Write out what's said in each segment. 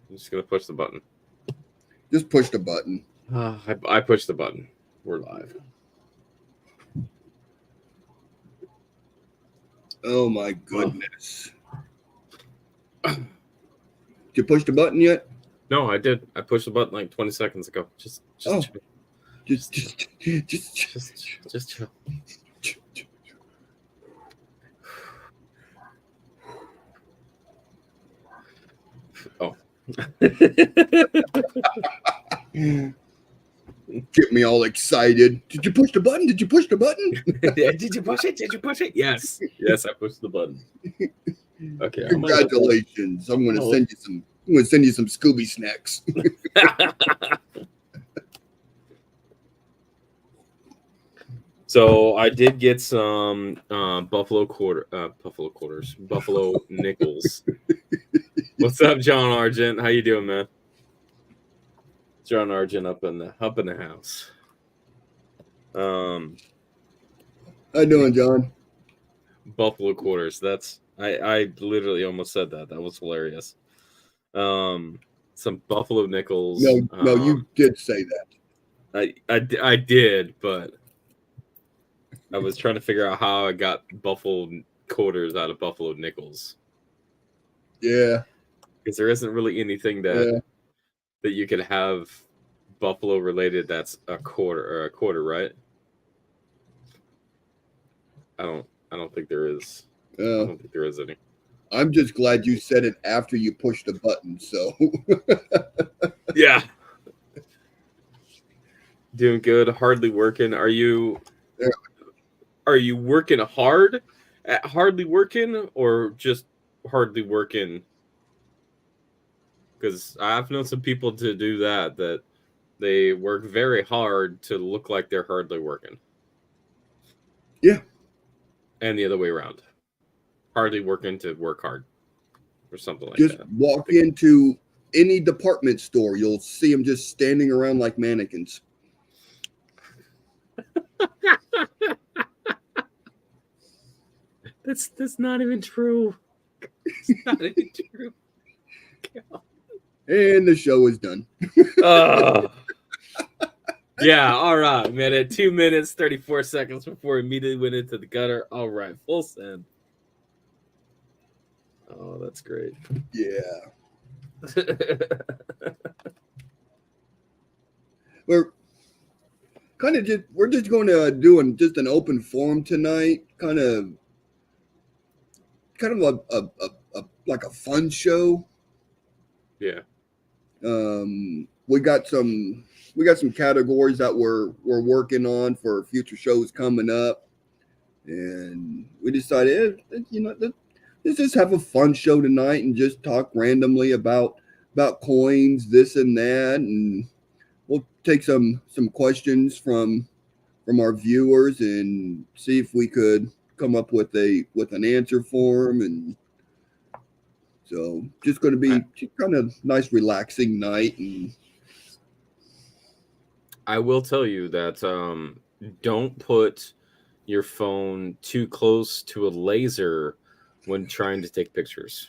I'm just gonna push the button. Just push the button. I pushed the button. We're live. Oh my goodness. Did you push the button yet? No, I did. I pushed the button like 20 seconds ago. Just chill. Just chill. Oh. Get me all excited. Did you push the button? Did you push the button? Did you push it? Did you push it? Yes. Yes, I pushed the button. Okay. Congratulations. I'm gonna send you some Scooby snacks. So I did get some buffalo nickels. What's up, John Argent? How you doing, man? John Argent up in the house. How you doing, John? Buffalo quarters. That's I literally almost said that. That was hilarious. Some buffalo nickels. No, you did say that. I did, but I was trying to figure out how I got buffalo quarters out of buffalo nickels. Yeah. Because there isn't really anything that you could have buffalo related that's a quarter, right? I don't think there is. I don't think there is any. I'm just glad you said it after you pushed the button, so yeah. Doing good, hardly working. Are you working hard at hardly working or just hardly working? Because I've known some people to do that they work very hard to look like they're hardly working. Yeah. And the other way around. Hardly working to work hard. Or something like just that. Just walk into any department store. You'll see them just standing around like mannequins. That's not even true. It's not even true. And the show is done. Yeah, all right, man. At 2 minutes, 34 seconds before we immediately went into the gutter. All right, full send. Oh, that's great. Yeah. we're just going to do an open forum tonight, kind of a like a fun show. Yeah. We got some categories that we're working on for future shows coming up, and we decided, let's just have a fun show tonight and just talk randomly about coins, this and that, and we'll take some questions from our viewers and see if we could come up with an answer for them. And so just going to be kind of nice, relaxing night. And I will tell you that don't put your phone too close to a laser when trying to take pictures.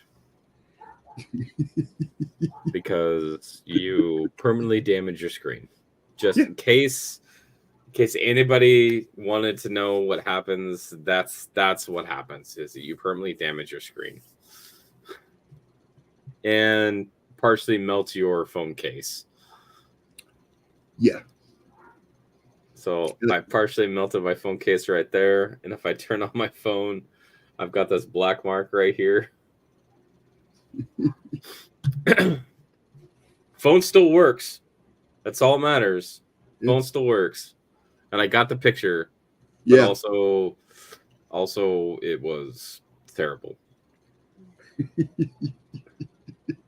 Because you permanently damage your screen. Just in case anybody wanted to know what happens, that's what happens, is that you permanently damage your screen. And partially melt your phone case. Yeah. So I partially melted my phone case right there. And if I turn on my phone, I've got this black mark right here. Phone still works. That's all that matters. Phone still works. And I got the picture. But also it was terrible.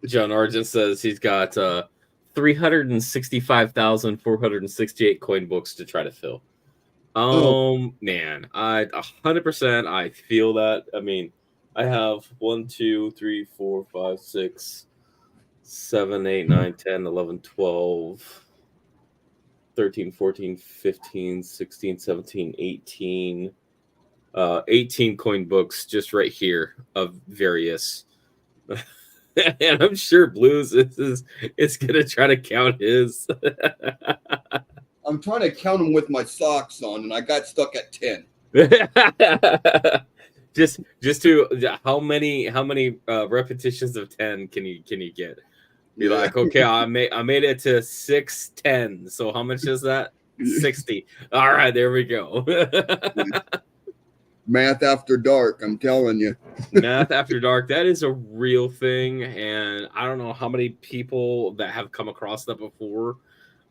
John Argent says he's got 365,468 coin books to try to fill. Man, 100% I feel that. I mean, I have 1, 2, 3, 4, 5, 6, 7, 8, 9, 10, 11, 12, 13, 14, 15, 16, 17, 18, 18 coin books just right here of various And I'm sure Blues is gonna try to count his. I'm trying to count them with my socks on, and I got stuck at 10. just to how many repetitions of 10 can you get? Be Yeah. like, okay, I made it to 610. So how much is that? 60. All right, there we go. Math after dark, I'm telling you. Math after dark, that is a real thing, and I don't know how many people that have come across that before,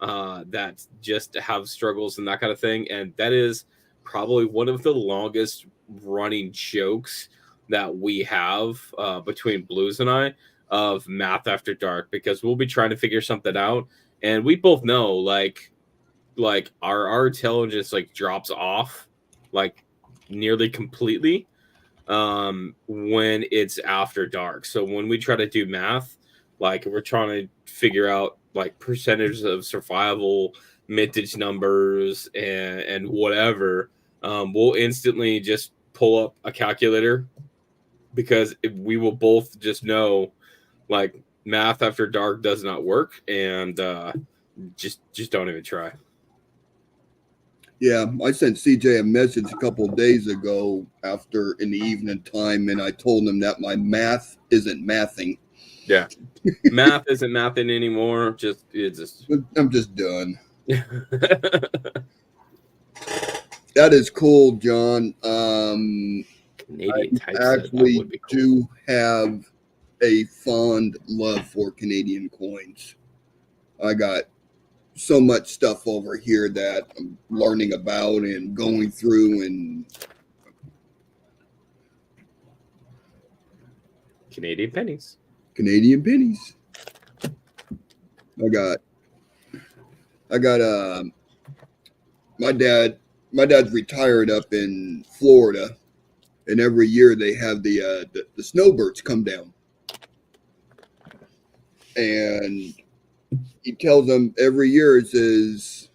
that just have struggles and that kind of thing, and that is probably one of the longest running jokes that we have, between Blues and I, of Math after dark, because we'll be trying to figure something out, and we both know, like our intelligence like drops off like nearly completely, when it's after dark. So when we try to do math, like we're trying to figure out like percentage of survival, mintage numbers, and whatever, we'll instantly just pull up a calculator, because we will both just know like math after dark does not work, and just don't even try. Yeah, I sent CJ a message a couple of days ago after in the evening time, and I told him that my math isn't mathing. Yeah. Math isn't mathing anymore. It's just I'm just done. That is cool, John. Canadian I typeset. That actually would be cool. do have a fond love for Canadian coins. I got so much stuff over here that I'm learning about and going through, and Canadian pennies. Canadian pennies. I got my dad's retired up in Florida, and every year they have the snowbirds come down, and he tells them every year, it says,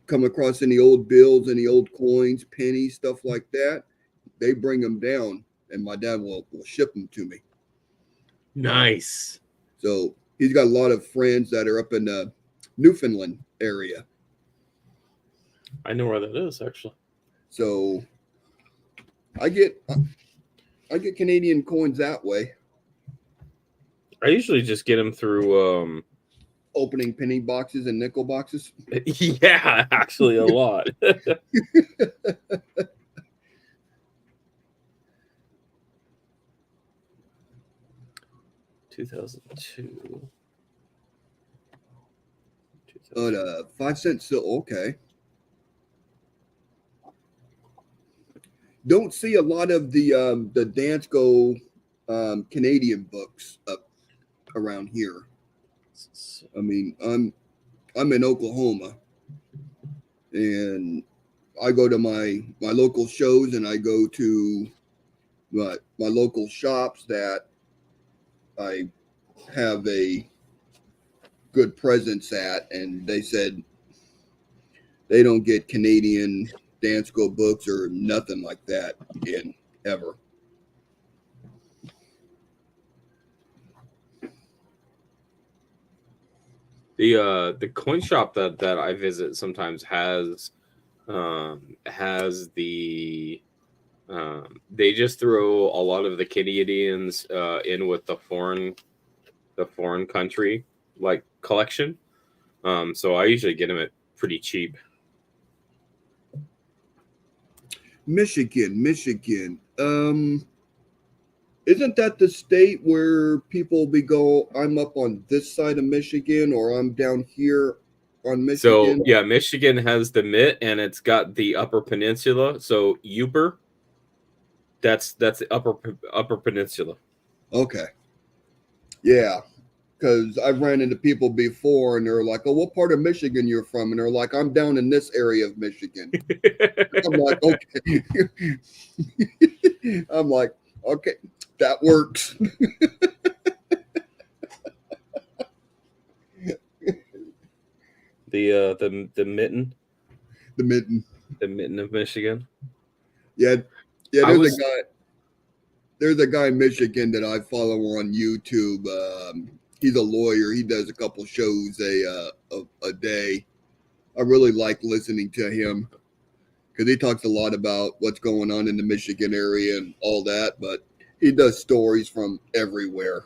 come across any old bills, any old coins, pennies, stuff like that, they bring them down, and my dad will ship them to me. Nice. So he's got a lot of friends that are up in the Newfoundland area. I know where that is actually. So I get Canadian coins that way. I usually just get them through. Opening penny boxes and nickel boxes. Yeah, actually a lot. 2002. Oh, 5 cents still okay. Don't see a lot of the Dansko Canadian books up around here. I mean, I'm in Oklahoma, and I go to my local shows, and I go to my local shops that I have a good presence at, and they said they don't get Canadian Dansko books or nothing like that in ever. The coin shop that I visit sometimes has the they just throw a lot of the Canadians in with the foreign country like collection. So I usually get them at pretty cheap. Michigan. Isn't that the state where people go, I'm up on this side of Michigan, or I'm down here on Michigan? So yeah, Michigan has the Mitt, and it's got the Upper Peninsula. So Upper, that's the Upper Peninsula. Okay. Yeah. Because I've ran into people before, and they're like, oh, what part of Michigan you're from? And they're like, I'm down in this area of Michigan. I'm like, okay. I'm like, okay, that works. The mitten. The mitten. The mitten of Michigan. Yeah. Yeah, there's there's a guy in Michigan that I follow on YouTube. He's a lawyer. He does a couple shows a day. I really like listening to him because he talks a lot about what's going on in the Michigan area and all that. But he does stories from everywhere,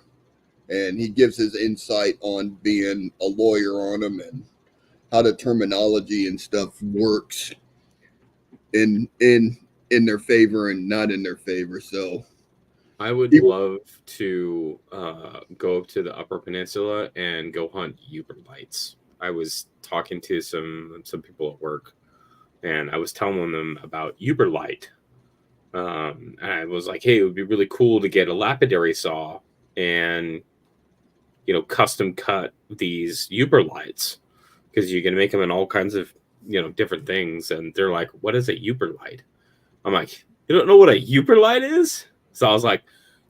and he gives his insight on being a lawyer on them and how the terminology and stuff works in their favor and not in their favor. So I would love to go up to the Upper Peninsula and go hunt Uber lights. I was talking to some people at work, and I was telling them about Uber light. And I was like, hey, it would be really cool to get a lapidary saw and, you know, custom cut these Uber lights, because you can make them in all kinds of, you know, different things. And they're like, what is a Uber light? I'm like, you don't know what a Uber light is? So I was like,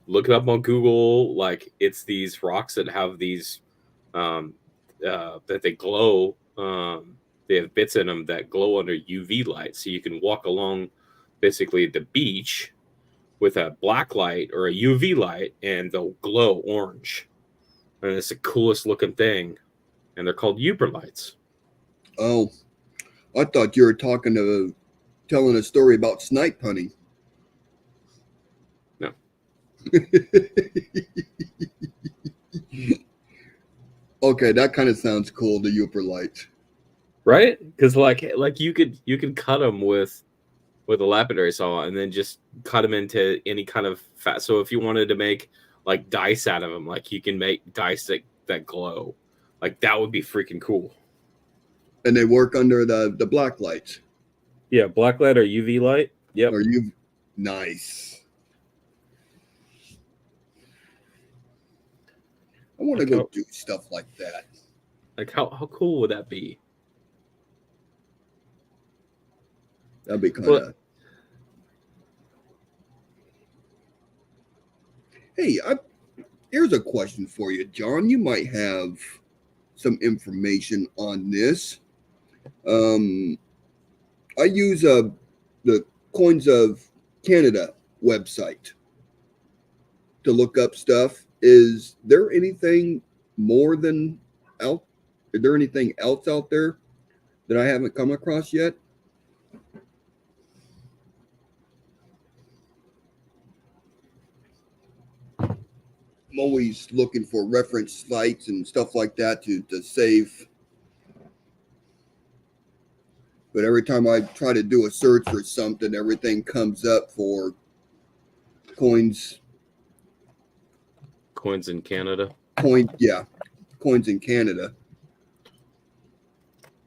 look it up on Google. Like, it's these rocks that have these that they glow. They have bits in them that glow under UV light, so you can walk along basically the beach with a black light or a UV light, and they'll glow orange. And it's the coolest looking thing. And they're called Uber lights. Oh, I thought you were telling a story about snipe hunting. No. Okay, that kind of sounds cool, the Uber lights. Right? Because like you could cut them with a lapidary saw and then just cut them into any kind of fat. So if you wanted to make like dice out of them, like you can make dice that glow. Like that would be freaking cool. And they work under the black lights. Yeah, black light or UV light. Yep. Or UV. Nice. I want to go do stuff like that. Like how cool would that be? That'd be kind of. Hey, here's a question for you, John. You might have some information on this. I use the Coins of Canada website to look up stuff. Is there anything more than out? Is there anything else out there that I haven't come across yet? I'm always looking for reference sites and stuff like that to save. But every time I try to do a search for something, everything comes up for coins. Coins in Canada. Coins in Canada.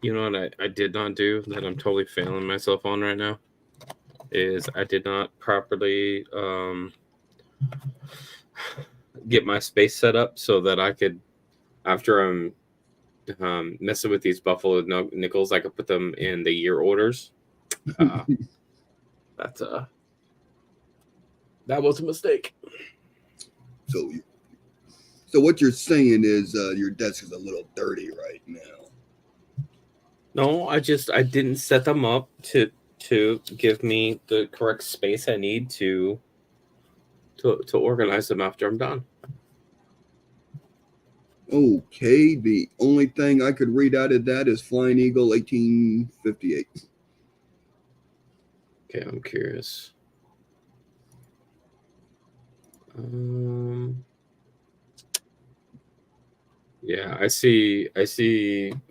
You know what I did not do that I'm totally failing myself on right now is I did not properly get my space set up so that I could, after I'm messing with these Buffalo nickels, I could put them in the year orders. That was a mistake. So what you're saying is your desk is a little dirty right now. No, I didn't set them up to give me the correct space I need to organize them after I'm done. Okay, the only thing I could read out of that is Flying Eagle 1858. Okay, I'm curious. Yeah, I see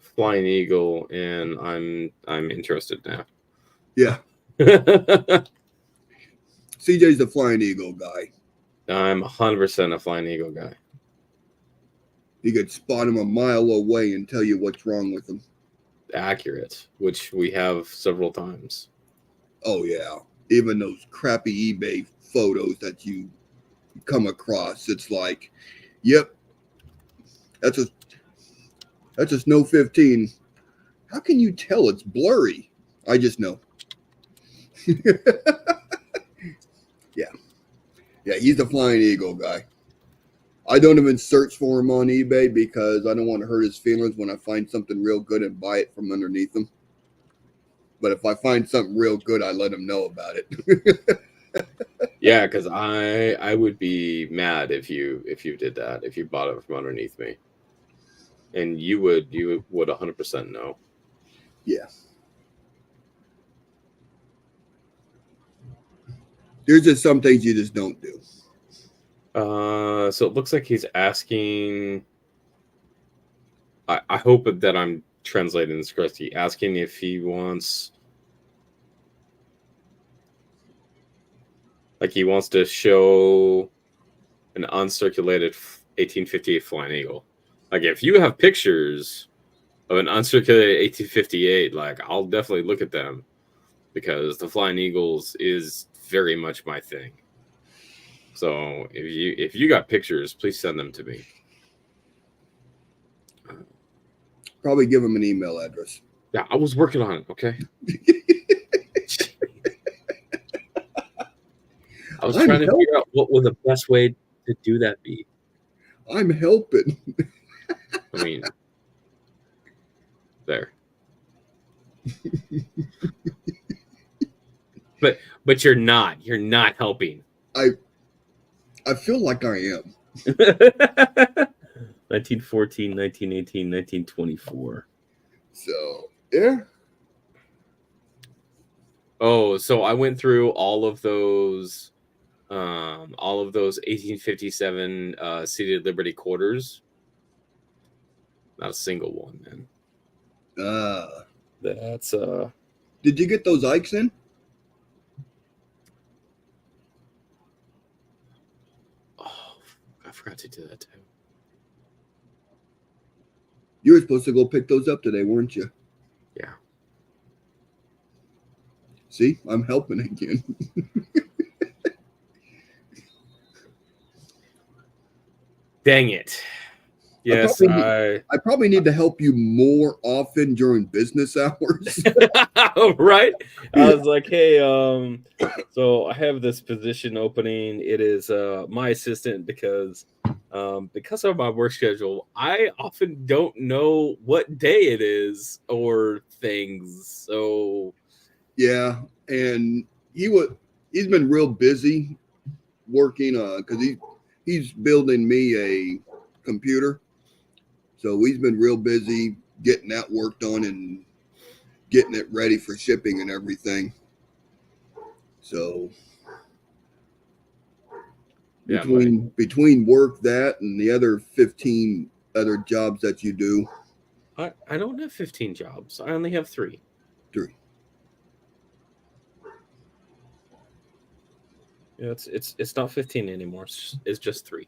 Flying Eagle, and I'm interested now. Yeah. CJ's the Flying Eagle guy. I'm 100% a Flying Eagle guy. You could spot him a mile away and tell you what's wrong with him. Accurate, which we have several times. Oh yeah, even those crappy eBay photos that you come across, it's like, yep, that's a Snow 15. How can you tell? It's blurry. I just know. Yeah, he's the Flying Eagle guy. I don't even search for him on eBay because I don't want to hurt his feelings when I find something real good and buy it from underneath him. But if I find something real good, I let him know about it. Yeah, because I would be mad if you did that, if you bought it from underneath me, and you would 100% know. Yeah. There's just some things you just don't do. So it looks like he's asking. I hope that I'm translating this correctly. Asking if he wants, like, he wants to show an uncirculated 1858 Flying Eagle. Like, if you have pictures of an uncirculated 1858, like, I'll definitely look at them because the Flying Eagles is very much my thing. So if you got pictures, please send them to me. Probably give him an email address. Yeah, I was working on it. Okay. I was trying to figure out what would the best way to do that be. I'm helping. I mean, there. But you're not. You're not helping. I feel like I am. 1914, 1918, 1924. So, yeah. Oh, so I went through all of those 1857 seated Liberty quarters. Not a single one, man. That's Did you get those Ikes in? Oh, I forgot to do that too. You were supposed to go pick those up today, weren't you? Yeah. See, I'm helping again. Dang it. Yes, I probably need to help you more often during business hours. Right? I was like, hey, so I have this position opening. It is my assistant because of my work schedule, I often don't know what day it is or things. So yeah, and he's been real busy working because he's building me a computer. So he's been real busy getting that worked on and getting it ready for shipping and everything. So between work, that and the other 15 other jobs that you do. I don't have 15 jobs. I only have 3. 3. Yeah, it's not 15 anymore. It's just 3.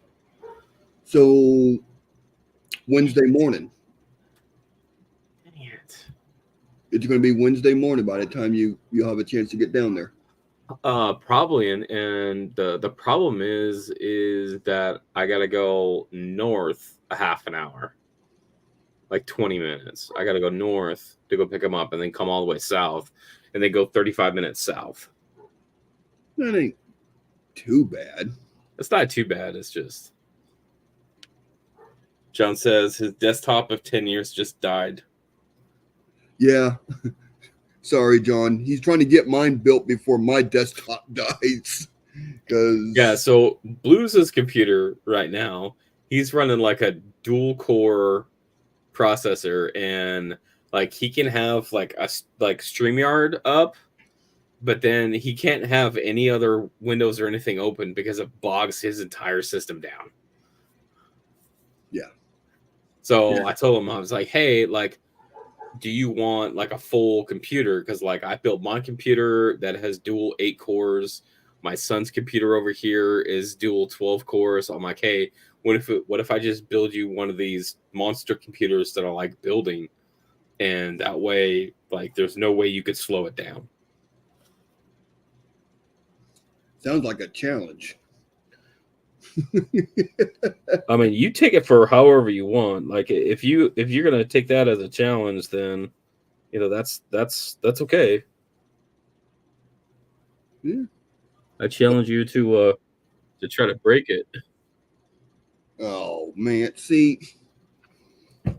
So Wednesday morning. Dang it. It's going to be Wednesday morning by the time you'll have a chance to get down there. Probably, and the problem is that I gotta go north a half an hour, like 20 minutes. I gotta go north to go pick them up, and then come all the way south, and then go 35 minutes south. That ain't too bad. It's not too bad. It's just John says his desktop of 10 years just died. Yeah. Sorry, John. He's trying to get mine built before my desktop dies. Yeah, so Blues' computer right now, he's running like a dual core processor, and like he can have like StreamYard up, but then he can't have any other windows or anything open because it bogs his entire system down. Yeah. So yeah. I told him, I was like, hey, like, do you want like a full computer? Because like I built my computer that has dual 8 cores. My son's computer over here is dual 12 cores. I'm like, hey, what if I just build you one of these monster computers that I like building, and that way, like, there's no way you could slow it down. Sounds like a challenge. I mean, you take it for however you want. Like, if you're gonna take that as a challenge, then that's okay. Yeah. I challenge you to try to break it. Oh man, see,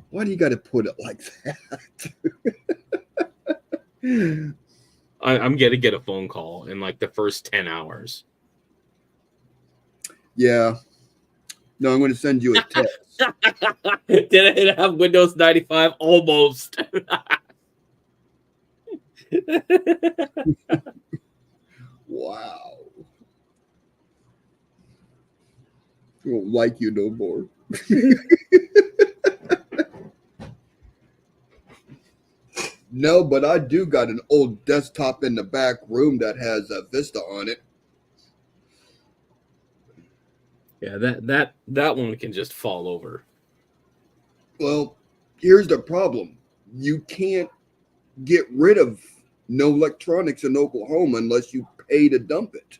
why do you got to put it like that? I'm gonna get a phone call in like the first 10 hours. Yeah. No, I'm going to send you a text. Did it have Windows 95? Almost. Wow. I won't like you no more. No, but I do got an old desktop in the back room that has a Vista on it. Yeah, that one can just fall over. Well, here's the problem. You can't get rid of no electronics in Oklahoma unless you pay to dump it.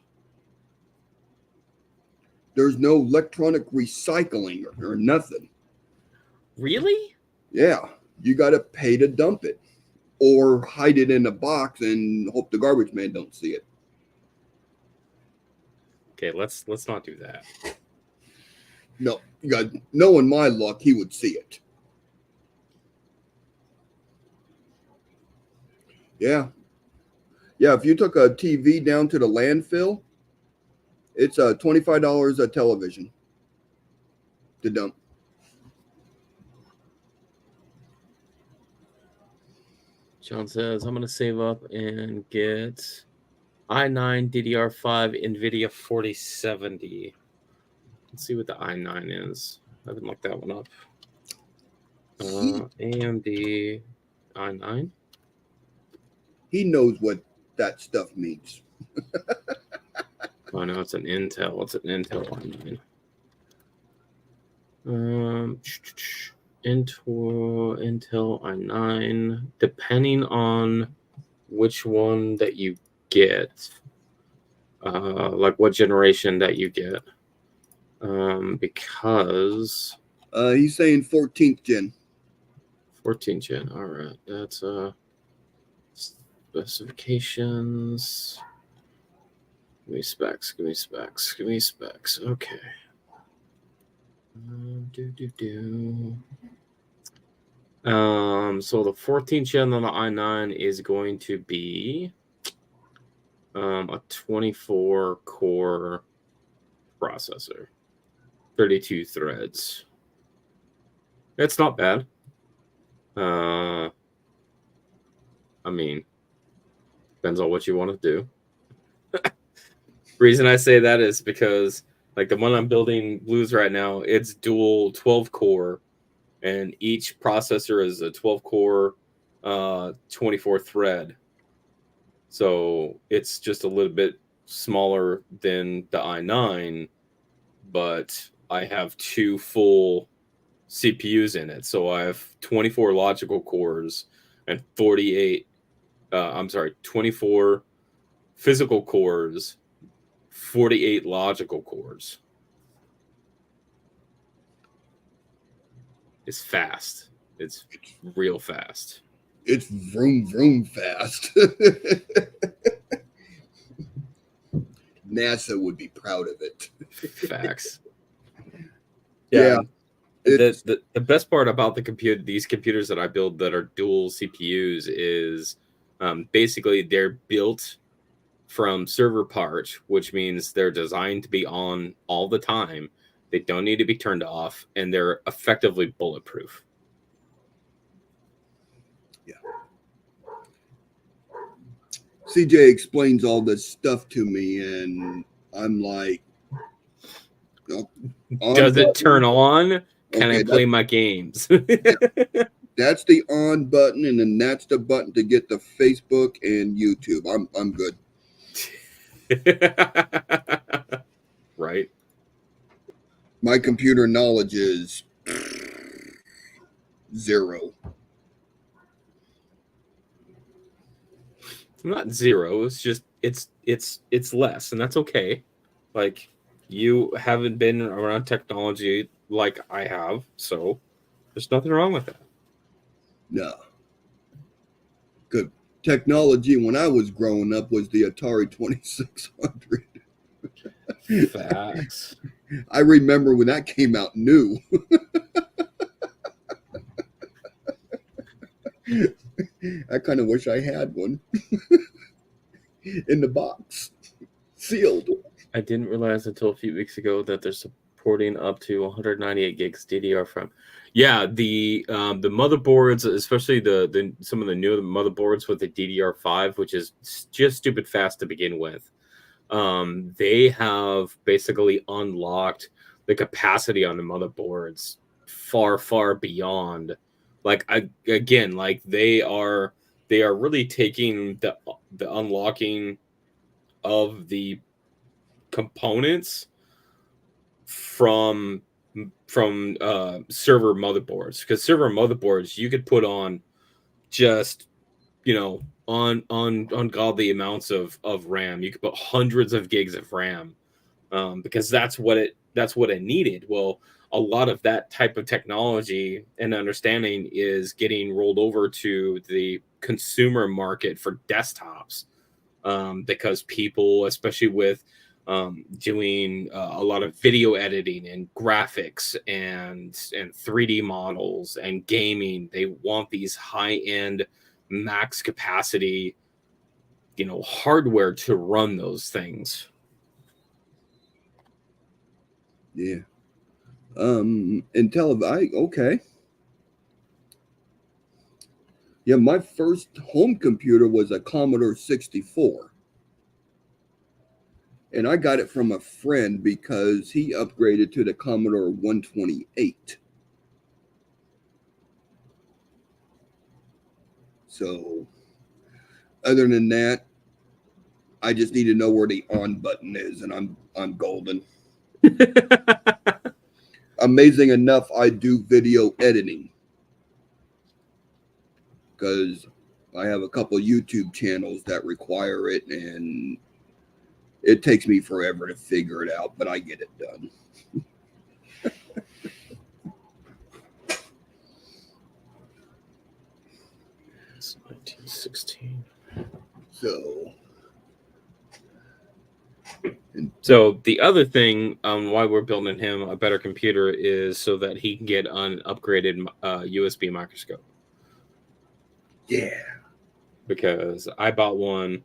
There's no electronic recycling or nothing. Really? Yeah, you got to pay to dump it or hide it in a box and hope the garbage man don't see it. Okay, let's not do that. No, you got knowing my luck, he would see it. Yeah. Yeah, if you took a TV down to the landfill, it's $25 a television to dump. John says, I'm going to save up and get i9 DDR5 NVIDIA 4070. Let's see what the i9 is. I haven't looked that one up. AMD i9. He knows what that stuff means. Oh no, it's an Intel. It's an Intel i9. Intel i9. Depending on which one that you get, like what generation that you get, because He's saying 14th gen. 14th gen. All right, that's specifications. Give me specs. Okay. So the 14th gen on the i9 is going to be a 24 core processor, 32 threads. It's not bad. I mean, depends on what you want to do. Reason I say that is because like the one I'm building Blues right now, it's dual 12 core, and each processor is a 12 core 24 thread. So it's just a little bit smaller than the i9, but I have two full CPUs in it. So I have 24 logical cores and 24 physical cores, 48 logical cores. It's fast. It's real fast. It's vroom vroom fast. NASA would be proud of it. Facts. Yeah. The best part about these computers that I build that are dual CPUs is basically they're built from server parts, which means they're designed to be on all the time. They don't need to be turned off, and they're effectively bulletproof. Yeah. CJ explains all this stuff to me, and I'm like, does it turn on? Can I play my games? That's the on button, and then that's the button to get the Facebook and YouTube. I'm good. Right. My computer knowledge is 0. Not 0. It's just it's less, and that's okay. Like, you haven't been around technology like I have, so there's nothing wrong with that. No. Good technology when I was growing up was the Atari 2600. Facts. I remember when that came out new. I kind of wish I had one. in the box, sealed. I didn't realize until a few weeks ago that they're supporting up to 198 gigs DDR from. Yeah, the motherboards, especially the some of the newer motherboards with the DDR5, which is just stupid fast to begin with. They have basically unlocked the capacity on the motherboards far beyond. Like again, like they are really taking the unlocking of the components from server motherboards, because server motherboards you could put on just on ungodly amounts of RAM. You could put hundreds of gigs of RAM, because that's what it needed. Well, a lot of that type of technology and understanding is getting rolled over to the consumer market for desktops, because people, especially with doing a lot of video editing and graphics and 3D models and gaming, they want these high-end max capacity hardware to run those things. Yeah. Okay. Yeah, my first home computer was a Commodore 64. And I got it from a friend because he upgraded to the Commodore 128. So, other than that, I just need to know where the on button is, and I'm golden. Amazing enough, I do video editing because I have a couple YouTube channels that require it, and it takes me forever to figure it out, but I get it done. It's 1916. So the other thing why we're building him a better computer is so that he can get an upgraded USB microscope. Yeah. Because I bought one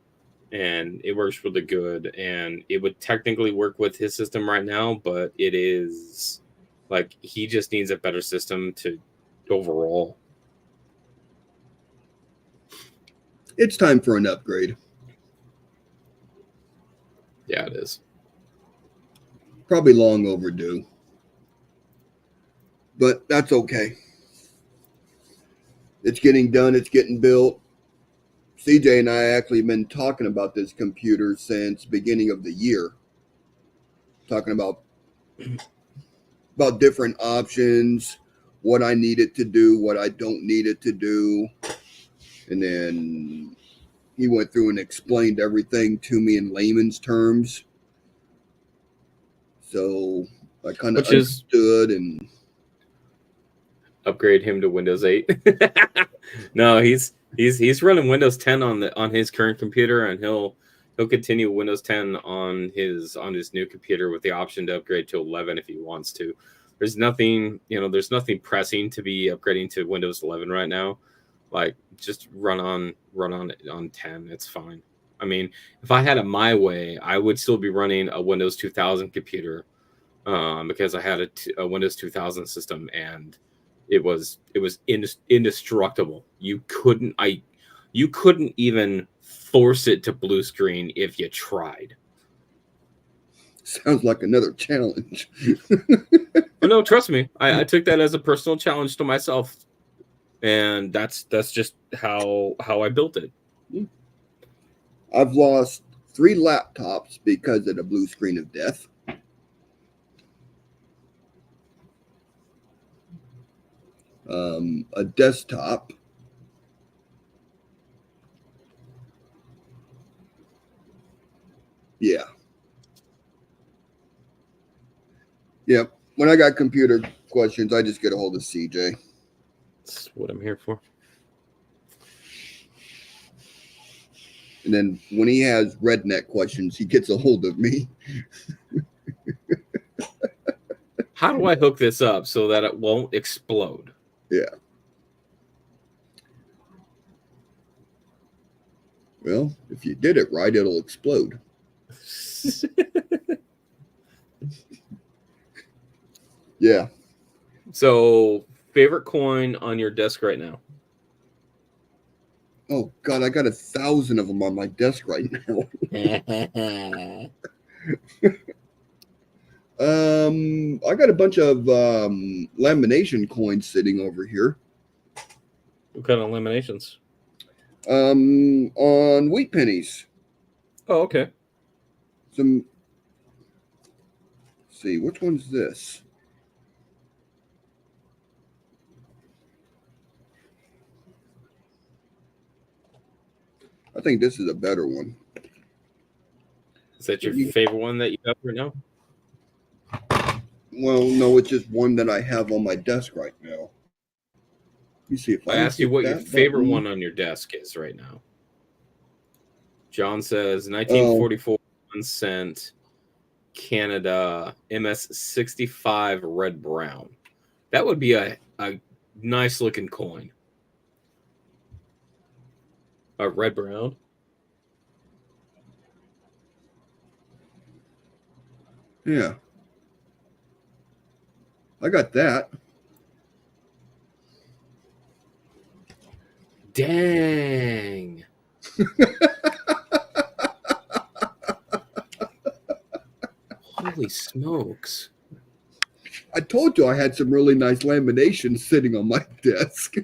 and it works really good, and it would technically work with his system right now, but it is like he just needs a better system to overall. It's time for an upgrade. Yeah, it is. Probably long overdue. But that's okay. It's getting done. It's getting built. CJ and I actually been talking about this computer since beginning of the year. Talking about different options, what I need it to do, what I don't need it to do. And then he went through and explained everything to me in layman's terms. So I kind of understood and upgrade him to Windows 8. No, he's running Windows 10 on his current computer, and he'll continue Windows 10 on his new computer with the option to upgrade to 11 if he wants to. There's nothing pressing to be upgrading to Windows 11 right now. Like, just run on 10. It's fine. I mean, if I had it my way, I would still be running a Windows 2000 computer, because I had a Windows 2000 system, and it was indestructible. You couldn't even force it to blue screen if you tried. Sounds like another challenge. Oh, no, trust me. I took that as a personal challenge to myself, and that's just how I built it. I've lost 3 laptops because of the blue screen of death. A desktop. Yeah. Yep. When I got computer questions, I just get a hold of CJ. That's what I'm here for. And then when he has redneck questions, he gets a hold of me. How do I hook this up so that it won't explode? Yeah. Well, if you did it right, it'll explode. Yeah. So, favorite coin on your desk right now? Oh God, I got 1,000 of them on my desk right now. I got a bunch of lamination coins sitting over here. What kind of laminations? On wheat pennies. Oh, okay. Some. Let's see, which one's this? I think this is a better one. Is that your favorite one that you have right now? Well, no, it's just one that I have on my desk right now. Let me see if I asked you what your favorite one on your desk is right now. John says 1944 1 cent Canada MS-65 red brown. That would be a nice looking coin. A red brown. Yeah. I got that. Dang. Holy smokes. I told you I had some really nice laminations sitting on my desk.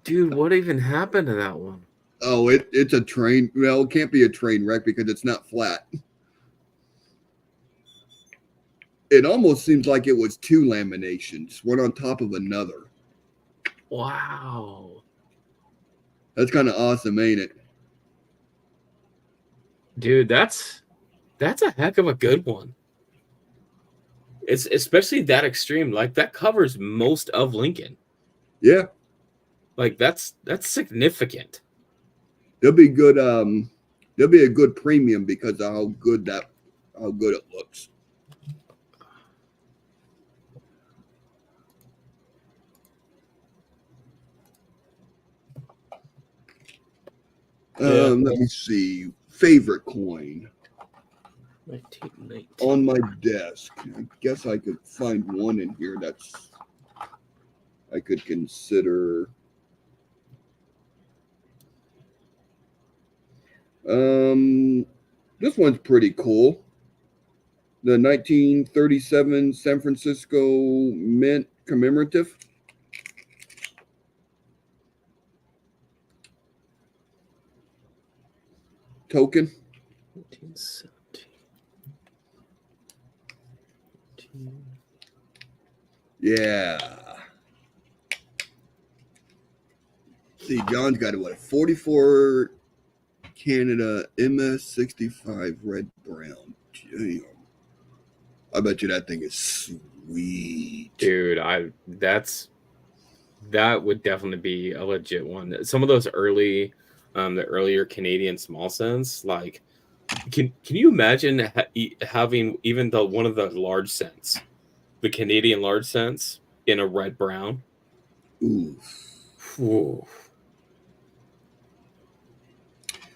Dude, what even happened to that one? Oh, it's a train. Well, it can't be a train wreck because it's not flat. It almost seems like it was two laminations, one on top of another. Wow. That's kind of awesome, ain't it? Dude, that's a heck of a good one. It's especially that extreme. Like that covers most of Lincoln. Yeah. Like that's significant. There'll be good there'll be a good premium because of how good it looks. Let me see. Favorite coin. 1919. On my desk. I guess I could find one in here that's I could consider. This one's pretty cool. The 1937 San Francisco Mint commemorative. Token. 1917. Yeah. See, John's got a 44 Canada MS-65 red brown. Damn. I bet you that thing is sweet. Dude, that would definitely be a legit one. Some of those early the earlier Canadian small cents, like can you imagine having even one of the large cents, the Canadian large cents in a red brown? Ooh.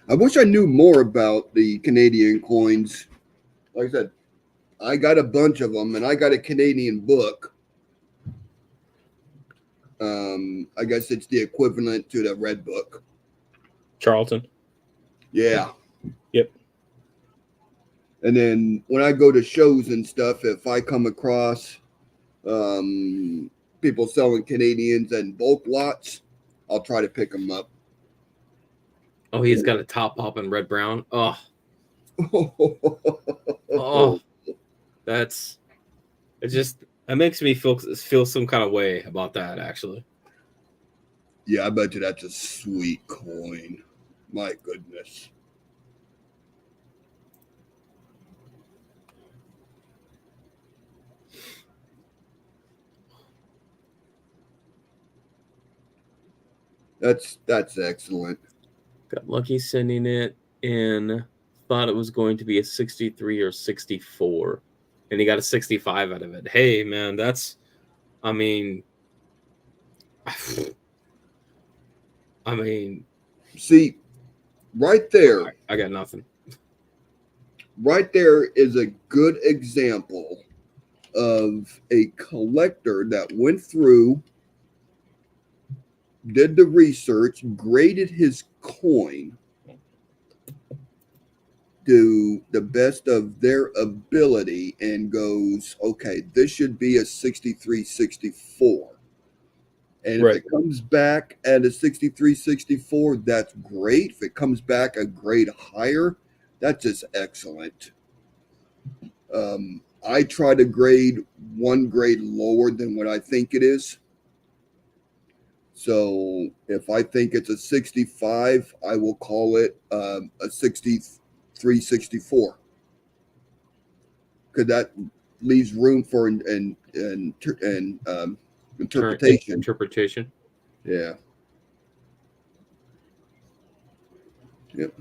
I wish I knew more about the Canadian coins. Like I said, I got a bunch of them, and I got a Canadian book. I guess it's the equivalent to the Red Book. Charlton. Yeah. Yep. And then when I go to shows and stuff, if I come across people selling Canadians and bulk lots, I'll try to pick them up. Oh, he's got a top pop in red brown. Oh. Oh. That makes me feel some kind of way about that, actually. Yeah, I bet you that's a sweet coin. My goodness. That's excellent. Got lucky sending it in. Thought it was going to be a 63 or 64, and he got a 65 out of it. Hey, man, I mean, see, right there, I got nothing. right there is a good example of a collector that went through, did the research, graded his coin to the best of their ability, and goes, okay, this should be a 6364. And if Right. it comes back at a 6364, that's great. If it comes back a grade higher, that's just excellent. I try to grade one grade lower than what I think it is. So if I think it's a 65, I will call it a 63, 64. Because that leaves room for interpretation. Interpretation. Yeah. Yep.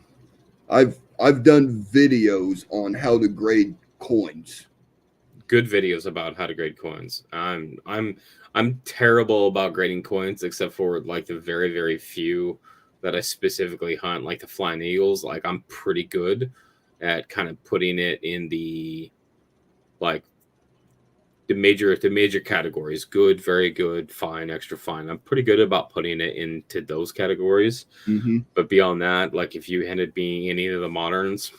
I've done videos on how to grade coins. Good videos about how to grade coins. I'm terrible about grading coins, except for like the very, very few that I specifically hunt, like the flying eagles. Like I'm pretty good at kind of putting it in the like the major categories: good, very good, fine, extra fine. I'm pretty good about putting it into those categories. Mm-hmm. But beyond that, like if you handed me any of the moderns,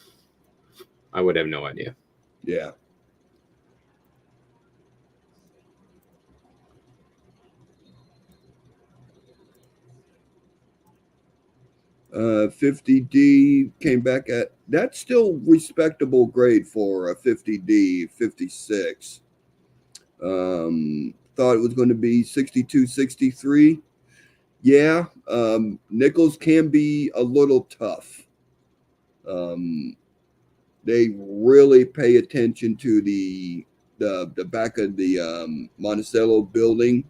I would have no idea. Yeah. Uh, 50D came back at, that's still respectable grade for a 50D 56. Thought it was going to be 62, 63. Yeah, nickels can be a little tough. They really pay attention to the back of the Monticello building,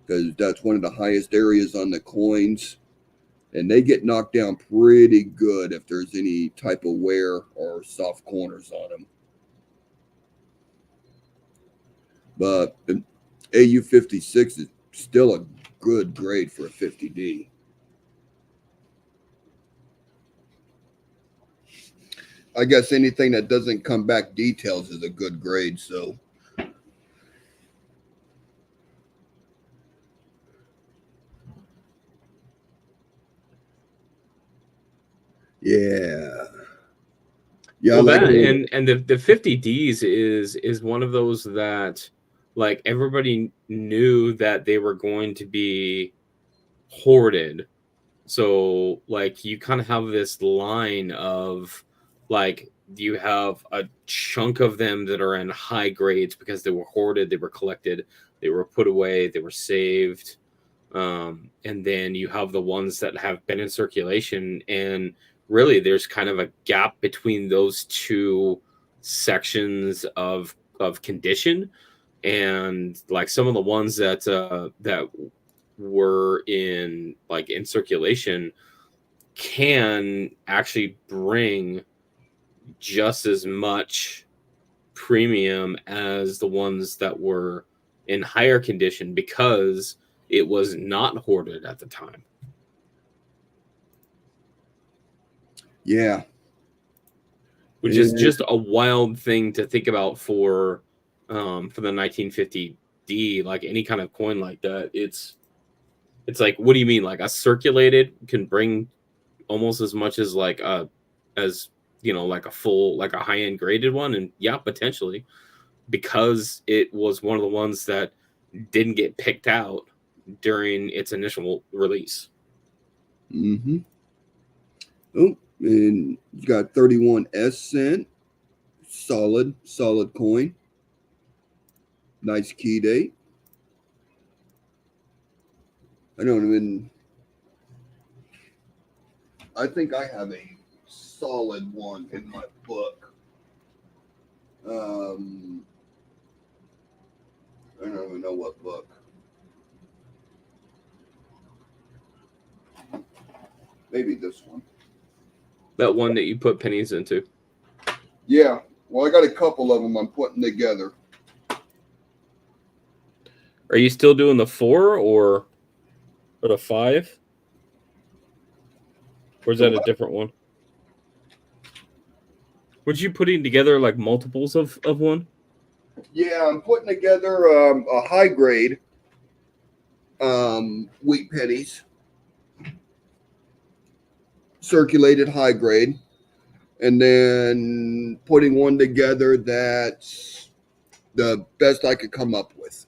because that's one of the highest areas on the coins, and they get knocked down pretty good if there's any type of wear or soft corners on them. But an AU56 is still a good grade for a 50D. I guess anything that doesn't come back details is a good grade. So, yeah, yeah, Well, I like that it. and the 50Ds is one of those that like everybody knew that they were going to be hoarded. So like you kind of have this line of like you have a chunk of them that are in high grades because they were hoarded, they were collected, they were put away, they were saved. And then you have the ones that have been in circulation, and really there's kind of a gap between those two sections of condition. And like some of the ones that were in like in circulation can actually bring just as much premium as the ones that were in higher condition because it was not hoarded at the time. Yeah, Which is just a wild thing to think about for the 1950D. Like any kind of coin like that, it's like, what do you mean? Like a circulated can bring almost as much as like as like a full, like a high end graded one, and yeah, potentially, because it was one of the ones that didn't get picked out during its initial release. Mm-hmm. Oh, and you got 31 cent, solid coin. Nice key date. I don't even. I think I have a solid one in my book. I don't even know what book. Maybe this one. That one that you put pennies into. Yeah. Well, I got a couple of them I'm putting together. Are you still doing the 4 or the 5? Or is that a different one? Were you putting together like multiples of one? Yeah, I'm putting together a high grade wheat pennies, circulated high grade, and then putting one together that's the best I could come up with.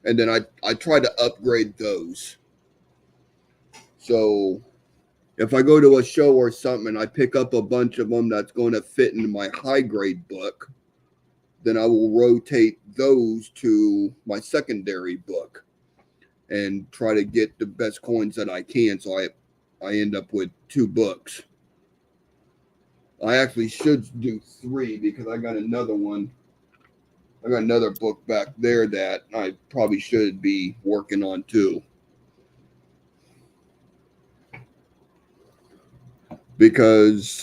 And then I try to upgrade those. So if I go to a show or something and I pick up a bunch of them that's going to fit into my high grade book, then I will rotate those to my secondary book and try to get the best coins that I can. So I end up with 2 books. I actually should do 3 because I got another one. I got another book back there that I probably should be working on too. Because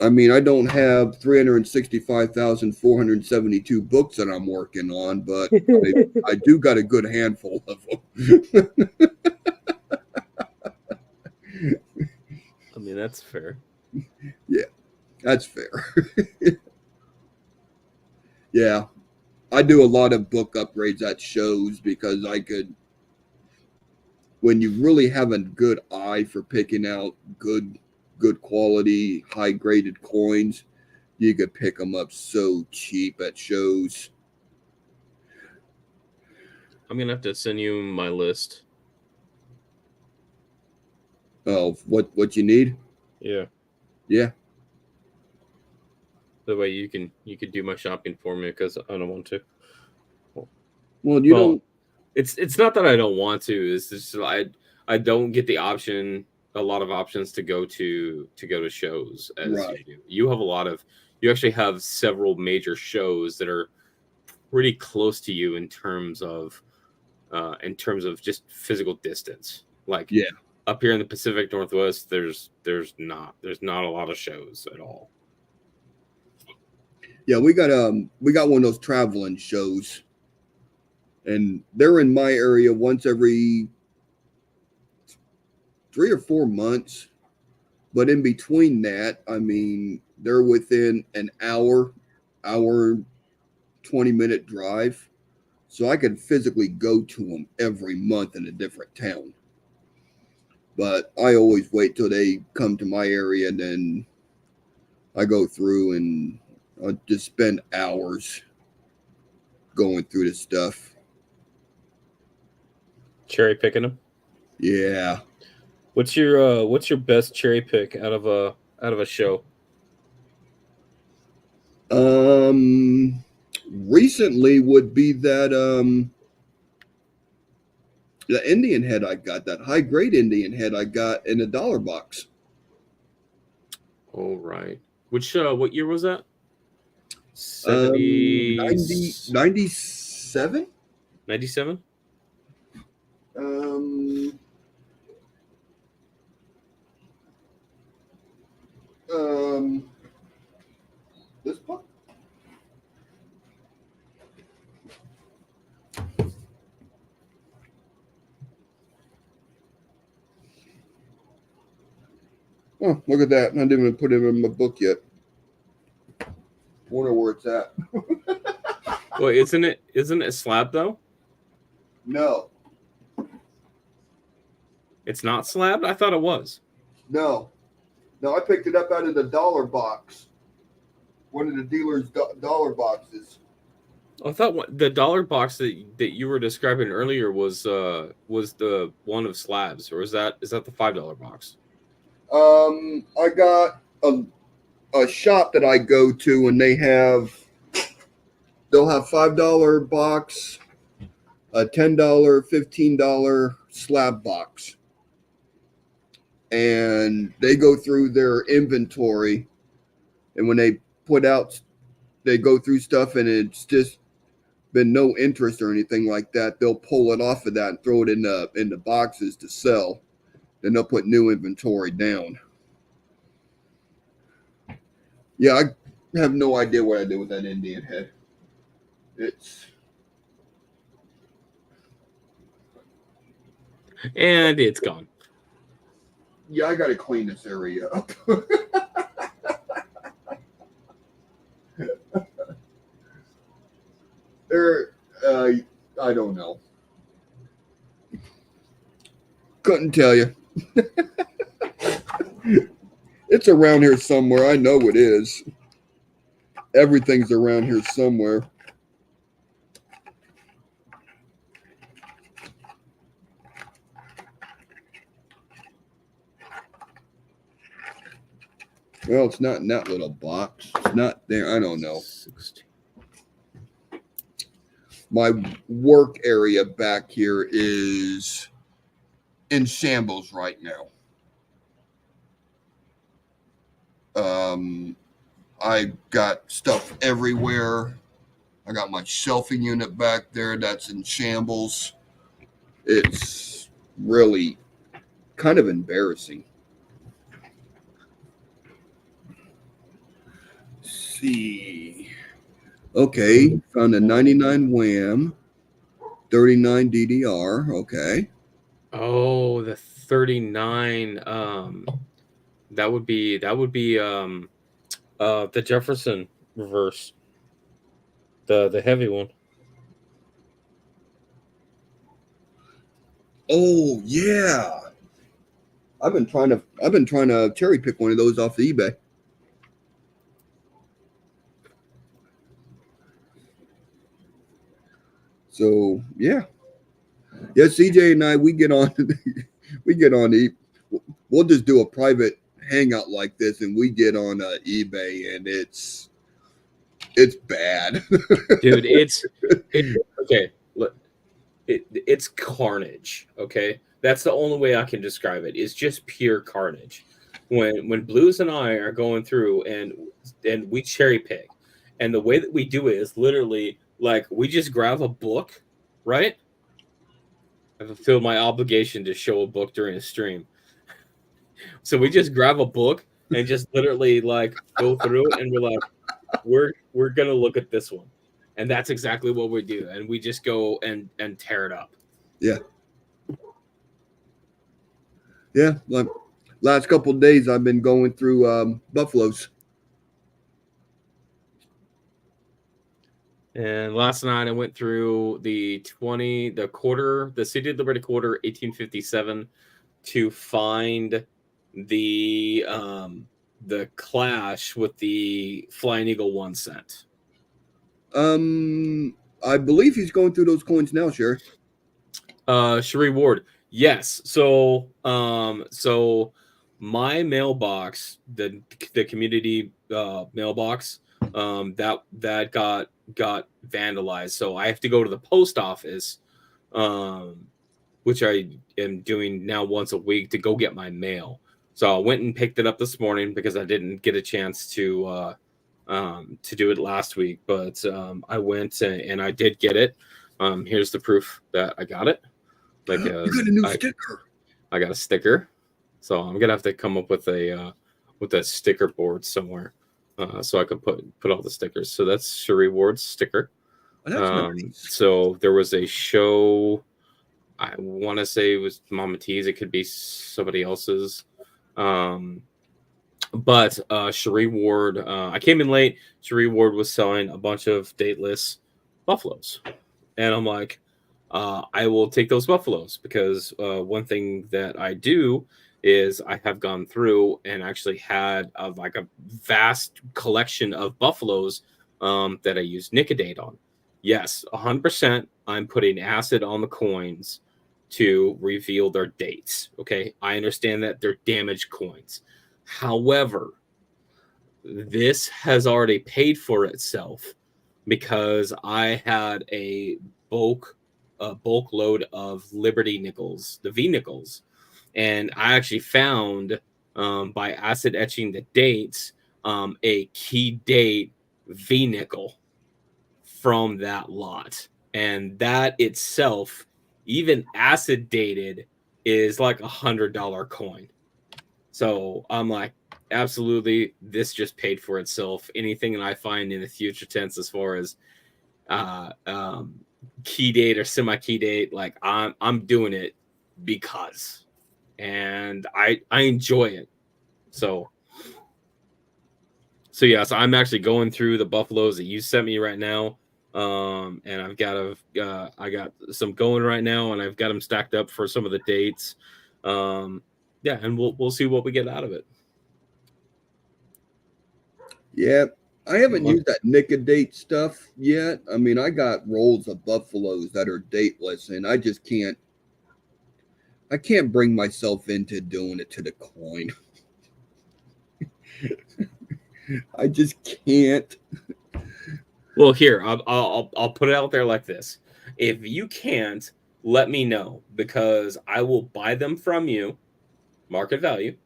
I mean, I don't have 365,472 books that I'm working on, but I do got a good handful of them. I mean, that's fair. Yeah, that's fair. Yeah, I do a lot of book upgrades at shows because I could, when you really have a good eye for picking out good quality, high graded coins, you could pick them up so cheap at shows. I'm gonna have to send you my list. Of what you need. Yeah. Yeah. That way you could do my shopping for me because I don't want to. Well, you don't. It's not that I don't want to. It's just I don't get the option, a lot of options to go to shows as Right. you do. You have a lot of. You actually have several major shows that are pretty close to you in terms of just physical distance. Like Yeah. up here in the Pacific Northwest, there's not a lot of shows at all. Yeah, we got one of those traveling shows, and they're in my area once every 3 or 4 months. But in between that, I mean, they're within an hour 20-minute drive. So I could physically go to them every month in a different town. But I always wait till they come to my area, and then I go through and I just spend hours going through this stuff. Cherry picking them. Yeah. What's your best cherry pick out of a show? Recently would be that the Indian head I got, that high grade Indian head I got in a dollar box. All right. Which what year was that? 97? 97? This book? Oh, look at that. I didn't even put it in my book yet. Wonder where it's at. Well, isn't it slab though? No. It's not slabbed? I thought it was. No, I picked it up out of the dollar box. One of the dealer's dollar boxes. I thought the dollar box that you were describing earlier was the one of slabs, or is that the $5 box? I got a shop that I go to, and they'll have $5 box, a $10, $15 slab box, and they go through their inventory, and when they go through stuff, and it's just been no interest or anything like that, they'll pull it off of that and throw it in the boxes to sell. Then they'll put new inventory down. Yeah, I have no idea what I did with that Indian head. And it's gone. Yeah, I gotta clean this area up. There, I don't know. Couldn't tell you. It's around here somewhere. I know it is. Everything's around here somewhere. Well, it's not in that little box. It's not there. I don't know. 16. My work area back here is in shambles right now. I got stuff everywhere. I got my shelving unit back there that's in shambles. It's really kind of embarrassing. Let's see. Okay, found a 99 Wham, 39 DDR. Okay. Oh, the 39. That would be the Jefferson reverse. The heavy one. Oh yeah. I've been trying to cherry pick one of those off the eBay. So yeah. Yeah, CJ and I we get on we'll just do a private hangout like this and we get on eBay and it's bad. Dude, okay. Look, it's carnage. Okay, that's the only way I can describe it. It's just pure carnage. When Blues and I are going through and we cherry pick, and the way that we do it is literally like we just grab a book, right? I fulfilled my obligation to show a book during a stream. So we just grab a book and just literally like go through it, and we're like, we're gonna look at this one, and that's exactly what we do, and we just go and tear it up. Yeah. Yeah, like last couple of days I've been going through buffaloes. And last night I went through the City of Liberty quarter, 1857, to find the clash with the Flying Eagle 1 cent. I believe he's going through those coins now, Sherry. Cherie Ward. Yes. So my mailbox, the community mailbox, that got vandalized. So I have to go to the post office, which I am doing now once a week to go get my mail. So I went and picked it up this morning because I didn't get a chance to do it last week. But I went and I did get it. Here's the proof that I got it. Like you got a new sticker. I got a sticker, so I'm gonna have to come up with a sticker board somewhere, so I can put all the stickers. So that's Cherie Ward's sticker. Oh, nice. So there was a show. I want to say it was Mama T's. It could be somebody else's. But Cherie Ward, I came in late. Cherie Ward was selling a bunch of dateless buffaloes, and I'm like, I will take those buffaloes because one thing that I do is I have gone through and actually had like a vast collection of buffaloes that I use Nicodate on. Yes, 100%. I'm putting acid on the coins to reveal their dates. Okay, I understand that they're damaged coins. However, this has already paid for itself because I had a bulk load of Liberty nickels, the V nickels, and I actually found by acid etching the dates a key date V nickel from that lot, and that itself, even acid dated, is like $100 coin. So I'm like, absolutely, this just paid for itself. Anything that I find in the future tense as far as key date or semi key date, like I'm doing it because, and I enjoy it. So yes, I'm actually going through the buffaloes that you sent me right now. And I've got I got some going right now, and I've got them stacked up for some of the dates. Yeah, and we'll see what we get out of it. Yeah, I haven't used that Nicodate stuff yet. I mean, I got rolls of buffaloes that are dateless, and I just can't. I can't bring myself into doing it to the coin. I just can't. Well, here I'll put it out there like this: if you can't, let me know, because I will buy them from you, market value,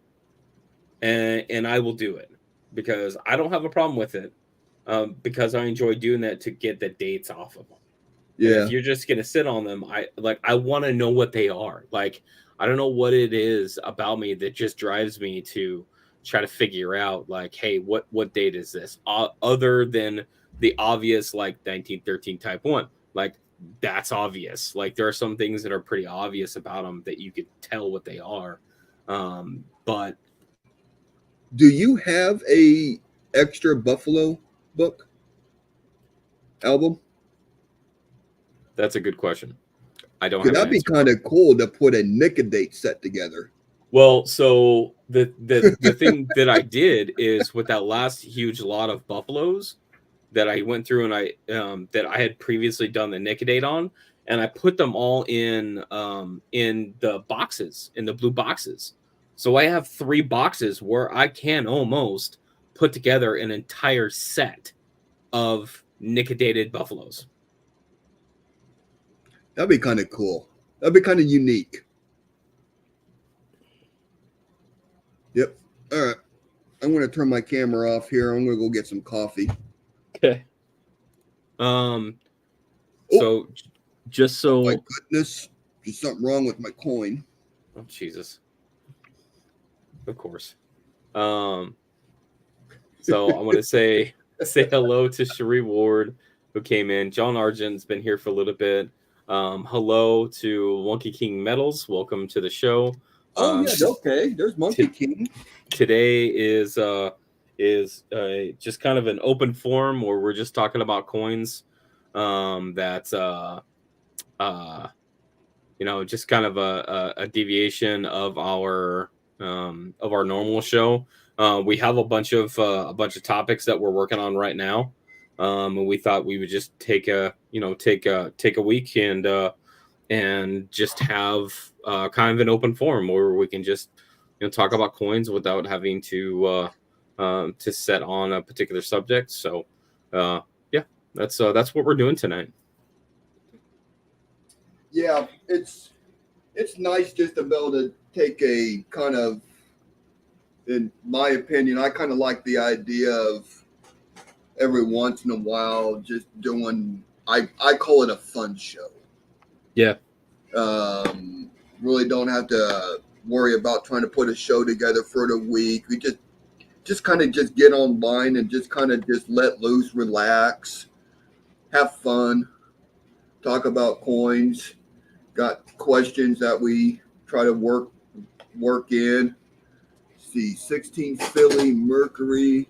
and I will do it, because I don't have a problem with it, because I enjoy doing that to get the dates off of them. And Yeah, if you're just gonna sit on them, I want to know what they are. Like, I don't know what it is about me that just drives me to try to figure out, like, hey, what date is this? Other than the obvious, like 1913 type 1, like that's obvious. Like, there are some things that are pretty obvious about them that you could tell what they are. But do you have a extra Buffalo book album? that's a good question. I don't have an That'd be answer. kind of cool to put a Nicodate set together. Well, so the thing that I did is, with that last huge lot of buffaloes that I went through, and that I had previously done the Nicodate on, and I put them all in the boxes, in the blue boxes. So I have 3 boxes where I can almost put together an entire set of Nicodated buffaloes. That'd be kind of cool. That'd be kind of unique. Yep. All right. I'm going to turn my camera off here. I'm going to go get some coffee. Okay. So just so. Oh my goodness. There's something wrong with my coin. Oh, Jesus. Of course. So I want to say hello to Cherie Ward, who came in. John Argent's been here for a little bit. Hello to Wonky King Metals. Welcome to the show. Oh yeah, okay. There's Monkey King. Today is just kind of an open forum where we're just talking about coins. That's just kind of a deviation of our normal show. We have a bunch of topics that we're working on right now, and we thought we would just take a week and just have kind of an open forum where we can just talk about coins without having to set on a particular subject. So that's what we're doing tonight. Yeah, it's nice just to be able to take a kind of, in my opinion, I kind of like the idea of every once in a while just doing, I call it a fun show. Yeah. Really don't have to worry about trying to put a show together for the week. We just kind of just get online and just kind of just let loose, relax, have fun, talk about coins. Got questions that we try to work in. See, 16 Philly Mercury.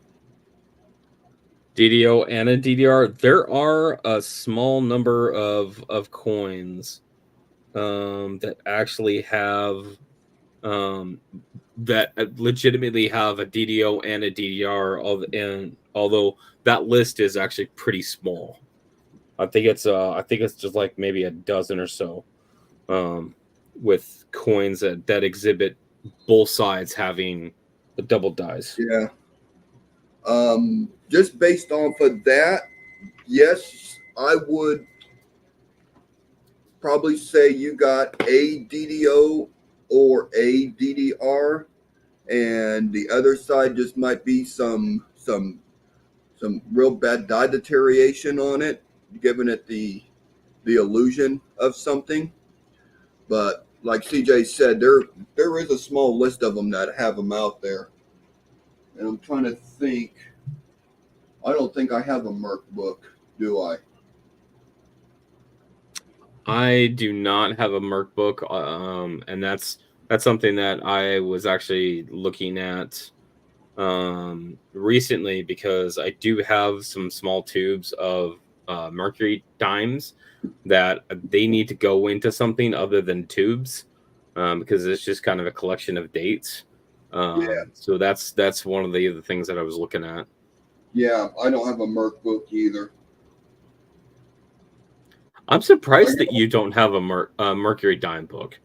DDO and a DDR. There are a small number of coins that actually have that legitimately have a DDO and a DDR, and although that list is actually pretty small. I think it's just like maybe a dozen or so, with coins that exhibit both sides having the double dies. Yeah. Just based off of that, yes, I would probably say you got a DDO or a DDR, and the other side just might be some real bad die deterioration on it, giving it the illusion of something. But like CJ said, there is a small list of them that have them out there. And I'm trying to think. I don't think I have a Merc book, do I? I do not have a Merc book, and that's That's something that I was actually looking at recently because I do have some small tubes of mercury dimes that they need to go into something other than tubes because it's just kind of a collection of dates. Yeah, So that's one of the other things that I was looking at. yeah. I don't have a Merc book either. I'm I surprised that got, you don't have a mercury dime book.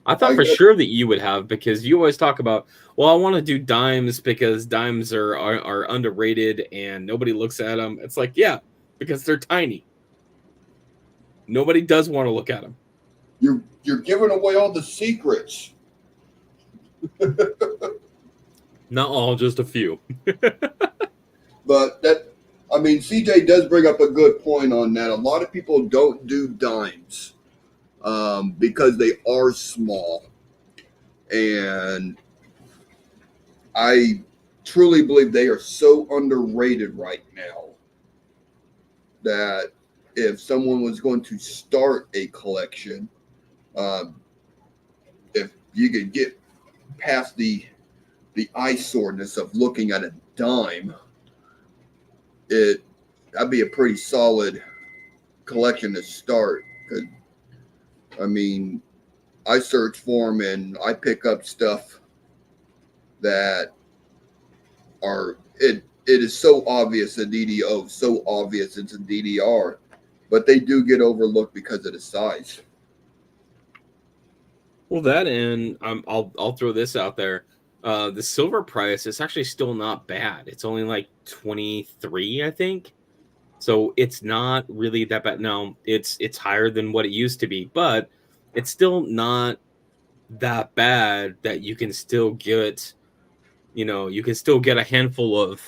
I thought I for got sure that you would have because you always talk about, well, I want to do dimes because dimes are underrated and nobody looks at them. It's like, yeah, because they're tiny. Nobody does want to look at them. you're giving away all the secrets. Not all, just a few. But that, I mean, CJ does bring up a good point on that. A lot of people don't do dimes because they are small, and I truly believe they are so underrated right now that if someone was going to start a collection, um, if you could get past the eyesoreness of looking at a dime, it that'd be a pretty solid collection to start. 'Cause, I mean, I search for them and I pick up stuff that are it. It is so obvious a DDO, so obvious it's a DDR, but they do get overlooked because of the size. Well, that and I'll throw this out there. The silver price is actually still not bad. It's only like 23, I think. So it's not really that bad. No, it's higher than what it used to be, but it's still not that bad that you can still get, you can still get a handful of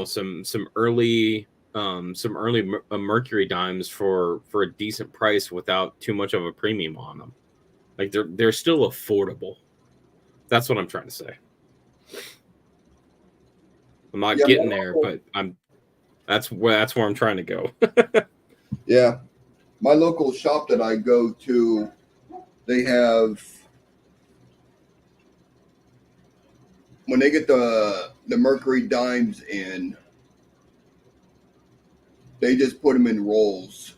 some early mercury dimes for a decent price without too much of a premium on them. Like they're still affordable. That's what I'm trying to say. I'm not Yeah, getting there, but that's where I'm trying to go. yeah. My local shop that I go to, they have when they get the mercury dimes in, they just put them in rolls.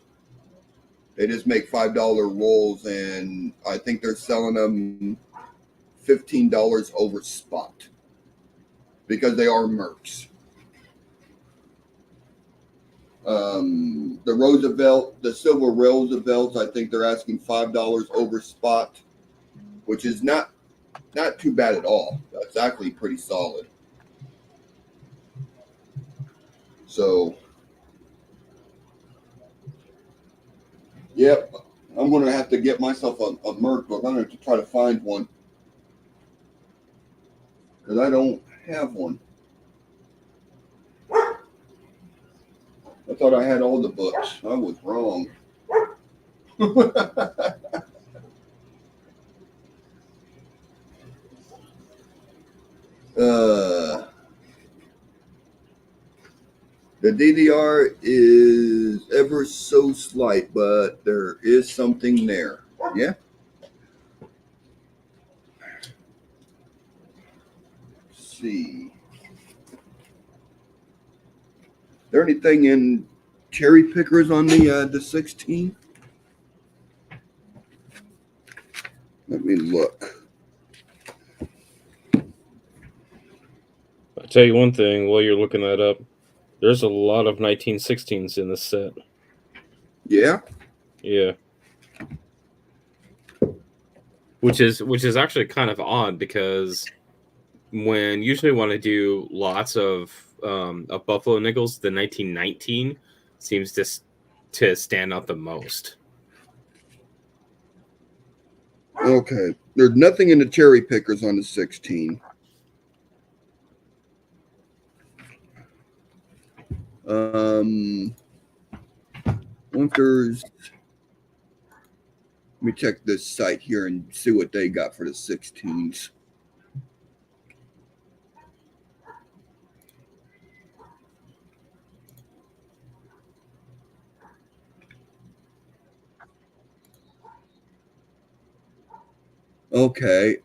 They just make $5 rolls, and I think they're selling them $15 over spot because they are mercs. The Roosevelt, the silver Roosevelts, I think they're asking $5 over spot, which is not too bad at all. That's actually pretty solid. So, yep, I'm going to have to get myself a Merc book. I'm going to try to find one because I don't have one. I thought I had all the books. I was wrong. uh, the DDR is ever so slight, but there is something there. Yeah. Let's see. There anything in cherry pickers on the 16? Let me look. I'll tell you one thing while you're looking that up. There's a lot of 1916s in this set. Yeah. Yeah. Which is actually kind of odd because when I do lots of Buffalo nickels, the 1919 seems to stand out the most. Okay. There's nothing in the cherry pickers on the 16. Um, there's. Let me check this site here and see what they got for the 16s. Okay.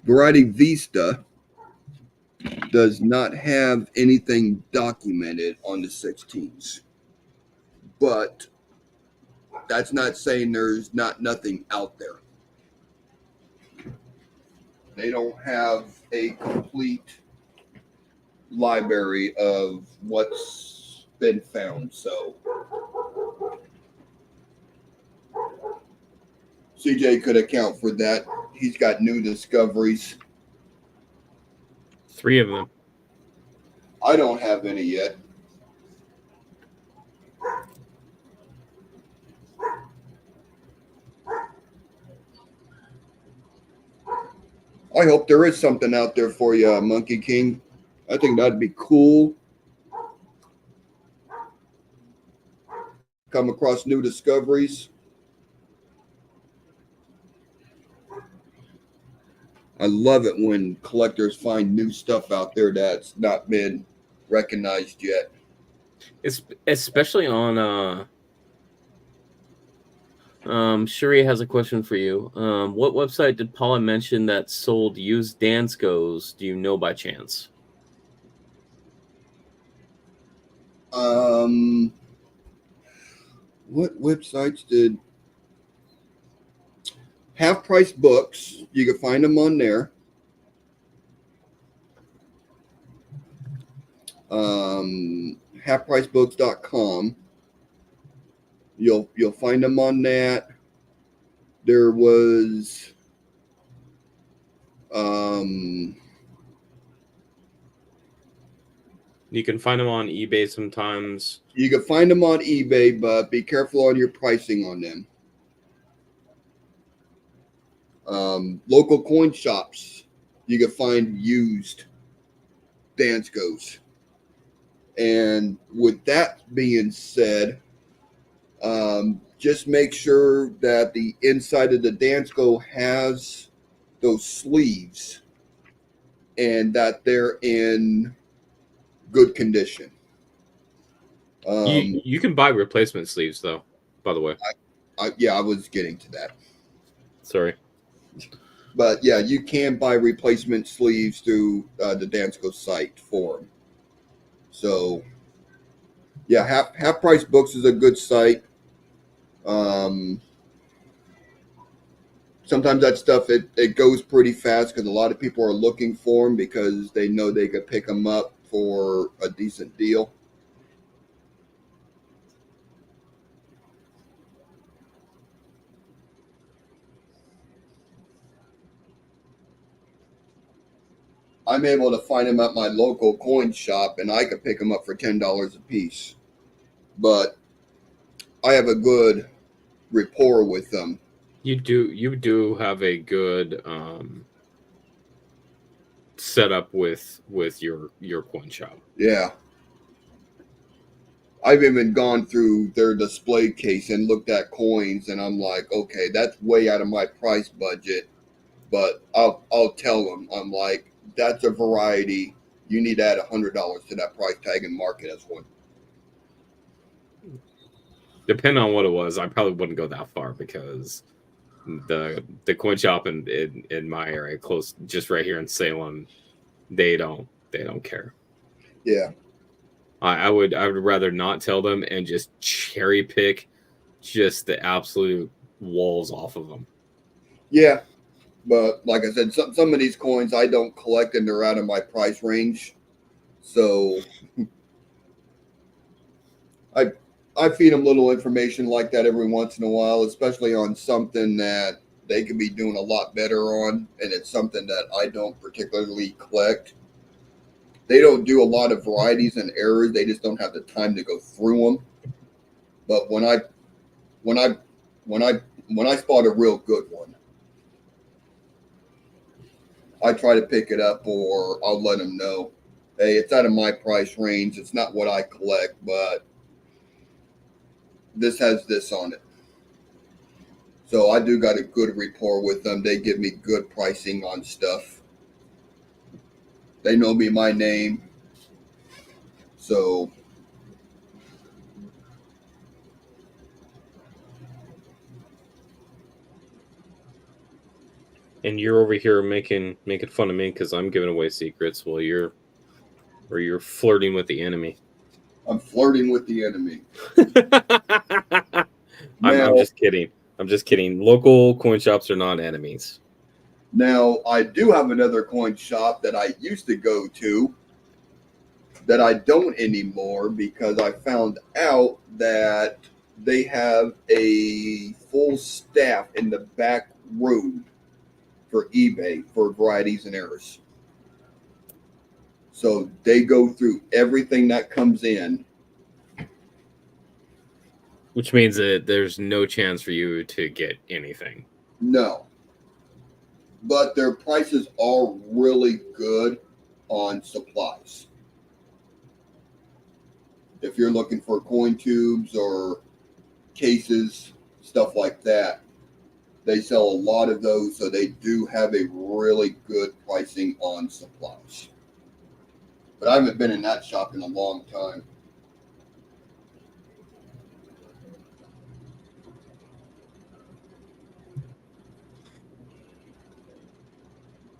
Variety Vista does not have anything documented on the 16s, but that's not saying there's not nothing out there. They don't have a complete library of what's been found. So CJ could account for that. He's got new discoveries. 3 of them. I don't have any yet. I hope there is something out there for you, Monkey King. I think that'd be cool. Come across new discoveries. I love it when collectors find new stuff out there that's not been recognized yet. It's especially on Shuri has a question for you. What website did Paula mention that sold used Danskos? Do you know by chance? What websites did Half Price Books? You can find them on there. Halfpricebooks.com. You'll find them on that. There was You can find them on eBay sometimes. you can find them on eBay, but be careful on your pricing on them. Local coin shops, you can find used Danskos. And with that being said, just make sure that the inside of the Dansko has those sleeves and that they're in good condition. You can buy replacement sleeves though, by the way. I was getting to that. Sorry. But yeah, you can buy replacement sleeves through the Dansko site for them. So yeah, Half Price Books is a good site. Sometimes that stuff it goes pretty fast because a lot of people are looking for them because they know they could pick them up for a decent deal. I'm able to find them at my local coin shop, and I could pick them up for $10 a piece. But I have a good rapport with them. You do have a good setup with your coin shop. Yeah. I've even gone through their display case and looked at coins, and I'm like, okay, that's way out of my price budget. But I'll tell them, I'm like, that's a variety. You need to add $100 to that price tag and mark it as one. Depending on what it was, I probably wouldn't go that far because the coin shop in my area, close just right here in Salem, they don't care. Yeah. I would rather not tell them and just cherry pick just the absolute walls off of them. Yeah. But like I said, some of these coins I don't collect and they're out of my price range. So I feed them little information like that every once in a while, especially on something that they could be doing a lot better on, and it's something that I don't particularly collect. They don't do a lot of varieties and errors. They just don't have the time to go through them. But when I spot a real good one, I try to pick it up, or I'll let them know, hey, it's out of my price range. It's not what I collect, but this has this on it. So I do got a good rapport with them. They give me good pricing on stuff. They know me, my name. So And you're over here making fun of me because I'm giving away secrets while you're flirting with the enemy. I'm flirting with the enemy. I'm just kidding. I'm just kidding. Local coin shops are not enemies. Now, I do have another coin shop that I used to go to that I don't anymore because I found out that they have a full staff in the back room for eBay for varieties and errors. So they go through everything that comes in. Which means that there's no chance for you to get anything. No. But their prices are really good on supplies. If you're looking for coin tubes or cases, stuff like that, they sell a lot of those, so they do have a really good pricing on supplies. But I haven't been in that shop in a long time.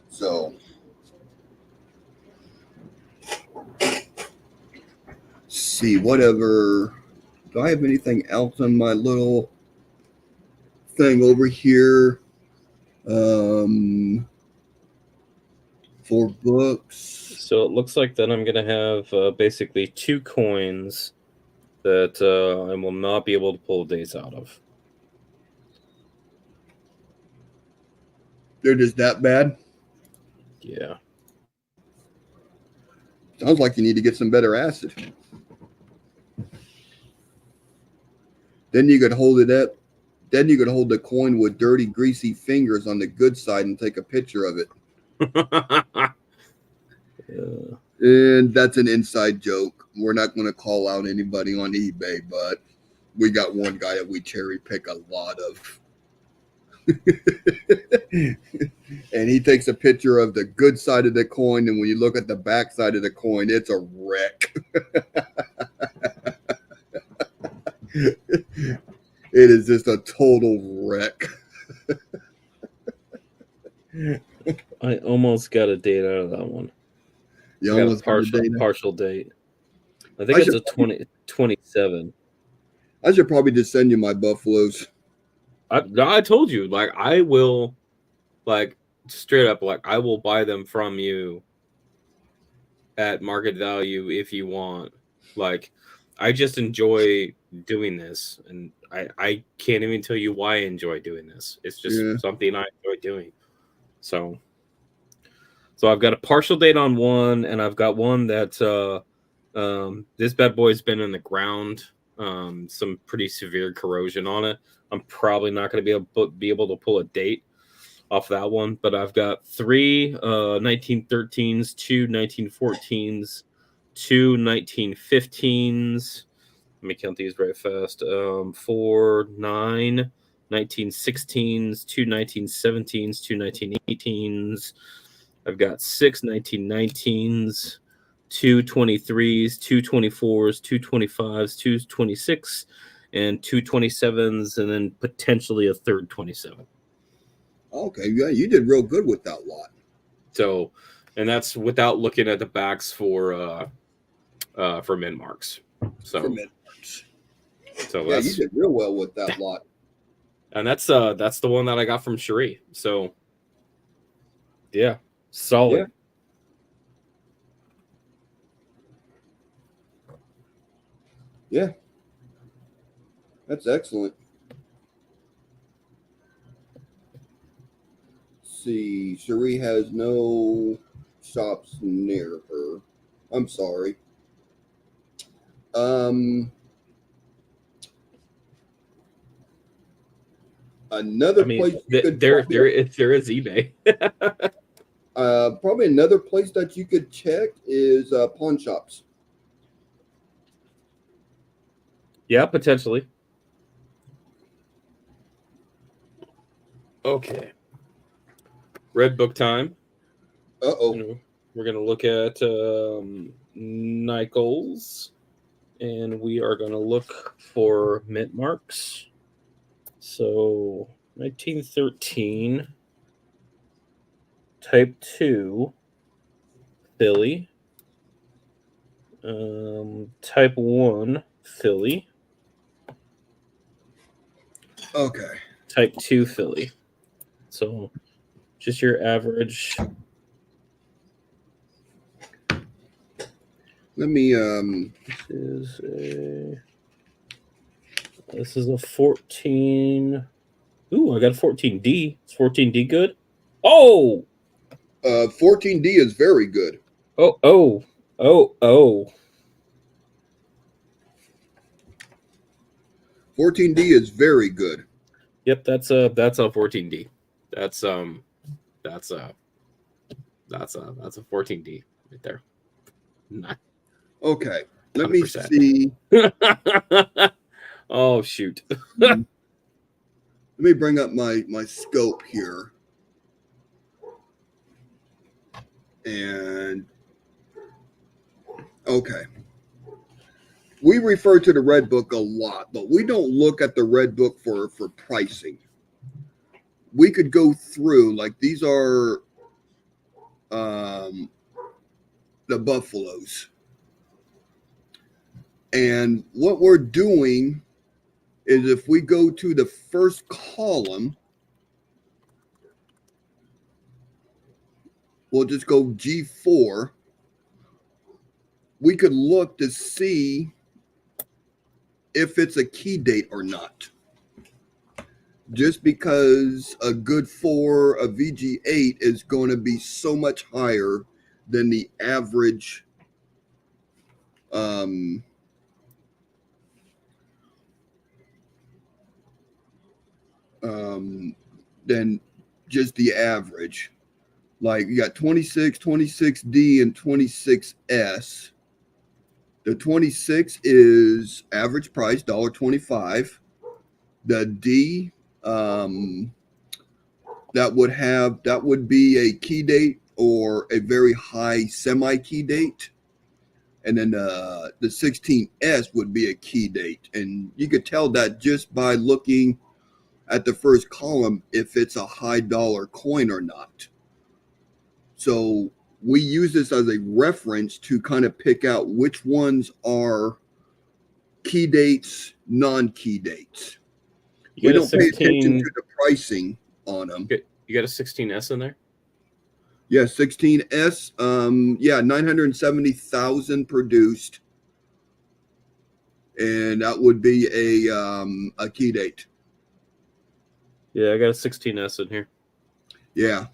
So, see, whatever. Do I have anything else on my little thing over here? For books. So it looks like that I'm going to have basically 2 coins that I will not be able to pull dates out of. They're just that bad? Yeah. Sounds like you need to get some better acid. Then you could hold it up. Then you could hold the coin with dirty, greasy fingers on the good side and take a picture of it. Yeah. And that's an inside joke. We're not going to call out anybody on eBay, but we got one guy that we cherry pick a lot of. And he takes a picture of the good side of the coin, and when you look at the back side of the coin, it's a wreck. It is just a total wreck. I almost got a date out of that one. You I got almost a partial date. I think it's a 27. I should probably just send you my buffaloes. I told you, like, I will, like, straight up, like, I will buy them from you at market value if you want. Like, I just enjoy doing this, and I can't even tell you why I enjoy doing this. It's just something I enjoy doing. So I've got a partial date on one, and I've got one that this bad boy's been in the ground, some pretty severe corrosion on it. I'm probably not going to be able to pull a date off that one, but I've got 3 1913s, 2 1914s, 2 1915s. Let me count these right fast. 4, 9 1916s, 2 1917s, 2 1918s. I've got 6 1919s, 2 23s, 2 24s, 2 25s, 2 26, and 2 27s, and then potentially a third 27. Okay, yeah, you did real good with that lot. So, and that's without looking at the backs for mint marks. So, for mint marks. So yeah, you did real well with that lot. And that's the one that I got from Cherie. So, yeah, solid. Yeah, that's excellent. See, Cherie has no shops near her. I'm sorry. Another place there is eBay. Probably another place that you could check is pawn shops. Yeah, potentially. Okay. Red book time. Uh-oh. We're going to look at Nichols, and we are going to look for mint marks. So 1913. Type 2, Philly. Type 1, Philly. Okay. Type 2, Philly. So just your average. Let me This is a 14. Ooh, I got a 14D. Is 14D good? Oh! 14D is very good. Oh. 14D is very good. Yep, that's a 14D. That's a 14D right there. Not Okay. Let 100%. me see. Oh shoot. Let me bring up my scope here. And okay. We refer to the Red Book a lot, but we don't look at the Red Book for pricing. We could go through, like, these are the buffaloes. And what we're doing is, if we go to the first column, we'll just go G4. We could look to see if it's a key date or not. Just because a good 4, a VG8 is going to be so much higher than the average than just the average. Like, you got 26, 26D, and 26S. The 26 is average price, $1.25. The D, that would be a key date or a very high semi key date. And then the 16S would be a key date. And you could tell that just by looking at the first column if it's a high dollar coin or not. So we use this as a reference to kind of pick out which ones are key dates, non-key dates. We don't pay attention to the pricing on them. You got a 16S in there? Yeah, 16S. 970,000 produced, and that would be a key date. Yeah, I got a 16S in here. Yeah.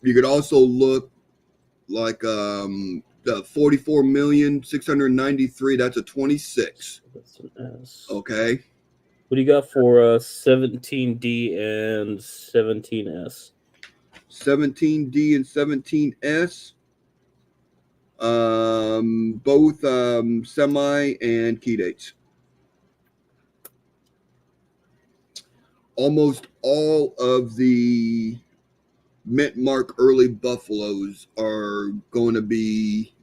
You could also look like the 44,693,000. That's a 26. That's an S. Okay. What do you got for 17D and 17S? 17D and 17S. Both semi and key dates. Almost all of the mint mark early buffaloes are going to be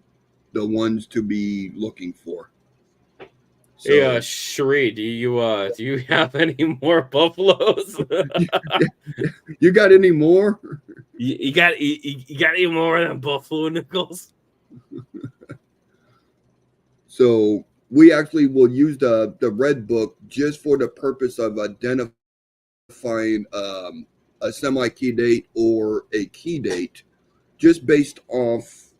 the ones to be looking for. So, hey, Sheree, do you have any more buffaloes? You got any more? You got any more than buffalo nickels? So we actually will use the Red Book just for the purpose of identifying a semi key date or a key date, just based off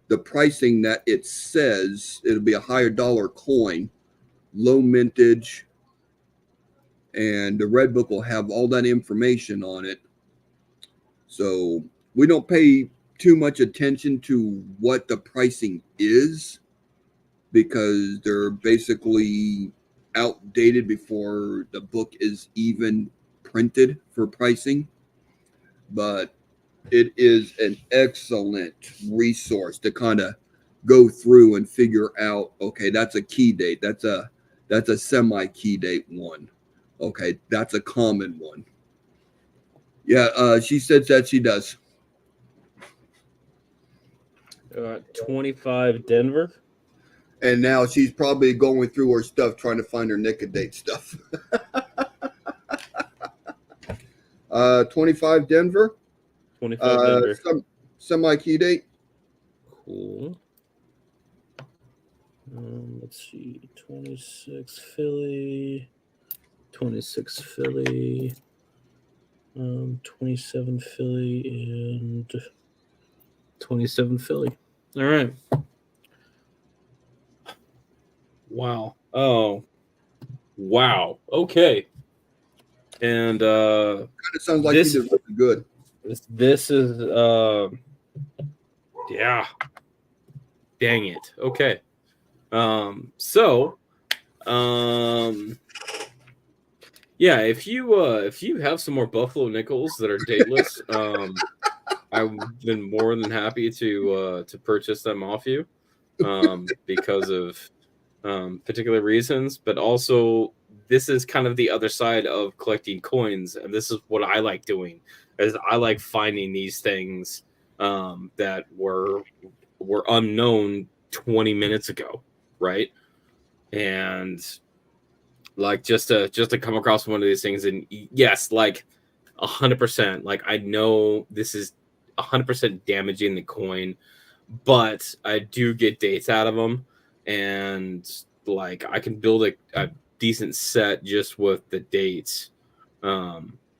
the pricing that it says. It'll be a higher dollar coin, low mintage, and the Red Book will have all that information on it. So we don't pay too much attention to what the pricing is, because they're basically outdated before the book is even printed for pricing. But it is an excellent resource to kind of go through and figure out, okay, that's a key date. That's a semi key date one. Okay, that's a common one. Yeah, she said that she does. 25 Denver. And now she's probably going through her stuff trying to find her Nicodate stuff. 25 Denver. 25 vendor. Semi key date. Cool. Let's see. 26 Philly. 26 Philly. 27 Philly and 27 Philly. All right. Wow. Oh. Wow. Okay. And It sounds like this- you did really good. this is yeah. Dang it. Okay. Yeah, if you have some more Buffalo Nickels that are dateless, I've been more than happy to purchase them off you, because of particular reasons, but also this is kind of the other side of collecting coins, and this is what I like doing, is I like finding these things that were unknown 20 minutes ago, right? And like just to come across one of these things, and yes, like 100%, like I know this is 100% damaging the coin, but I do get dates out of them, and like I can build a decent set just with the dates,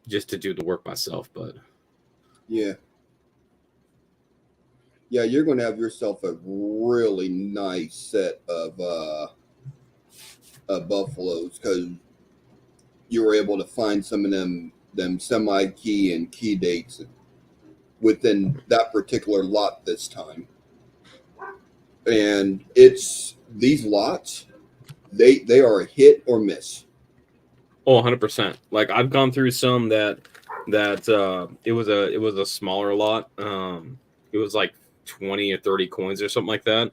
just to do the work myself. But Yeah, you're going to have yourself a really nice set of buffaloes, because you were able to find some of them semi key and key dates within that particular lot this time. And it's these lots, they are a hit or miss. oh, 100%. Like I've gone through some that it was a smaller lot. It was like 20 or 30 coins or something like that,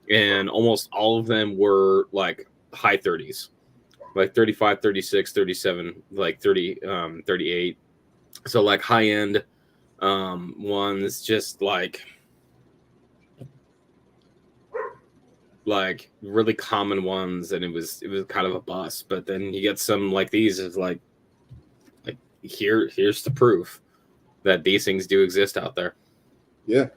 and almost all of them were like high 30s, like 35, 36, 37, like 30, 38. So like high end ones, just like really common ones, and it was kind of a bust. But then you get some like these, is like here's the proof that these things do exist out there. Yeah.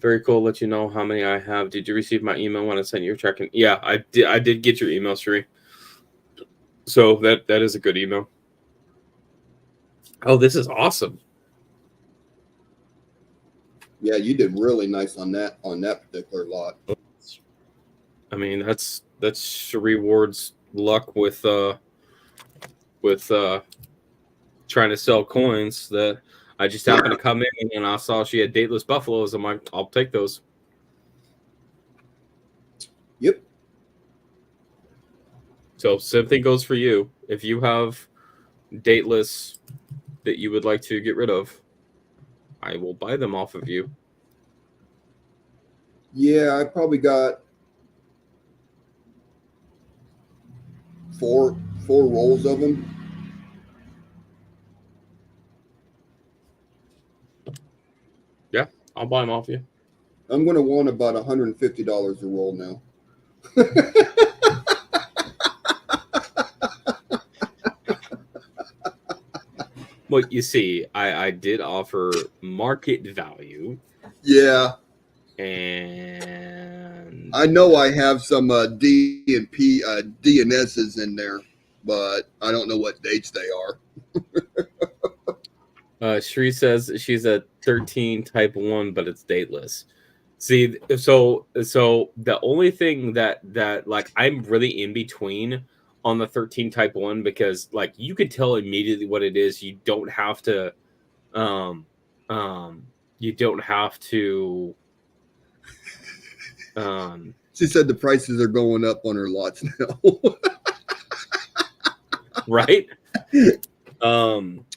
Very cool. Let you know how many I have. Did you receive my email when I sent you a check-in? Yeah, I did get your email, Sheree. So that is a good email. Oh, this is awesome. Yeah, you did really nice on that particular lot. I mean, that's Sheree Ward's luck with trying to sell coins. That I just happened to come in and I saw she had dateless buffaloes. I'm like, I'll take those. Yep. So same thing goes for you. If you have dateless that you would like to get rid of, I will buy them off of you. Yeah, I probably got four rolls of them. Yeah, I'll buy them off you. I'm going to want about $150 a roll now. Well, you see, I did offer market value. Yeah. And I know I have some D and P DNSs in there, but I don't know what dates they are. Shree says she's a 13 type 1, but it's dateless. See, so the only thing that like I'm really in between on the 13 type 1, because like you could tell immediately what it is. You don't have to She said the prices are going up on her lots now. Right?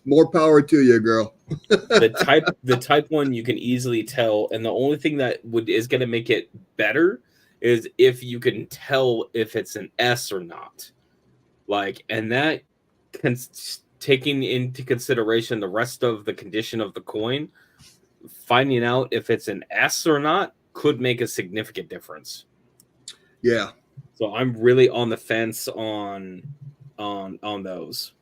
More power to you, girl. the type 1 you can easily tell, and the only thing that is going to make it better is if you can tell if it's an S or not. Like, and that taking into consideration the rest of the condition of the coin, finding out if it's an S or not could make a significant difference. Yeah. So I'm really on the fence on those.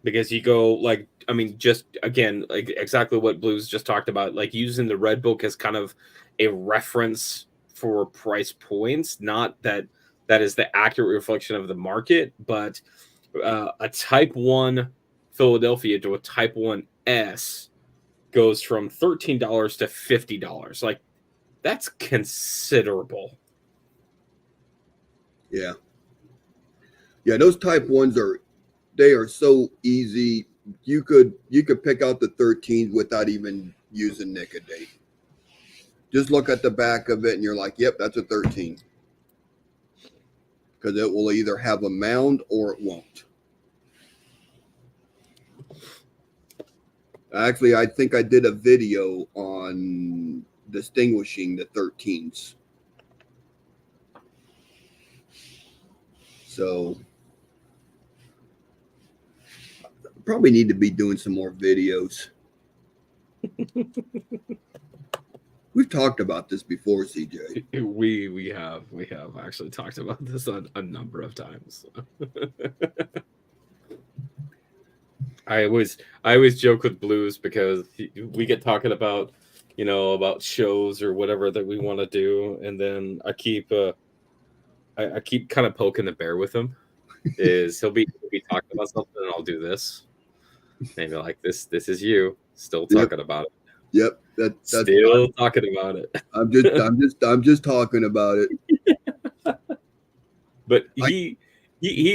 because you go like, I mean, just again, like exactly what Blues just talked about, like using the Red Book as kind of a reference for price points, not that that is the accurate reflection of the market, but a Type 1 Philadelphia to a Type 1S goes from $13 to $50. Like, that's considerable. Yeah. Yeah, those Type 1s are so easy. You could pick out the 13s without even using Nicodate. Just look at the back of it and you're like, yep, that's a 13. Because it will either have a mound or it won't. Actually, I think I did a video on distinguishing the 13s. So probably need to be doing some more videos. We've talked about this before, CJ. We have actually talked about this a number of times. I always joke with Blues because we get talking about, you know, about shows or whatever that we want to do, and then I keep kind of poking the bear with him. Is he'll be talking about something and I'll do this, and be like, this is you still talking about it. Yep, that's still talking about it. I'm just talking about it. But he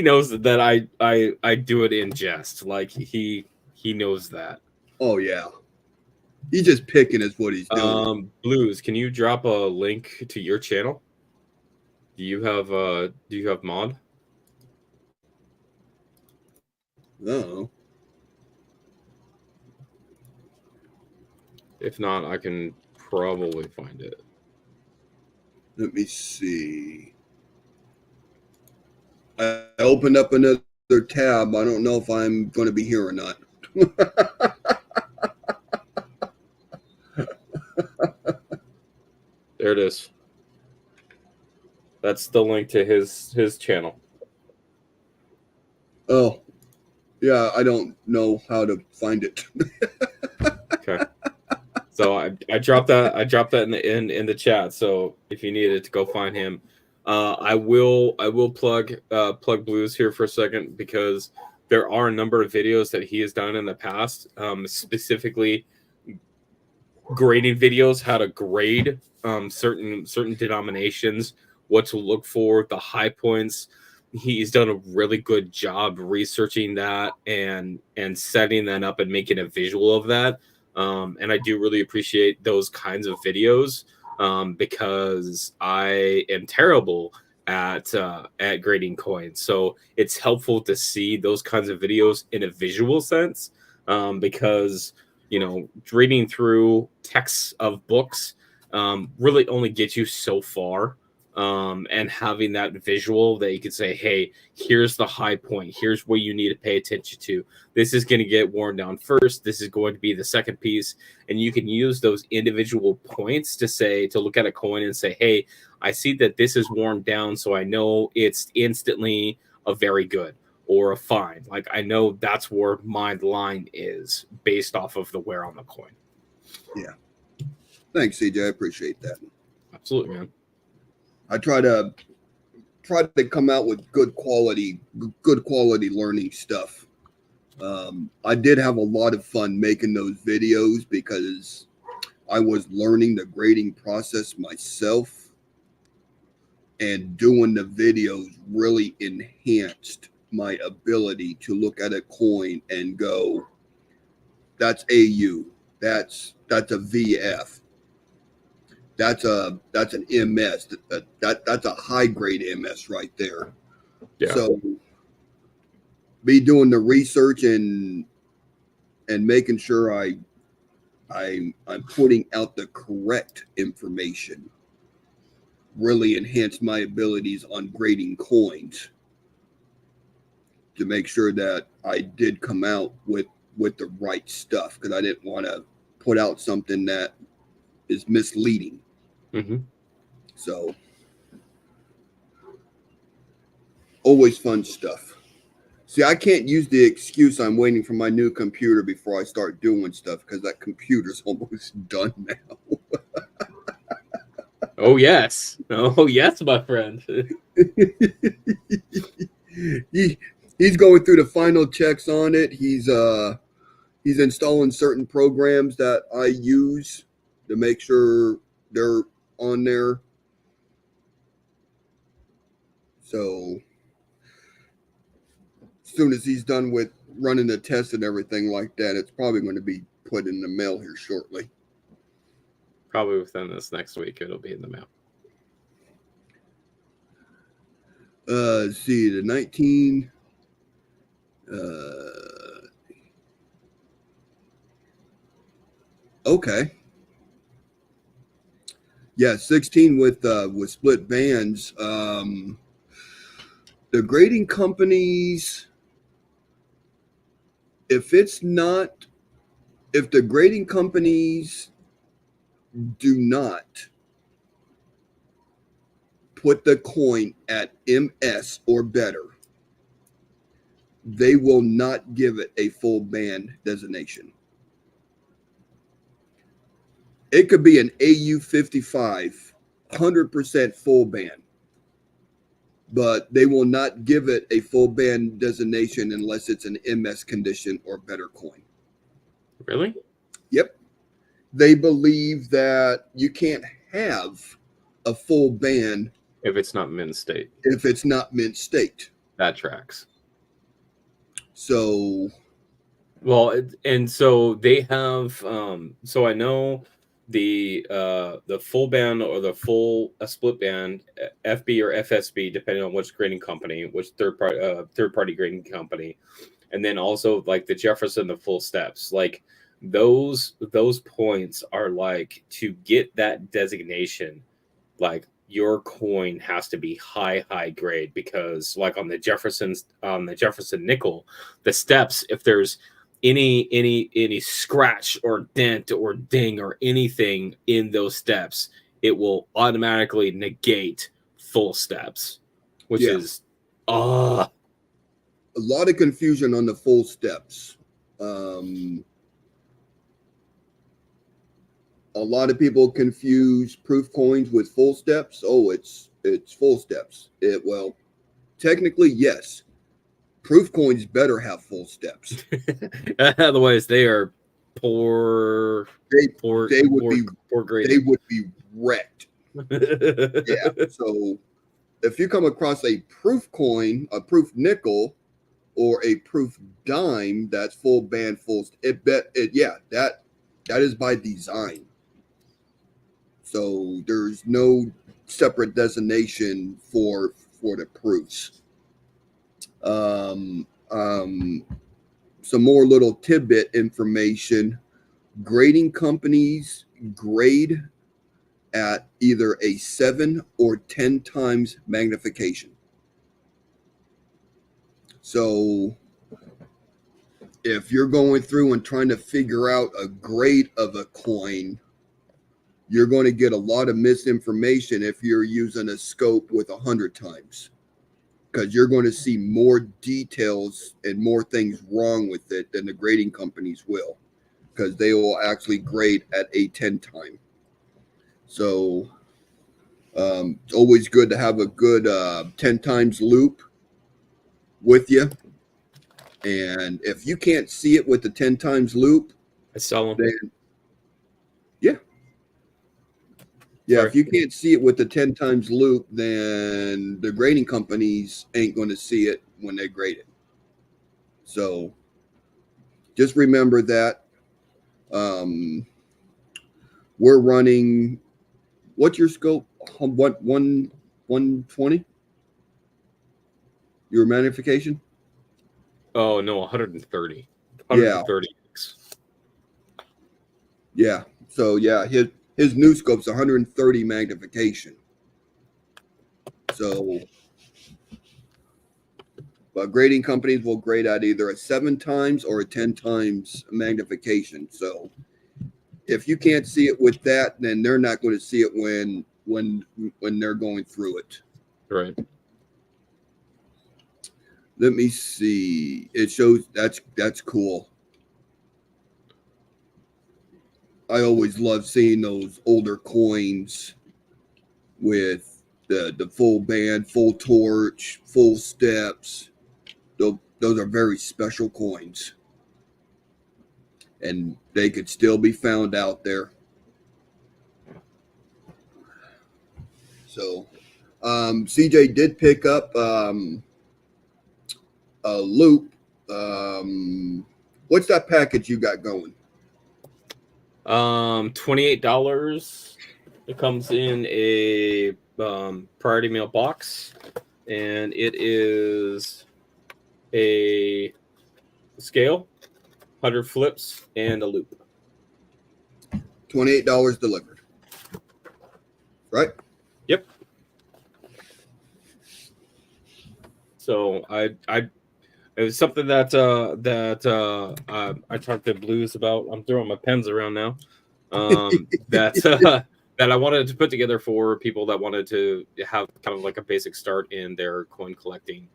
knows that I do it in jest. Like he knows that. Oh yeah, he's just picking is what he's doing. Blues, can you drop a link to your channel? Do you have mod? No. If not, I can probably find it. Let me see. I opened up another tab. I don't know if I'm going to be here or not. There it is. That's the link to his channel. Oh, yeah. I don't know how to find it. Okay. So I dropped that in the chat. So if you needed to go find him, I will plug Blues here for a second because there are a number of videos that he has done in the past, specifically grading videos, how to grade certain denominations, what to look for, the high points. He's done a really good job researching that and setting that up and making a visual of that. And I do really appreciate those kinds of videos because I am terrible at grading coins. So it's helpful to see those kinds of videos in a visual sense because, you know, reading through texts of books really only gets you so far. And having that visual that you could say, hey, here's the high point. Here's what you need to pay attention to. This is going to get worn down first. This is going to be the second piece. And you can use those individual points to look at a coin and say, hey, I see that this is worn down. So I know it's instantly a very good or a fine. Like I know that's where my line is based off of the wear on the coin. Yeah. Thanks, CJ. I appreciate that. Absolutely, man. I try to come out with good quality learning stuff. I did have a lot of fun making those videos because I was learning the grading process myself, and doing the videos really enhanced my ability to look at a coin and go, that's AU, that's a VF. That's an MS. That's a high grade MS right there. Yeah. So be doing the research and making sure I'm putting out the correct information really enhanced my abilities on grading coins to make sure that I did come out with the right stuff, because I didn't want to put out something that is misleading. Mm-hmm. So always fun stuff. See, I can't use the excuse I'm waiting for my new computer before I start doing stuff because that computer's almost done now. Oh yes, my friend. He's going through the final checks on it. He's installing certain programs that I use to make sure they're on there. So as soon as he's done with running the tests and everything like that, it's probably going to be put in the mail here shortly. Probably within this next week, it'll be in the mail. See, the 19. Okay. Yeah, 16 with split bands. The grading companies, if the grading companies do not put the coin at MS or better, they will not give it a full band designation. It could be an AU55, 100% full band, but they will not give it a full band designation unless it's an MS condition or better coin. Really? Yep. They believe that you can't have a full band if it's not mint state. If it's not mint state. That tracks. So. Well, and so they have. So I know the full band or the full split band, FB or FSB, depending on which grading company, which third party grading company, and then also like the Jefferson, the full steps, like those points are like to get that designation, like your coin has to be high grade, because like on the Jefferson nickel, the steps, if there's any scratch or dent or ding or anything in those steps, it will automatically negate full steps, which is a lot of confusion on the full steps. A lot of people confuse proof coins with full steps. Oh, it's full steps. Well, technically, yes. Proof coins better have full steps. Otherwise, they are poor. They would be wrecked. Yeah. So if you come across a proof coin, a proof nickel, or a proof dime that's full band, that is by design. So there's no separate designation for the proofs. Some more little tidbit information. Grading companies grade at either a 7 or 10 times magnification. So if you're going through and trying to figure out a grade of a coin, you're going to get a lot of misinformation if you're using a scope with 100 times, because you're going to see more details and more things wrong with it than the grading companies will, because they will actually grade at a 10 time. So it's always good to have a good 10 times loop with you. And if you can't see it with the 10 times loop, I sell them. Then, yeah, if you can't see it with the 10 times loop, then the grading companies ain't going to see it when they grade it. So just remember that. We're running, what's your scope? What, 120? Your magnification? Oh, no, 130. 130. Yeah. So, yeah, his new scope's 130 magnification. So, but grading companies will grade at either a 7 times or a 10 times magnification. So, if you can't see it with that, then they're not going to see it when they're going through it. Right. Let me see. It shows that's cool. I always love seeing those older coins with the full band, full torch, full steps. Those are very special coins. And they could still be found out there. So, CJ did pick up a loop. What's that package you got going? $28. It comes in a priority mail box, and it is a scale, 100 flips, and a loop. $28 delivered. Right? Yep. So it was something that I talked to Blues about. I'm throwing my pens around now. That I wanted to put together for people that wanted to have kind of like a basic start in their coin collecting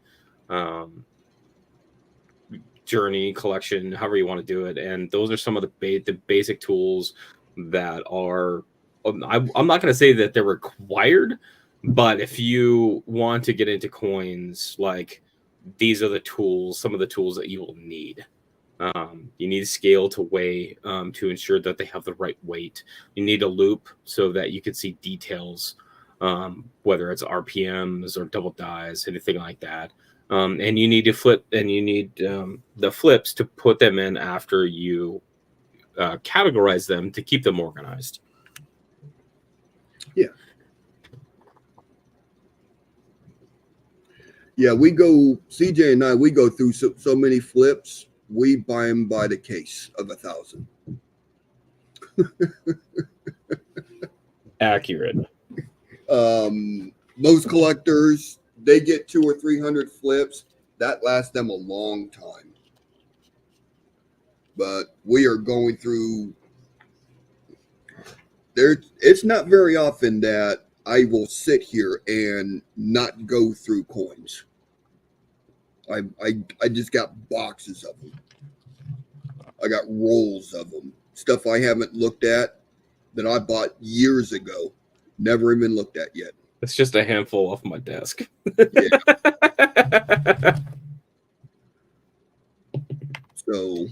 journey, collection, however you want to do it. And those are some of the basic tools that are. I'm not going to say that they're required, but if you want to get into coins, like these are the tools, some of the tools that you will need. You need a scale to weigh to ensure that they have the right weight. You need a loop so that you can see details, whether it's RPMs or double dies, anything like that. And you need to flip, and you need the flips to put them in after you categorize them to keep them organized. Yeah. Yeah, CJ and I, we go through so many flips. We buy them by the case of 1,000. Accurate. Most collectors, they get 200 or 300 flips. That lasts them a long time. But we are going through. It's not very often that I will sit here and not go through coins. I just got boxes of them. I got rolls of them. Stuff I haven't looked at that I bought years ago. Never even looked at yet. It's just a handful off my desk. Yeah. So,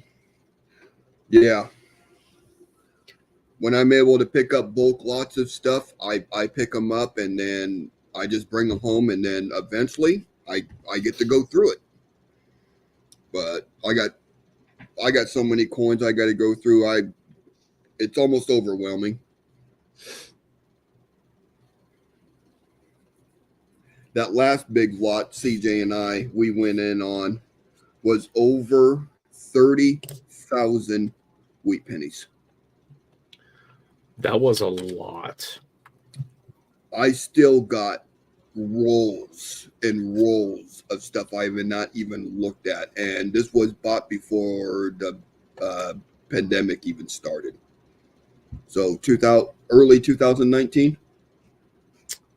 yeah. When I'm able to pick up bulk lots of stuff, I pick them up and then I just bring them home, and then eventually I get to go through it. But I got so many coins I got to go through. It's almost overwhelming. That last big lot CJ and we went in on was over 30,000 wheat pennies. That was a lot. I still got rolls and rolls of stuff I have not even looked at. And this was bought before the pandemic even started. So early 2019,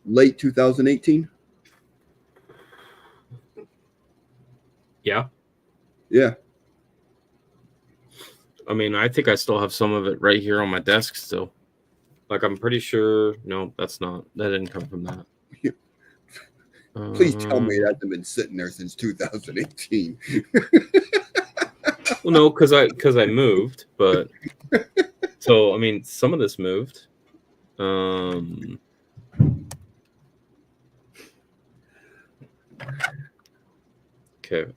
late 2018. Yeah. Yeah. I mean, I think I still have some of it right here on my desk still. Like, I'm pretty sure. No, that didn't come from that. Please tell me that hasn't been sitting there since 2018. Well, no, because I moved, but so I mean, some of this moved. Okay,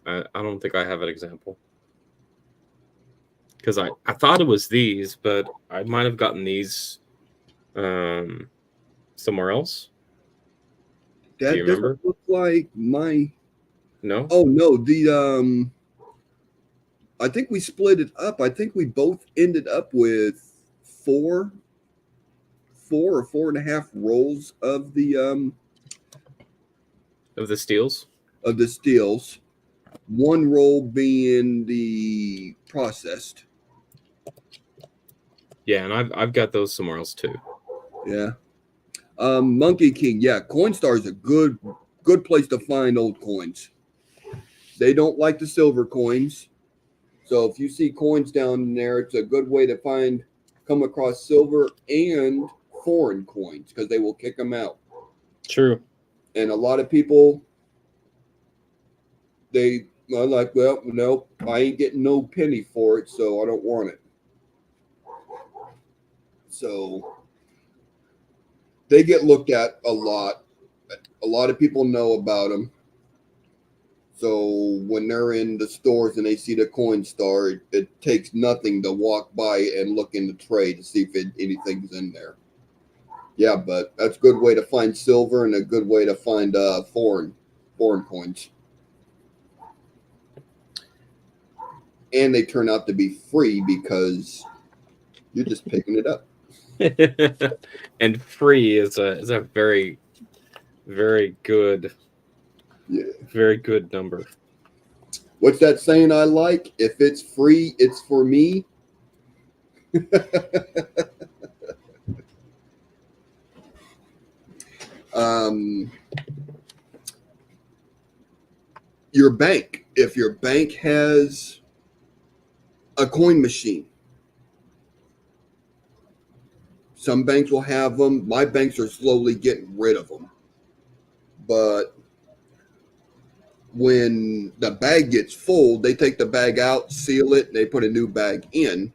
I don't think I have an example. Because I thought it was these, but I might have gotten these somewhere else. That doesn't look like my. No. Oh no, I think we split it up. I think we both ended up with four or 4.5 rolls of the steels. Of the steels. One roll being the processed. Yeah, and I've got those somewhere else too. Yeah. Monkey King. Yeah, Coinstar is a good place to find old coins. They don't like the silver coins. So if you see coins down there, it's a good way to come across silver and foreign coins because they will kick them out. True. And a lot of people, they are like, well, nope, I ain't getting no penny for it, so I don't want it. So they get looked at a lot. A lot of people know about them. So when they're in the stores and they see the Coinstar, it takes nothing to walk by and look in the tray to see if anything's in there. Yeah, but that's a good way to find silver and a good way to find foreign coins. And they turn out to be free because you're just picking it up. And free is a very, very good, very good number. What's that saying I like? If it's free, it's for me. Your bank, if your bank has a coin machine, some banks will have them. My banks are slowly getting rid of them. But when the bag gets full, they take the bag out, seal it, and they put a new bag in.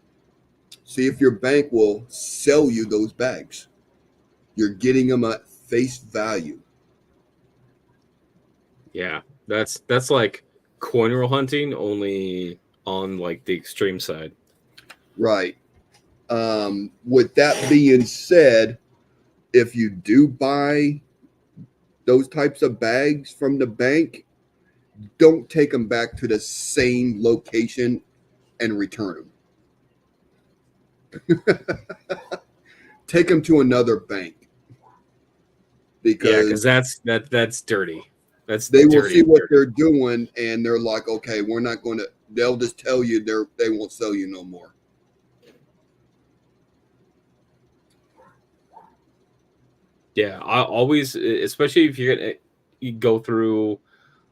See if your bank will sell you those bags. You're getting them at face value. Yeah, that's like coin roll hunting, only on like the extreme side. Right. With that being said, if you do buy those types of bags from the bank, don't take them back to the same location and return them. Take them to another bank. Because that's dirty. They will see what they're doing, and they're like, okay, we're not going to. They'll just tell you they won't sell you no more. Yeah, I always, especially if you go through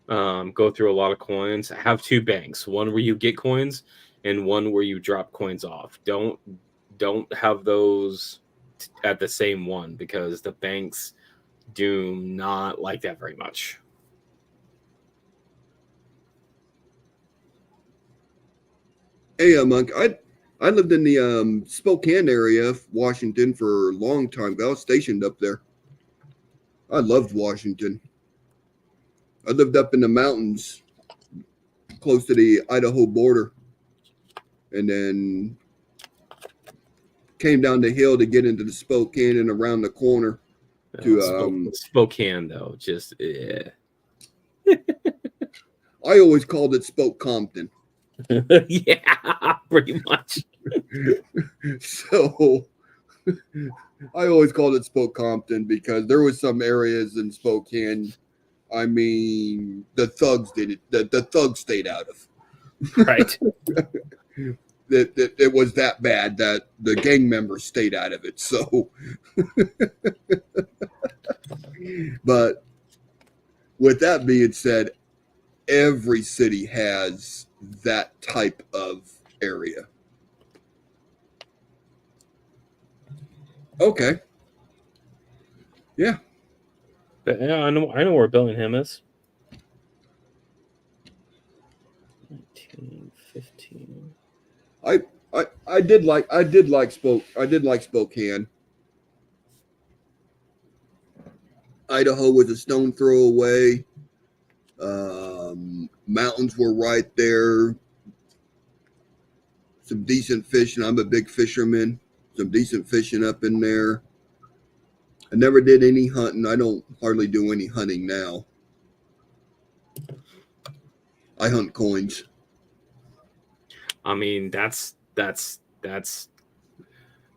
a lot of coins, have two banks, one where you get coins and one where you drop coins off. Don't have those at the same one, because the banks do not like that very much. Hey, Monk, I lived in the Spokane area of Washington for a long time. I was stationed up there. I loved Washington. I lived up in the mountains close to the Idaho border, and then came down the hill to get into the Spokane and around the corner to Spokane, though. Just yeah. I always called it Spoke Compton. Yeah, pretty much. So I always called it Spoke Compton because there was some areas in Spokane, I mean, the thugs did it. The thugs stayed out of. Right. It was that bad that the gang members stayed out of it. So, but with that being said, every city has that type of area. Okay. Yeah. But yeah, I know where Bellingham is. 1915. I did like Spokane. Idaho was a stone throw away. Mountains were right there. Some decent fishing. I'm a big fisherman. Some decent fishing up in there. I never did any hunting. I don't hardly do any hunting now. I hunt coins. I mean, that's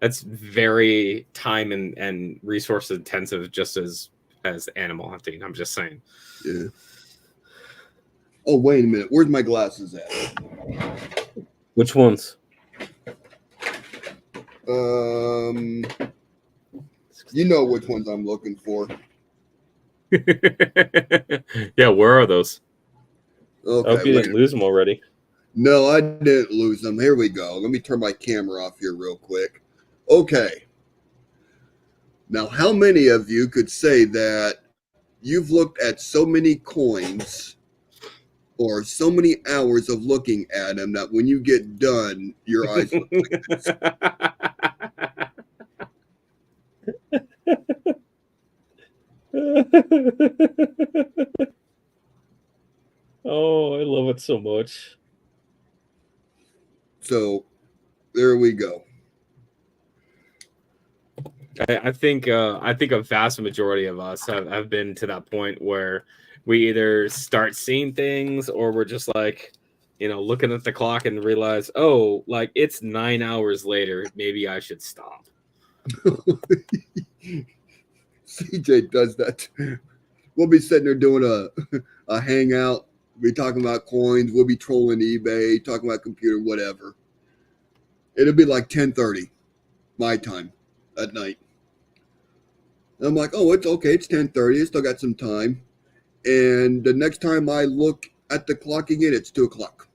very time and resource intensive, just as animal hunting. I'm just saying. Yeah. Oh, wait a minute. Where's my glasses at? Which ones? You know which ones I'm looking for. Yeah, where are those? I hope Okay. you didn't lose them already. No, I didn't lose them. Here we go. Let me turn my camera off here real quick. Okay. Now, how many of you could say that you've looked at so many coins or so many hours of looking at them that when you get done, your eyes look like this? Oh, I love it so much. So there we go. I think a vast majority of us have been to that point where we either start seeing things or we're just like, looking at the clock and realize, oh, like it's 9 hours later. Maybe I should stop. CJ does that. We'll be sitting there doing a hangout. We'll be talking about coins. We'll be trolling eBay, talking about computer, whatever. It'll be like 10:30 my time at night. And I'm like, oh, it's okay. It's 10:30. I still got some time. And the next time I look at the clock again, it's 2 o'clock.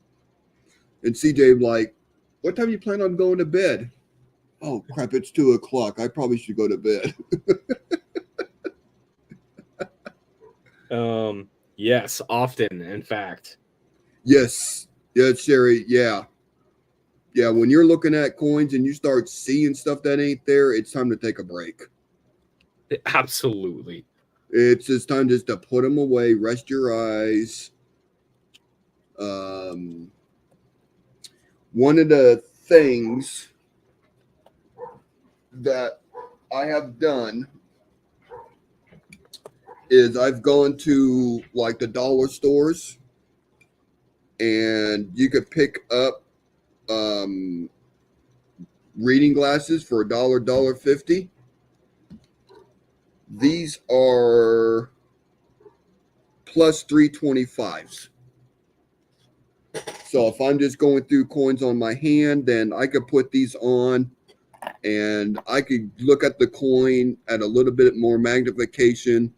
And CJ like, what time you plan on going to bed? Oh, crap. It's 2 o'clock. I probably should go to bed. Yes, often, in fact. Yes, Sherry. Yeah. When you're looking at coins and you start seeing stuff that ain't there, it's time to take a break. Absolutely. It's just time just to put them away, rest your eyes. One of the things that I have done is I've gone to like the dollar stores and you could pick up reading glasses for $1.50. These are plus 325s. So if I'm just going through coins on my hand, then I could put these on and I could look at the coin at a little bit more magnification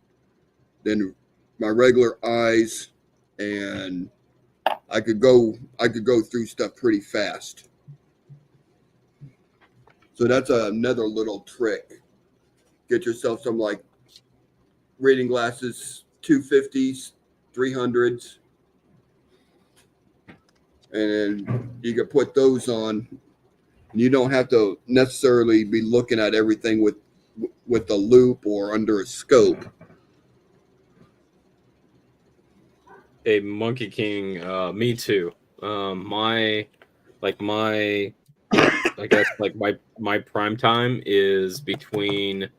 than my regular eyes, and I could go through stuff pretty fast. So that's another little trick. Get yourself some like reading glasses, 250s, 300s, and you can put those on. You don't have to necessarily be looking at everything with a loop or under a scope. A Monkey King, me too. I guess like my prime time is between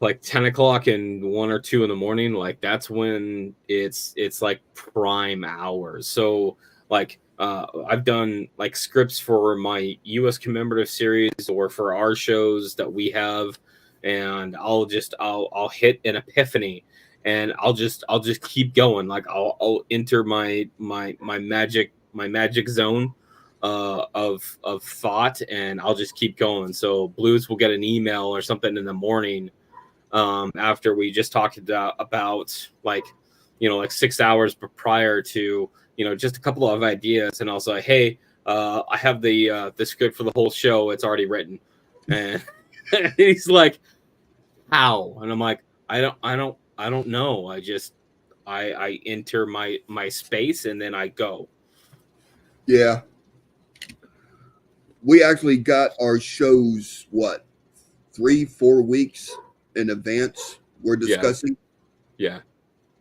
like 10 o'clock and 1 or 2 in the morning. Like that's when it's like prime hours. So like I've done like scripts for my US commemorative series or for our shows that we have, and I'll hit an epiphany and I'll just keep going. Like I'll enter my magic zone of thought, and I'll just keep going. So Blues will get an email or something in the morning after we just talked about like 6 hours prior to just a couple of ideas, and I'll say, hey, I have the script for the whole show. It's already written, and he's like, how? And I'm like, I don't know. I enter my space and then I go. Yeah. We actually got our shows, 3-4 weeks in advance. We're discussing. Yeah.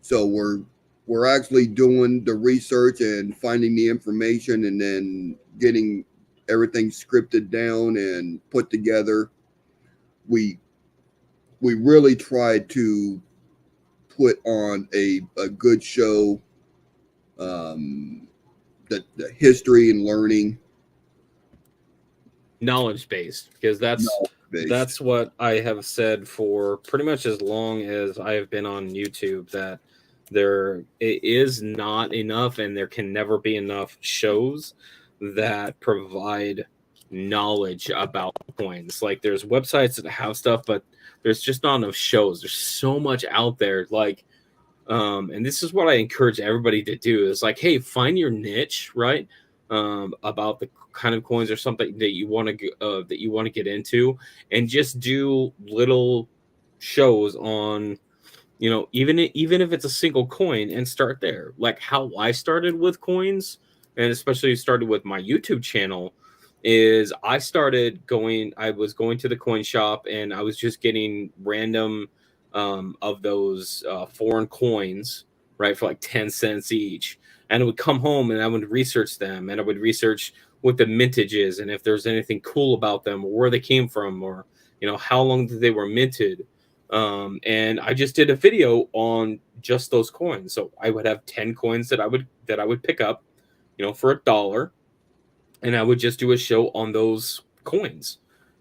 So we're actually doing the research and finding the information and then getting everything scripted down and put together. We really tried to put on a good show, the history and learning. Knowledge based, because that's what I have said for pretty much as long as I have been on YouTube, that there is not enough and there can never be enough shows that provide knowledge about coins. Like there's websites that have stuff, but there's just not enough shows. There's so much out there. Like And this is what I encourage everybody to do is like, hey, find your niche, right? About the kind of coins or something that you want to get into, and just do little shows on, even if it's a single coin, and start there. Like how I started with coins, and especially started with my YouTube channel, is I was going to the coin shop, and I was just getting random of those foreign coins, right, for like 10 cents each. And I would come home and I would research them, and I would research what the mintage is, and if there's anything cool about them, or where they came from, or how long they were minted. And I just did a video on just those coins. So I would have 10 coins that I would pick up, for $1, and I would just do a show on those coins.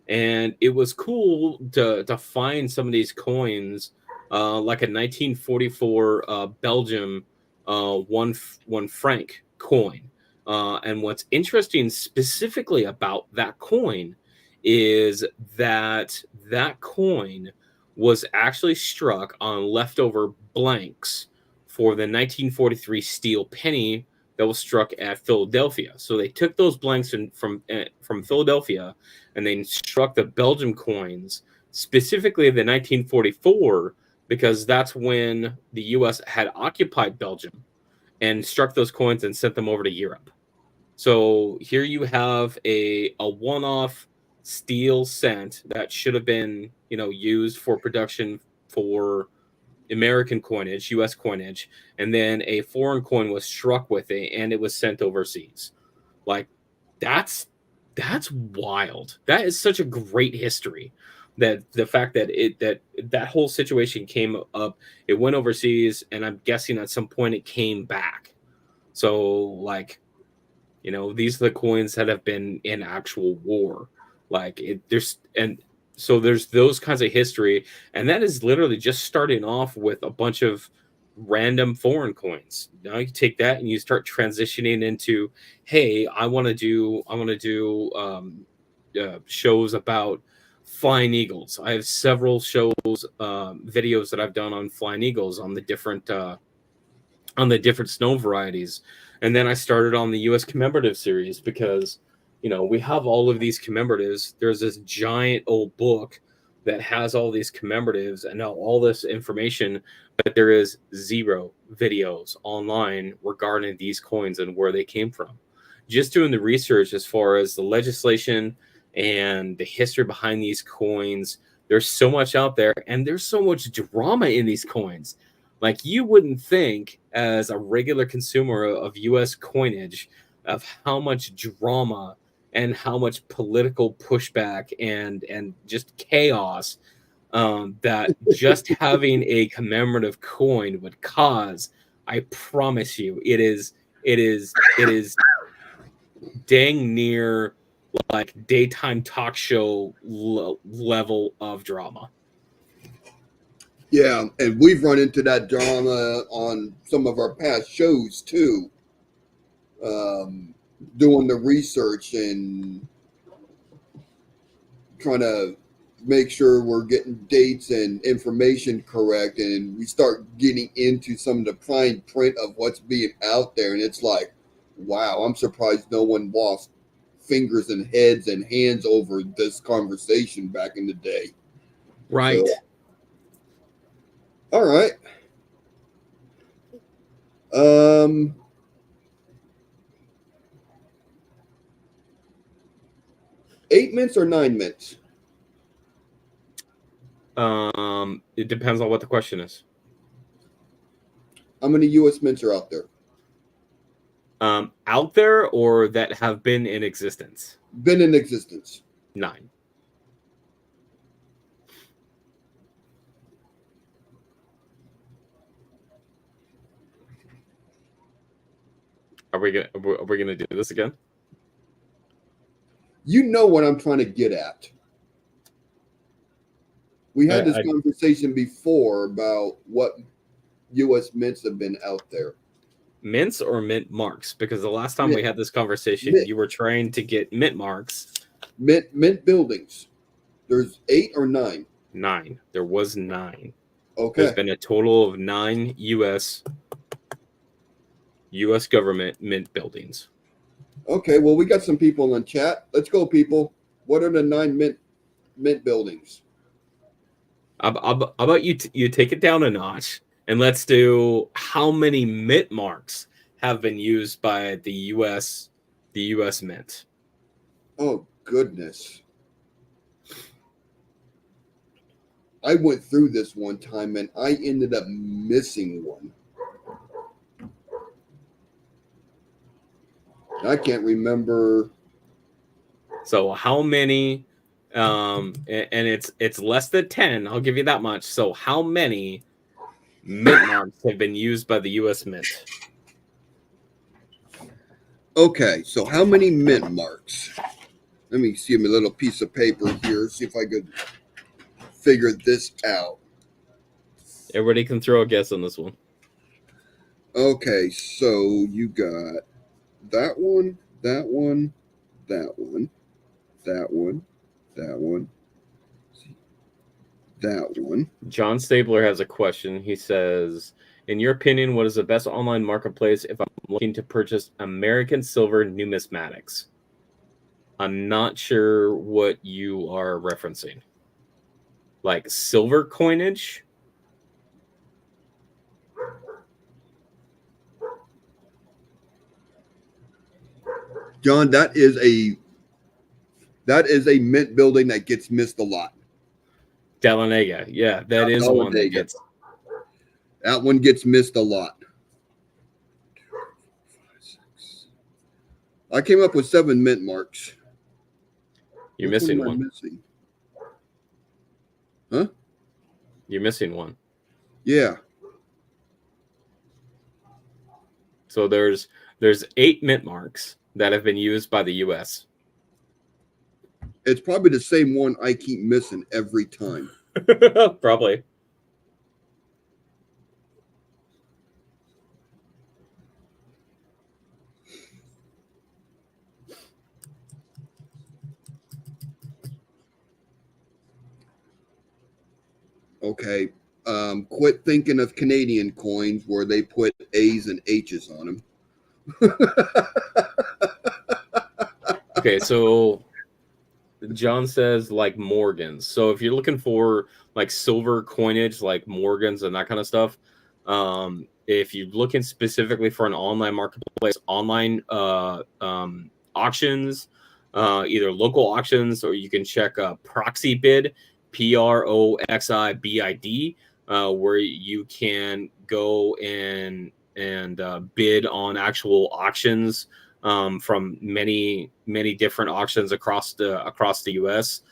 And it was cool to find some of these coins, like a 1944 Belgium one franc coin. And what's interesting specifically about that coin is that coin was actually struck on leftover blanks for the 1943 steel penny that was struck at Philadelphia. So they took those blanks from Philadelphia, and they struck the Belgium coins, specifically the 1944, because that's when the U.S. had occupied Belgium, and struck those coins and sent them over to Europe. So here you have a one-off steel cent that should have been, used for production for American coinage, U.S. coinage, and then a foreign coin was struck with it, and it was sent overseas. Like, that's wild. That is such a great history. That the fact that that whole situation came up, it went overseas, and I'm guessing at some point it came back. So, like, these are the coins that have been in actual war. Like, so there's those kinds of history, and that is literally just starting off with a bunch of random foreign coins. Now you take that and you start transitioning into, hey, I want to do shows about flying eagles. I have several shows, videos that I've done on flying eagles on the different snow varieties. And then I started on the U.S. commemorative series because, we have all of these commemoratives. There's this giant old book that has all these commemoratives and all this information, but there is 0 videos online regarding these coins and where they came from. Just doing the research as far as the legislation and the history behind these coins, there's so much out there, and there's so much drama in these coins. Like, you wouldn't think, as a regular consumer of U.S. coinage, of how much drama and how much political pushback and just chaos that just having a commemorative coin would cause. I promise you, it is dang near like daytime talk show level of drama. Yeah, and we've run into that drama on some of our past shows too. Doing the research and trying to make sure we're getting dates and information correct, and we start getting into some of the fine print of what's being out there, and it's like, wow, I'm surprised no one lost fingers and heads and hands over this conversation back in the day. Right. So, all right. 8 mints or 9 mints? It depends on what the question is. How many U.S. mints are out there? Out there, or that have been in existence? Been in existence. 9. Are we gonna do this again? You know what I'm trying to get at. We had this conversation before about what U.S. mints have been out there. Mints or mint marks? Because the last time we had this conversation, you were trying to get mint marks. Mint buildings. There's 8 or 9. 9. There was 9. Okay. There's been a total of 9 U.S. government mint buildings. Okay. Well, we got some people in chat. Let's go, people. What are the 9 mint buildings? How about you take it down a notch and let's do how many mint marks have been used by the U.S. Mint. Oh goodness. I went through this one time and I ended up missing one. I can't remember. So how many? And it's less than 10. I'll give you that much. So how many mint marks have been used by the U.S. Mint? Okay, so how many mint marks? Let me see my little piece of paper here. See if I could figure this out. Everybody can throw a guess on this one. Okay, so you got that one, that one, that one, that one, that one, that one. John Stabler has a question. He says, in your opinion, what is the best online marketplace if I'm looking to purchase American silver numismatics? I'm not sure what you are referencing. Like silver coinage? John, that is a mint building that gets missed a lot. Dahlonega. Yeah, that is one that gets. That one gets missed a lot. I came up with 7 mint marks. You're Which missing am I one. missing? Huh? You're missing one. Yeah. So there's 8 mint marks that have been used by the U.S. It's probably the same one I keep missing every time. Probably. Okay. Quit thinking of Canadian coins where they put A's and H's on them. Okay, so John says like Morgans. So if you're looking for like silver coinage, like Morgans and that kind of stuff, if you're looking specifically for an online marketplace, online auctions, either local auctions or you can check Proxibid, Proxibid, where you can go and bid on actual auctions from many different auctions across the U.S.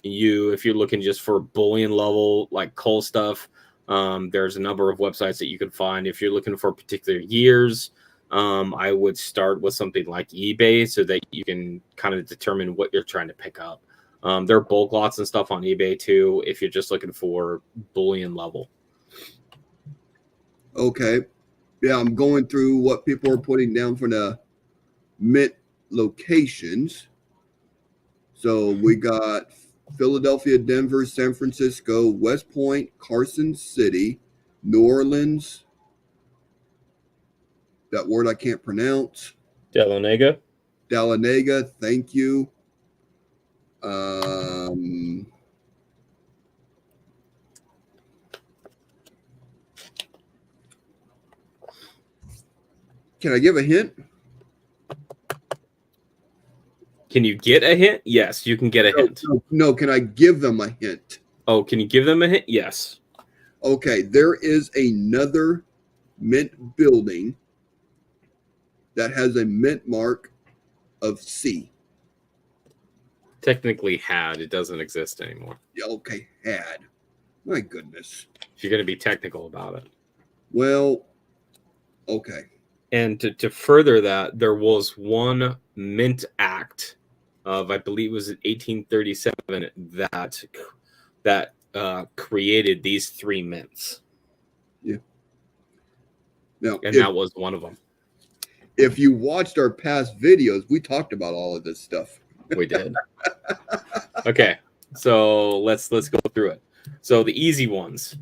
If you're looking just for bullion level like coal stuff, there's a number of websites that you can find. If you're looking for particular years, I would start with something like eBay so that you can kind of determine what you're trying to pick up. There are bulk lots and stuff on eBay too if you're just looking for bullion level. Okay. Yeah, I'm going through what people are putting down for the mint locations. So we got Philadelphia, Denver, San Francisco, West Point, Carson City, New Orleans. That word I can't pronounce. Dahlonega. Dahlonega, thank you. Can I give a hint? Can you get a hint? Yes, you can get a hint. No, can I give them a hint? Oh, can you give them a hint? Yes. Okay, there is another mint building that has a mint mark of C. Technically had. It doesn't exist anymore. Yeah, okay, had. My goodness. If you're going to be technical about it. Well, okay. And to further that, there was one mint act of, I believe it was 1837, that created these 3 mints. Yeah. Now, and that was one of them. If you watched our past videos, we talked about all of this stuff. We did. Okay, so let's go through it. So the easy ones: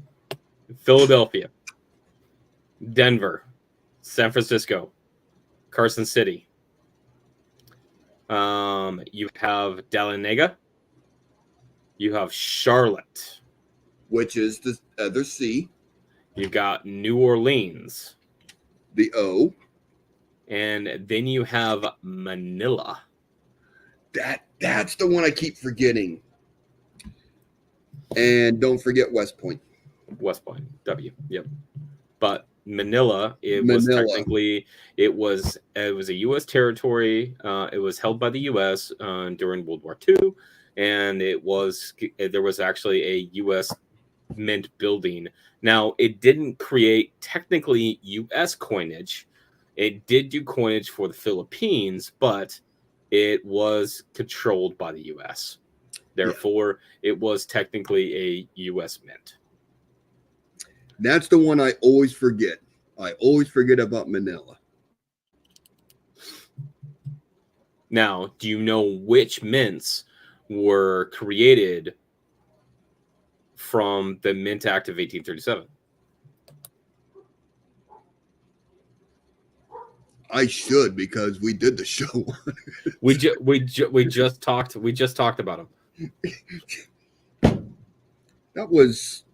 Philadelphia, Denver, San Francisco, Carson City. You have Dahlonega. You have Charlotte. which is the other C, You've got New Orleans. the O. And then you have Manila. That's the one I keep forgetting. And don't forget West Point. West Point, W. Yep. But Manila, it was a U.S. territory. It was held by the U.S. During World War II, and there was actually a U.S. mint building. Now, it didn't create technically U.S. coinage. It did do coinage for the Philippines, but it was controlled by the U.S. Therefore, it was technically a U.S. mint. That's the one I always forget. I always forget about Manila. Now, do you know which mints were created from the Mint Act of 1837? I should, because we did the show. we just talked about them. That was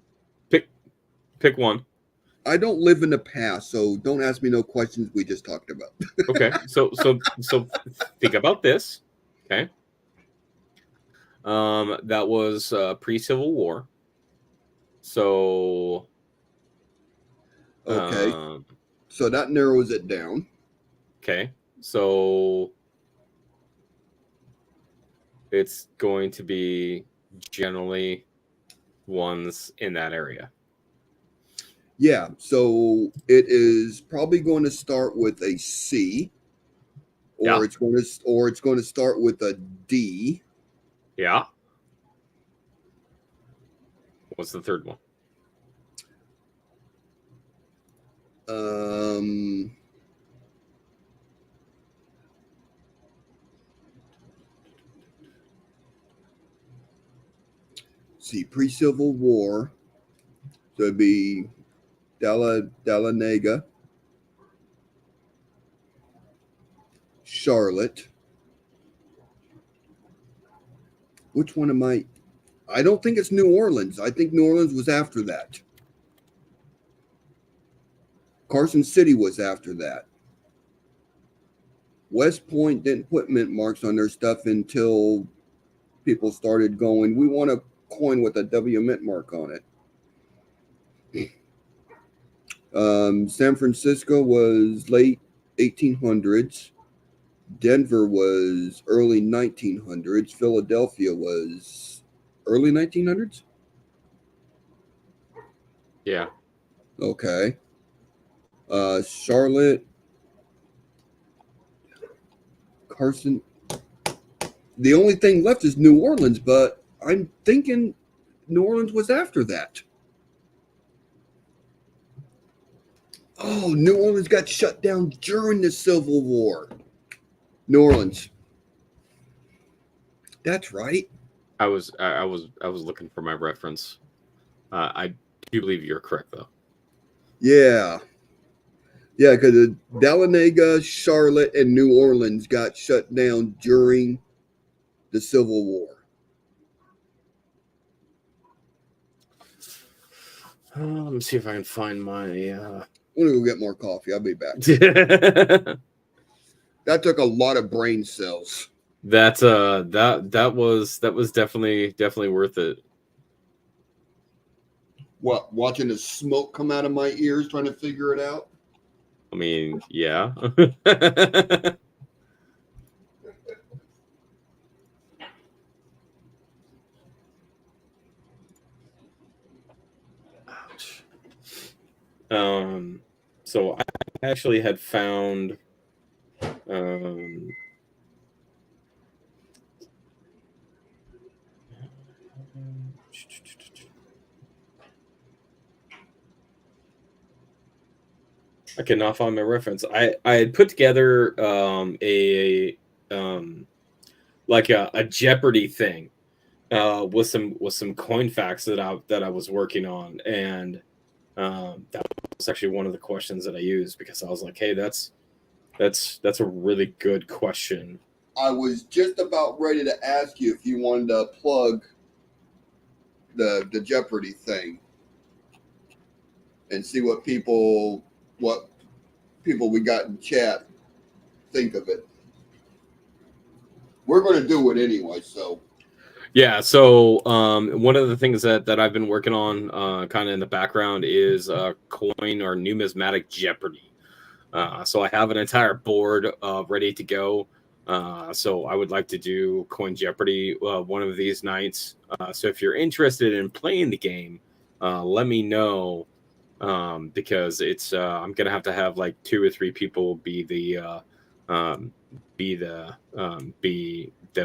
pick one. I don't live in the past, so don't ask me no questions we just talked about. Okay, so think about this. Okay, that was pre-Civil War. So okay, so that narrows it down. Okay, so it's going to be generally ones in that area. Yeah, so it is probably going to start with a C, or it's going to start with a D. Yeah. What's the third one? See, pre-Civil War, so it'd be Dahlonega, Charlotte. Which one am I? I don't think it's New Orleans. I think New Orleans was after that. Carson City was after that. West Point didn't put mint marks on their stuff until people started going, we want a coin with a W mint mark on it. San Francisco was late 1800s. Denver was early 1900s. Philadelphia was early 1900s. Yeah. Okay. Charlotte, Carson. The only thing left is New Orleans, but I'm thinking New Orleans was after that. Oh, New Orleans got shut down during the Civil War. New Orleans. That's right. I was looking for my reference. I do believe you're correct, though. Yeah. Yeah, because Dahlonega, Charlotte, and New Orleans got shut down during the Civil War. Let me see if I can find my. I'm gonna go get more coffee. I'll be back. That took a lot of brain cells. That was definitely worth it. What, watching the smoke come out of my ears, trying to figure it out? I mean, yeah. Ouch. So I actually had found I cannot find my reference. I had put together a Jeopardy thing with some coin facts that I was working on, and that was actually one of the questions that I used because I was like, hey, that's a really good question. I was just about ready to ask you if you wanted to plug the Jeopardy thing and see what people we got in chat think of it. We're going to do it anyway, so. Yeah, so one of the things that I've been working on kind of in the background is coin or numismatic Jeopardy. So I have an entire board ready to go. So I would like to do Coin Jeopardy one of these nights. So if you're interested in playing the game, let me know because it's I'm gonna have to have like 2 or 3 people be the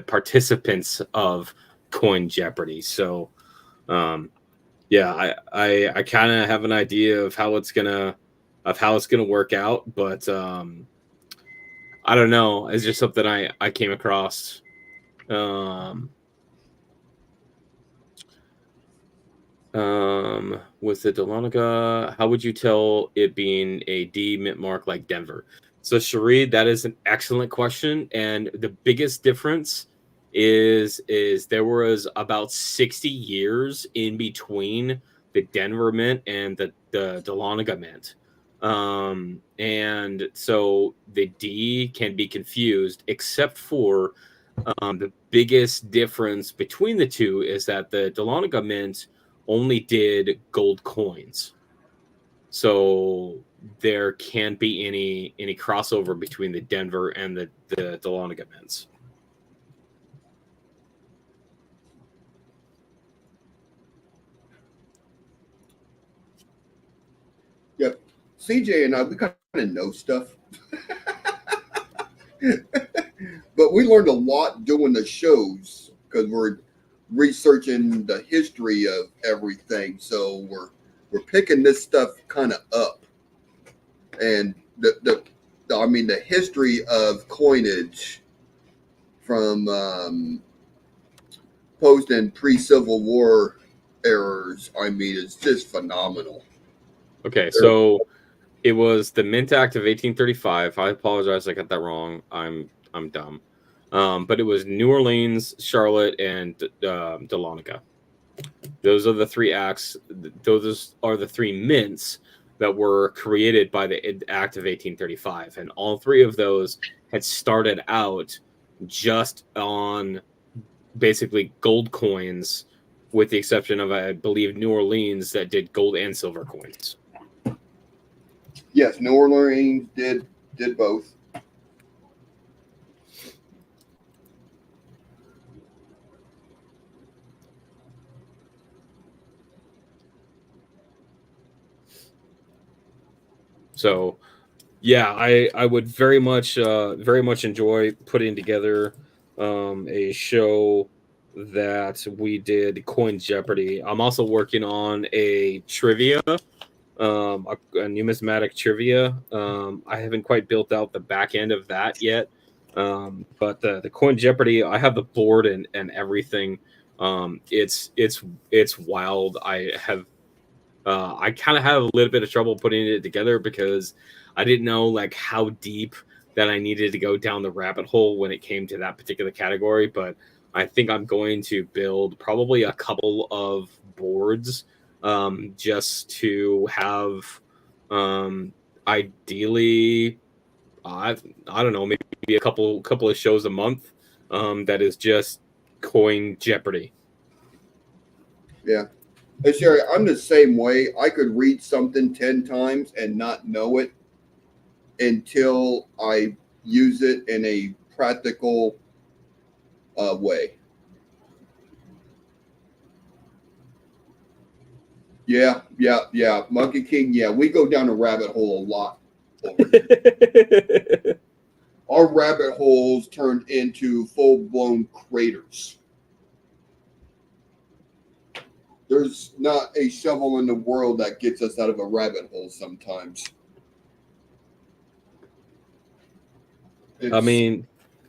participants of Coin Jeopardy. So yeah, I kind of have an idea of how it's gonna work out, but I don't know. It's just something I came across. With the Dahlonega, how would you tell it being a D mint mark like Denver? So Sharid, that is an excellent question, and the biggest difference is there was about 60 years in between the Denver mint and the Dahlonega mint. And so the D can be confused, except for the biggest difference between the two is that the Dahlonega mint only did gold coins. So there can't be any crossover between the Denver and the Dahlonega mints. Yep. CJ and I, we kind of know stuff. But we learned a lot doing the shows because we're researching the history of everything. So we're picking this stuff kind of up. And the history of coinage from post and pre-Civil War eras, is just phenomenal. Okay, so it was the Mint Act of 1835. I apologize, I got that wrong. I'm dumb. But it was New Orleans, Charlotte, and Dahlonega. Those are the 3 acts. Those are the 3 mints that were created by the Act of 1835, and all 3 of those had started out just on basically gold coins, with the exception of, I believe, New Orleans that did gold and silver coins. Yes, New Orleans did both. So, yeah, I would very much enjoy putting together a show that we did Coin Jeopardy. I'm also working on a trivia, a numismatic trivia. I haven't quite built out the back end of that yet, but the Coin Jeopardy, I have the board and everything. It's wild. I kind of have a little bit of trouble putting it together because I didn't know like how deep that I needed to go down the rabbit hole when it came to that particular category. But I think I'm going to build probably a couple of boards just to have ideally, I don't know, maybe a couple of shows a month that is just Coin Jeopardy. Yeah. Hey, Sherry, I'm the same way. I could read something 10 times and not know it until I use it in a practical way. Yeah. Monkey King, yeah, we go down a rabbit hole a lot. Our rabbit holes turned into full-blown craters. There's not a shovel in the world that gets us out of a rabbit hole sometimes. I mean,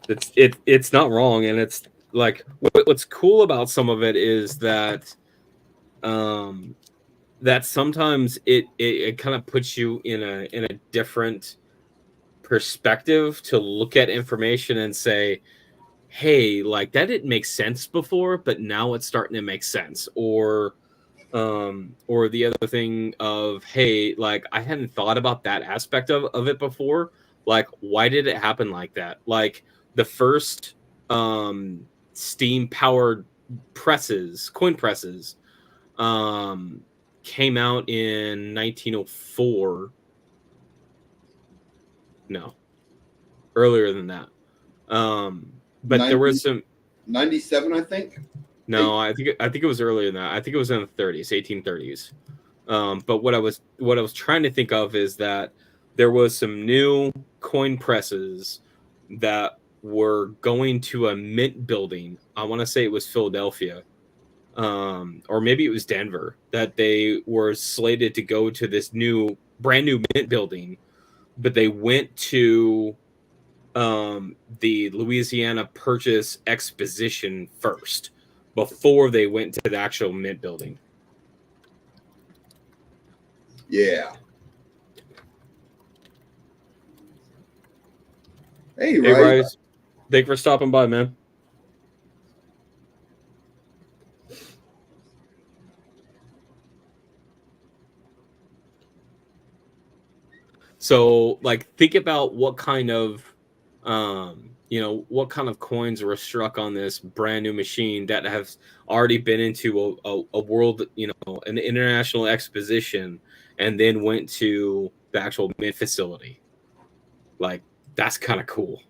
it's not wrong, and it's like what's cool about some of it is that that sometimes it kind of puts you in a different perspective to look at information and say, hey, like that didn't make sense before, but now it's starting to make sense. Or the other thing of, hey, like I hadn't thought about that aspect of it before. Like, why did it happen like that? Like the first steam powered coin presses, came out in 1904. No, earlier than that. But 90, there was some 97, I think. No, I think it was earlier than that. I think it was in the 30s, 1830s. But what I was trying to think of is that there was some new coin presses that were going to a mint building. I want to say it was Philadelphia, or maybe it was Denver, that they were slated to go to this brand new mint building, but they went to the Louisiana Purchase Exposition first before they went to the actual mint building. Yeah. Hey, Rise. Thank you for stopping by, man. So, like, think about what kind of, what kind of coins were struck on this brand new machine that have already been into a world, an international exposition, and then went to the actual mint facility. Like, that's kind of cool.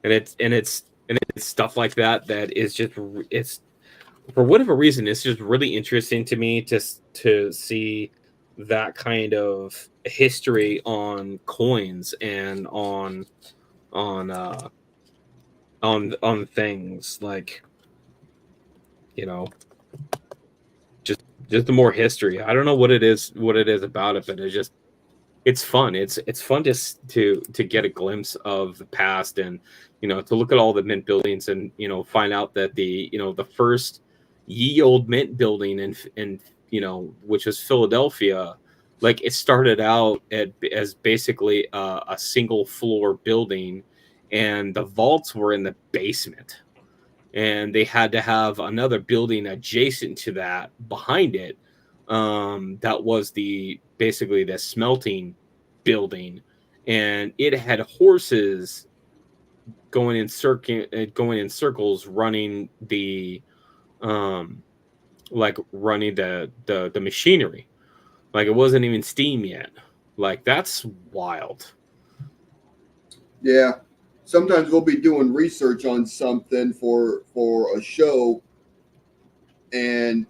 And it's stuff like that is just, it's, for whatever reason, it's just really interesting to me to see that kind of history on coins and on things, like, just the more history. I don't know what it is about it, but it's fun. It's fun to get a glimpse of the past, and to look at all the mint buildings, and find out that the first ye old mint building in which was Philadelphia, like it started out as basically a single floor building, and the vaults were in the basement, and they had to have another building adjacent to that behind it, that was basically the smelting building, and it had horses going in circles, running the the machinery. Like, it wasn't even steam yet. Like, that's wild. Yeah. Sometimes we'll be doing research on something for a show, and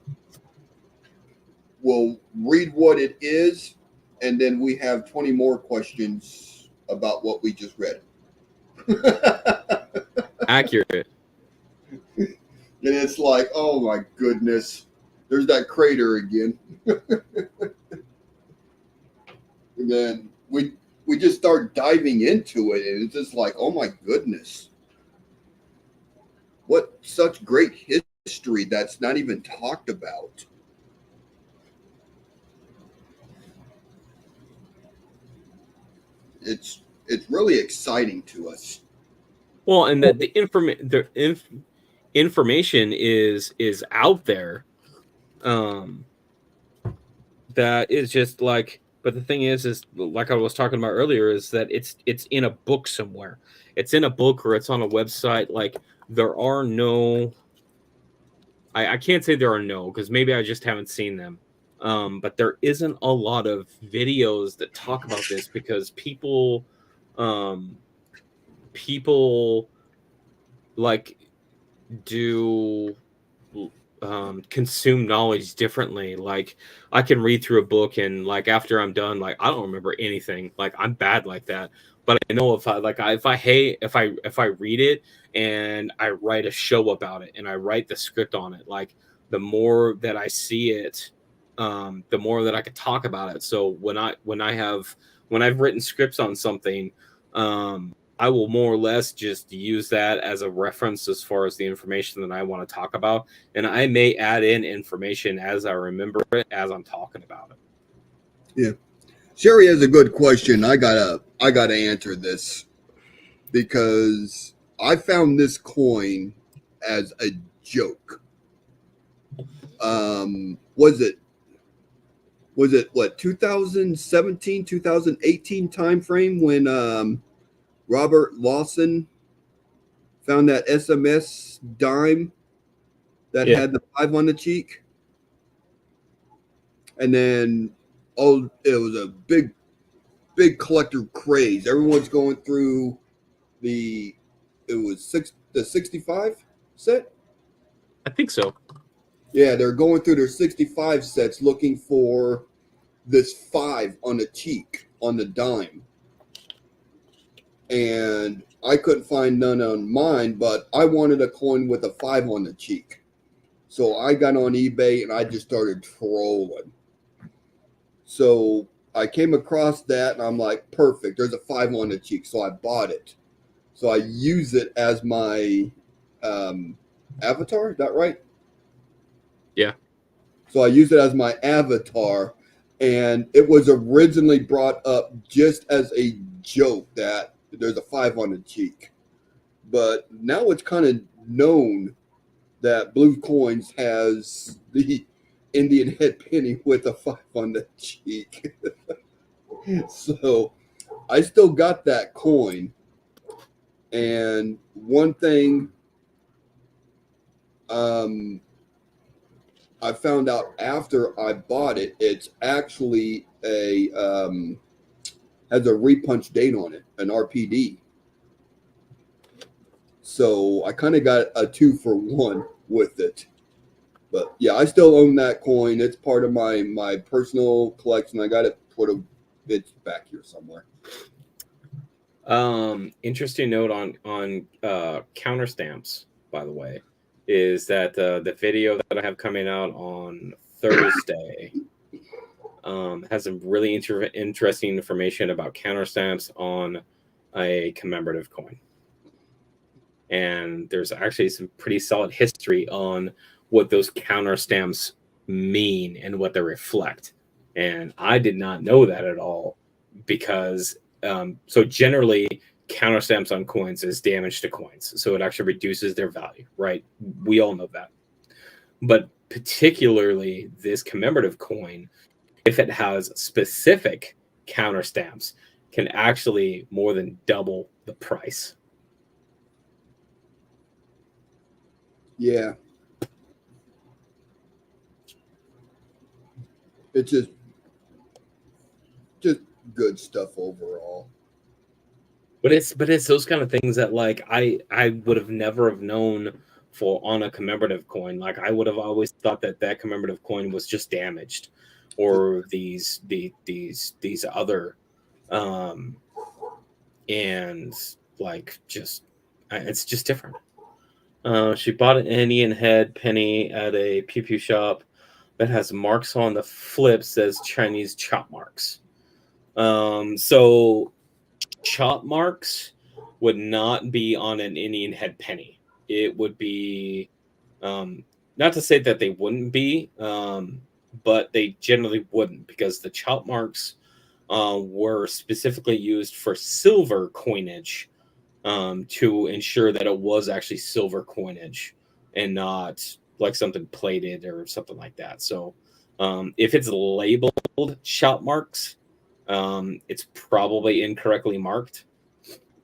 we'll read what it is, and then we have 20 more questions about what we just read. Accurate. And it's like, oh my goodness, there's that crater again. And then we just start diving into it, and it's just like, oh my goodness, what such great history that's not even talked about. It's really exciting to us. Well, and the information is out there. That is just like, but the thing is like I was talking about earlier, is that it's in a book somewhere. It's in a book, or it's on a website. Like, there are no, I can't say there are no, because maybe I just haven't seen them. But there isn't a lot of videos that talk about this, because people like do consume knowledge differently. Like, I can read through a book, and like after I'm done, like I don't remember anything. Like, I'm bad like that. But I know if I read it and I write a show about it and I write the script on it, like the more that I see it the more that I could talk about it. So when I've written scripts on something, I will more or less just use that as a reference as far as the information that I want to talk about, and I may add in information as I remember it as I'm talking about it. Yeah, Sherry has a good question. I gotta answer this because I found this coin as a joke. Was it what 2017, 2018 time frame when Robert Lawson found that SMS dime that had the 5 on the cheek? And then it was a big collector craze. Everyone's going through the 65 set. I think so. Yeah, they're going through their 65 sets looking for this 5 on the cheek on the dime. And I couldn't find none on mine, but I wanted a coin with a 5 on the cheek. So I got on eBay and I just started trolling. So I came across that and I'm like, perfect, there's a 5 on the cheek. So I bought it. So I use it as my avatar. Is that right? Yeah. So I use it as my avatar. And it was originally brought up just as a joke that there's a 5 on the cheek. But now it's kind of known that Blue Coins has the Indian head penny with a 5 on the cheek. So I still got that coin. And one thing I found out after I bought it, it's actually has a repunch date on it, an RPD. So I kind of got a 2-for-1 with it. But yeah, I still own that coin. It's part of my personal collection. I got it it's back here somewhere. Interesting note on counter stamps, by the way, is that the video that I have coming out on Thursday has some really interesting information about counter stamps on a commemorative coin. And there's actually some pretty solid history on what those counter stamps mean and what they reflect. And I did not know that at all because so generally counter stamps on coins is damage to coins. So it actually reduces their value, right? We all know that. But particularly this commemorative coin, if it has specific counter stamps, can actually more than double the price. Yeah. It's just good stuff overall. But it's those kind of things that like I would have never have known for on a commemorative coin. Like I would have always thought that commemorative coin was just damaged, or these other and like just it's just different. She bought an Indian head penny at a pew pew shop that has marks on the flip, says Chinese chop marks. So chop marks would not be on an Indian head penny. It would be, not to say that they wouldn't be, but they generally wouldn't, because the chop marks were specifically used for silver coinage, to ensure that it was actually silver coinage and not like something plated or something like that. So if it's labeled chop marks, it's probably incorrectly marked.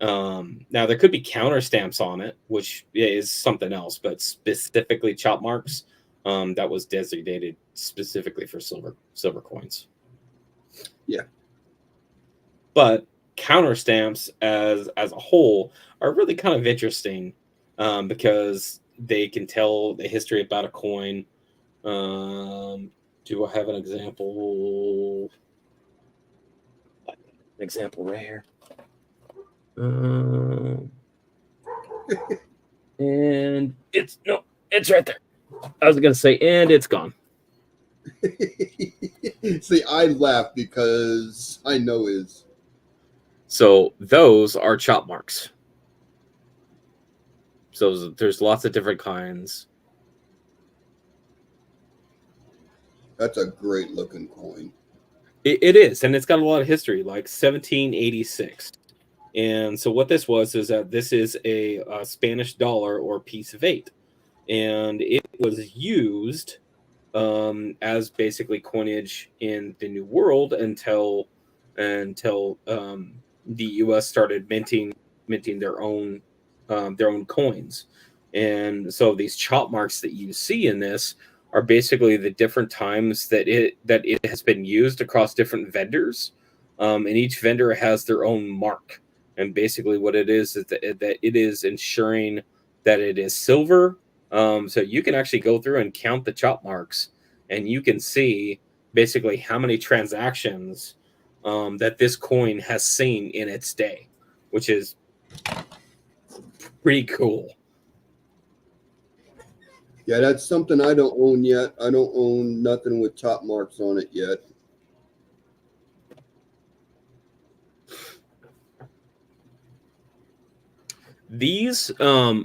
Now there could be counter stamps on it, which is something else, but specifically chop marks, that was designated specifically for silver coins. Yeah. But counter stamps as a whole are really kind of interesting, because they can tell the history about a coin. Do I have an example? An example right here. And it's right there. I was gonna say, and it's gone. See, I laugh because I know his. So those are chop marks. So there's lots of different kinds. That's a great looking coin. It is, and it's got a lot of history, like 1786. And so what this was is that this is a Spanish dollar or piece of 8, and it was used as basically coinage in the New World until the U.S. started minting their own coins. And so these chop marks that you see in this are basically the different times that it has been used across different vendors, and each vendor has their own mark. And basically, what it is that it is ensuring that it is silver. So you can actually go through and count the chop marks, and you can see basically how many transactions that this coin has seen in its day, which is pretty cool. Yeah, that's something I don't own yet. I don't own nothing with chop marks on it yet. These are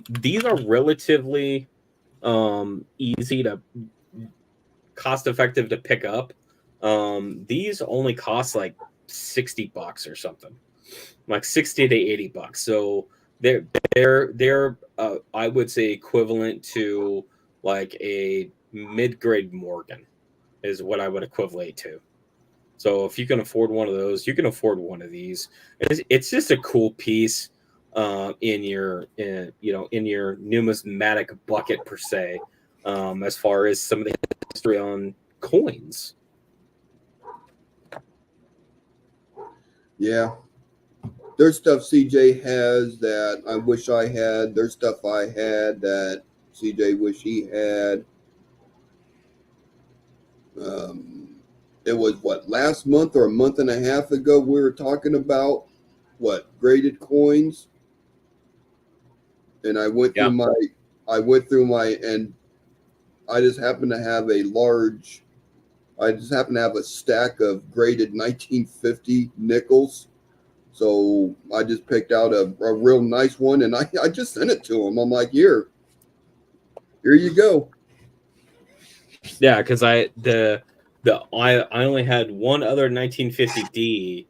relatively easy to cost effective to pick up. These only cost like $60 or something, like 60 to $80. So they're I would say equivalent to like a mid-grade Morgan is what I would equivalent to. So if you can afford one of those, you can afford one of these. It's just a cool piece in your numismatic bucket per se, as far as some of the history on coins. Yeah. There's stuff CJ has that I wish I had. There's stuff I had that CJ wish he had. It was what, last month or a month and a half ago we were talking about what, graded coins, and I went through my and I just happened to have a stack of graded 1950 nickels. So I just picked out a real nice one, and I just sent it to him. I'm like, here you go. Yeah, because I only had one other 1950D,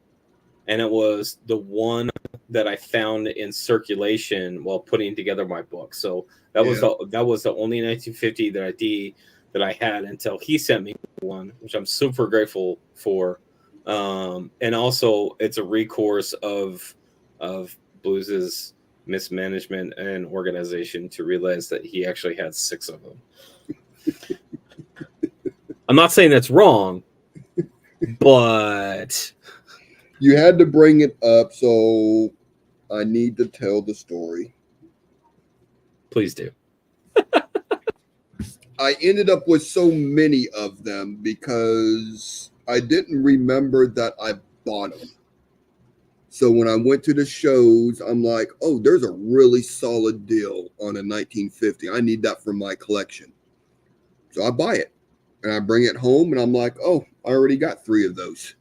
and it was the one that I found in circulation while putting together my book. So that was the only 1950 that I had until he sent me one, which I'm super grateful for. And also, it's a recourse of Blues's mismanagement and organization to realize that he actually had 6 of them. I'm not saying that's wrong, but you had to bring it up, so I need to tell the story. Please do. I ended up with so many of them because I didn't remember that I bought them. So when I went to the shows, I'm like, oh, there's a really solid deal on a 1950. I need that for my collection. So I buy it and I bring it home and I'm like, oh, I already got 3 of those.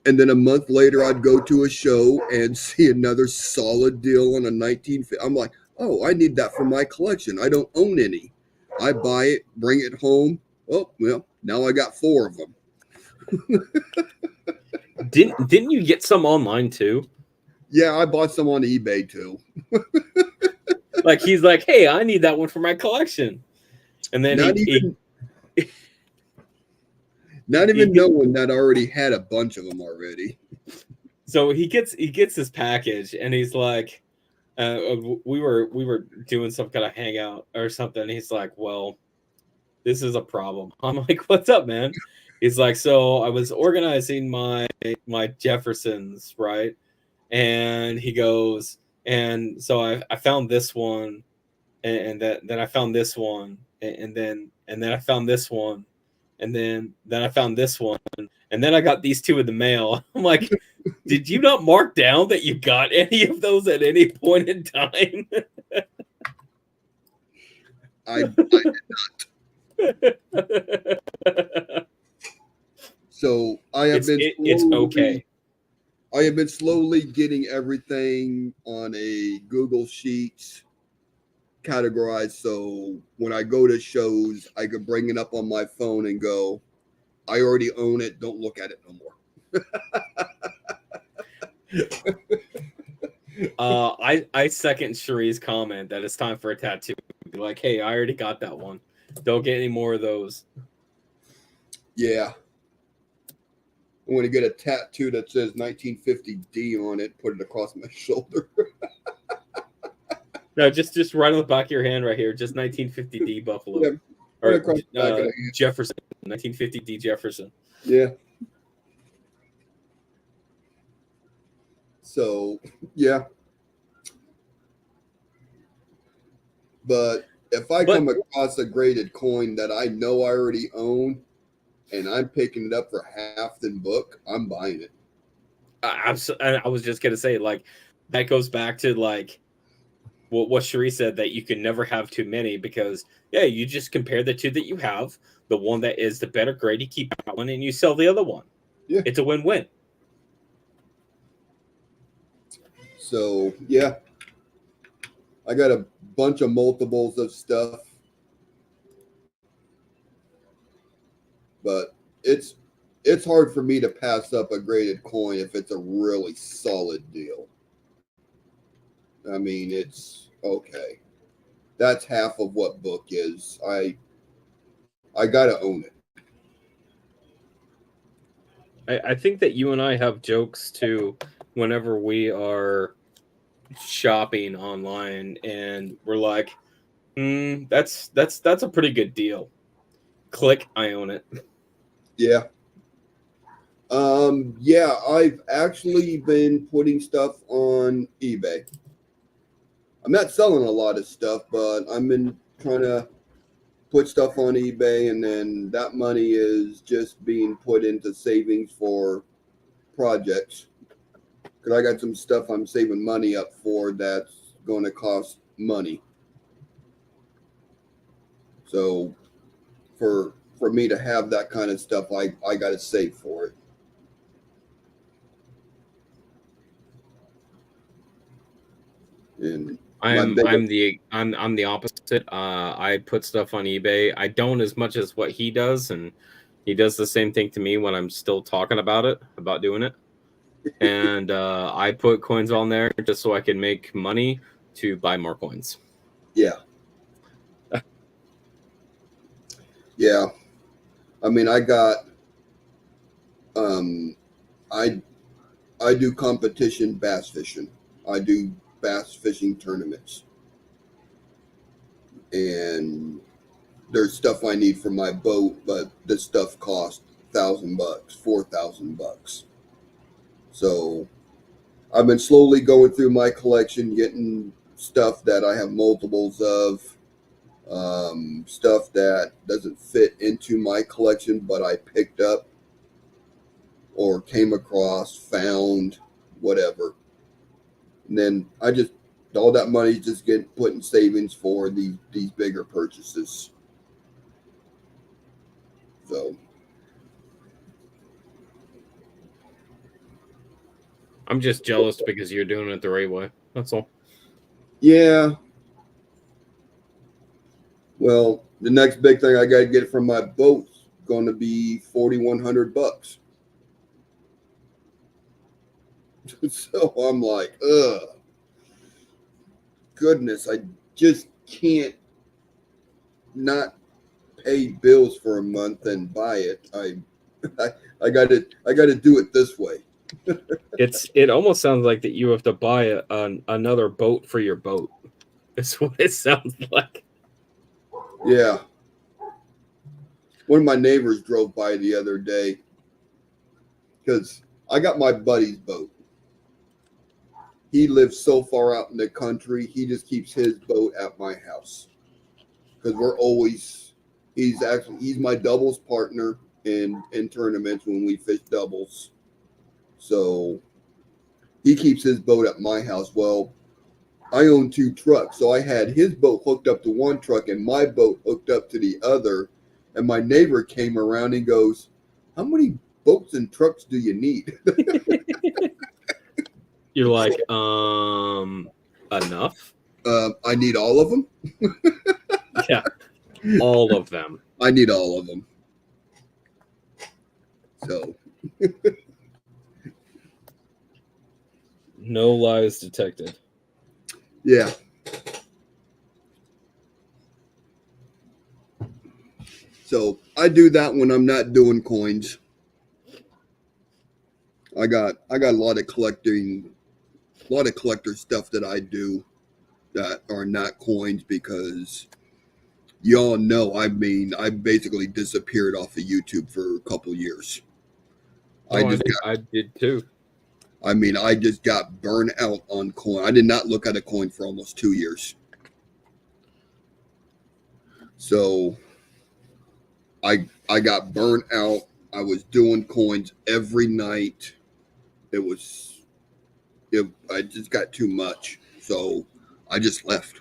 And then a month later, I'd go to a show and see another solid deal on a 1950. I'm like, oh, I need that for my collection. I don't own any. I buy it, bring it home. Oh, well, now I got 4 of them. Didn't you get some online too? Yeah, I bought some on eBay too. Like he's like, hey, I need that one for my collection, and then not even knowing that I already had a bunch of them already. So he gets his package, and he's like, we were doing some kind of hangout or something. And he's like, well, this is a problem. I'm like, what's up, man? He's like, so I was organizing my Jeffersons, right? And he goes, and so I found this one, and then I found this one, and then I found this one, and then I found this one, and then I got these 2 in the mail. I'm like, did you not mark down that you got any of those at any point in time? I did not. So I have It's okay. I have been slowly getting everything on a Google Sheets categorized. So when I go to shows, I can bring it up on my phone and go, I already own it. Don't look at it no more. I second Cherie's comment that it's time for a tattoo. Be like, hey, I already got that one. Don't get any more of those. Yeah. I want to get a tattoo that says 1950D on it, put it across my shoulder. No, just right on the back of your hand right here. Just 1950D Buffalo. Yeah, Or across the back of the hand. Jefferson. 1950D Jefferson. Yeah. So, yeah. But if I come across a graded coin that I know I already own and I'm picking it up for half the book, I'm buying it. I was just going to say, like, that goes back to, like, what Cherie said, that you can never have too many because, yeah, you just compare the two that you have. The one that is the better grade, you keep that one and you sell the other one. Yeah. It's a win-win. So, yeah. I got a bunch of multiples of stuff. But it's hard for me to pass up a graded coin if it's a really solid deal. I mean, it's okay. That's half of what book is. I gotta own it. I think that you and I have jokes too whenever we are shopping online and we're like, that's a pretty good deal. Click, I own it. Yeah. Yeah, I've actually been putting stuff on eBay. I'm not selling a lot of stuff, but I've been trying to put stuff on eBay, and then that money is just being put into savings for projects. Because I got some stuff I'm saving money up for that's going to cost money. So for me to have that kind of stuff, I got to save for it. And I'm the opposite. I put stuff on eBay. I don't as much as what he does, and he does the same thing to me when I'm still talking about doing it. And I put coins on there just so I can make money to buy more coins. Yeah. Yeah. I mean, I got I do competition bass fishing. I do bass fishing tournaments. And there's stuff I need for my boat, but this stuff costs $1,000, $4,000. So I've been slowly going through my collection, getting stuff that I have multiples of, stuff that doesn't fit into my collection, but I picked up or came across, found, whatever. And then all that money just get put in savings for these bigger purchases. So I'm just jealous because you're doing it the right way. That's all. yeah. Well, the next big thing I got to get from my boat's going to be $4,100. So I'm like, goodness, I just can't not pay bills for a month and buy it. I got to do it this way. It almost sounds like that you have to buy another boat for your boat. That's what it sounds like. Yeah. One of my neighbors drove by the other day because I got my buddy's boat. He lives so far out in the country, he just keeps his boat at my house because he's my doubles partner in tournaments when we fish doubles. So he keeps his boat at my house. Well, I own 2 trucks, so I had his boat hooked up to one truck and my boat hooked up to the other. And my neighbor came around and goes, "How many boats and trucks do you need? You're like, enough? I need all of them. Yeah, all of them. I need all of them. So, no lies detected. yeah. So I do that when I'm not doing coins. I got a lot of collector stuff that I do that are not coins because y'all know, I mean, I basically disappeared off of YouTube for a couple years. I did too. I mean, I just got burned out on coin. I did not look at a coin for almost 2 years. So I got burned out. I was doing coins every night. I just got too much. So I just left.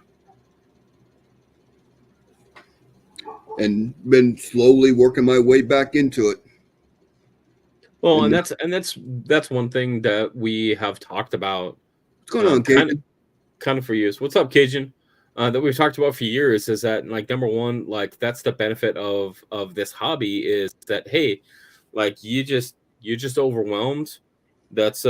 And been slowly working my way back into it. Well, and that's one thing that we have talked about. What's going on, Cajun? Kind of for years. What's up, Cajun? That we've talked about for years is that, like, number one, like, that's the benefit of this hobby is that, hey, like, you're just overwhelmed. That's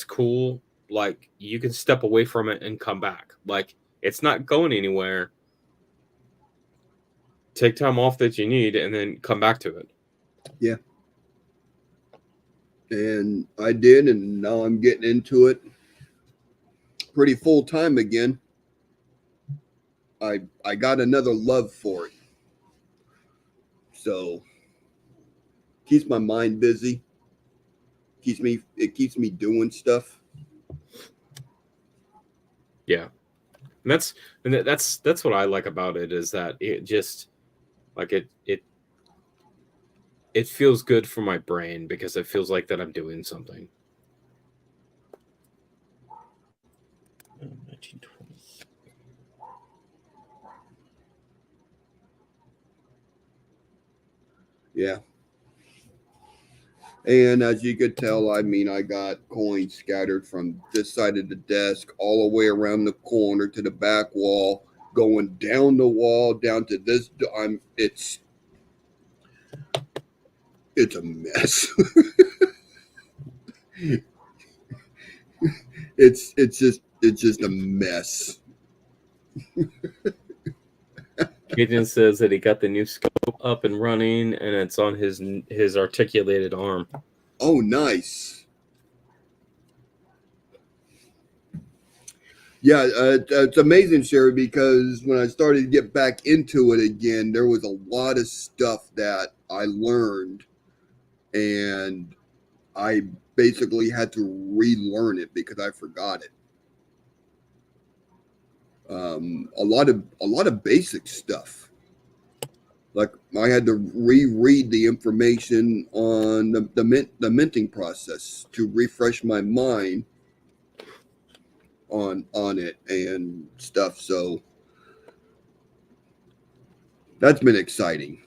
cool. Like, you can step away from it and come back. Like, it's not going anywhere. Take time off that you need and then come back to it. Yeah. And I did, and now I'm getting into it pretty full time again. I got another love for it. So keeps my mind busy. It keeps me doing stuff. Yeah. And that's what I like about it is that it just like it feels good for my brain because it feels like that I'm doing something. 1920s. Yeah. And as you could tell, I mean, I got coins scattered from this side of the desk all the way around the corner to the back wall, going down the wall, down to this. It's a mess. It's just a mess. Gideon says that he got the new scope up and running, and it's on his articulated arm. Oh, nice. Yeah, it's amazing, Sherry, because when I started to get back into it again, there was a lot of stuff that I learned, and I basically had to relearn it because I forgot it. A lot of basic stuff. Like I had to reread the information on the minting process to refresh my mind on it and stuff. So that's been exciting.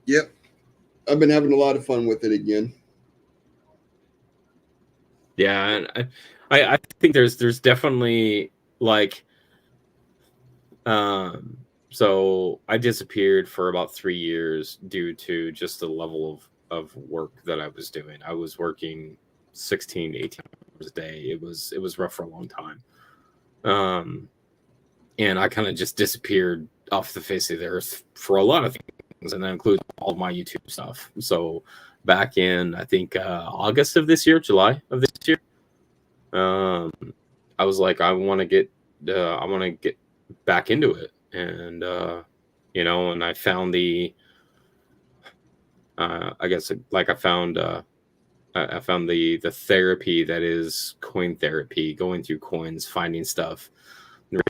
Yep. I've been having a lot of fun with it again. Yeah, and I think there's definitely like so I disappeared for about 3 years due to just the level of work that I was doing. I was working 16 to 18 hours a day. It was rough for a long time. And I kind of just disappeared off the face of the earth for a lot of things, and that includes all of my YouTube stuff. So back in, I think, August of this year, July of this year, I was like, I want to get back into it. And, and I found I guess like I found the therapy that is coin therapy, going through coins, finding stuff,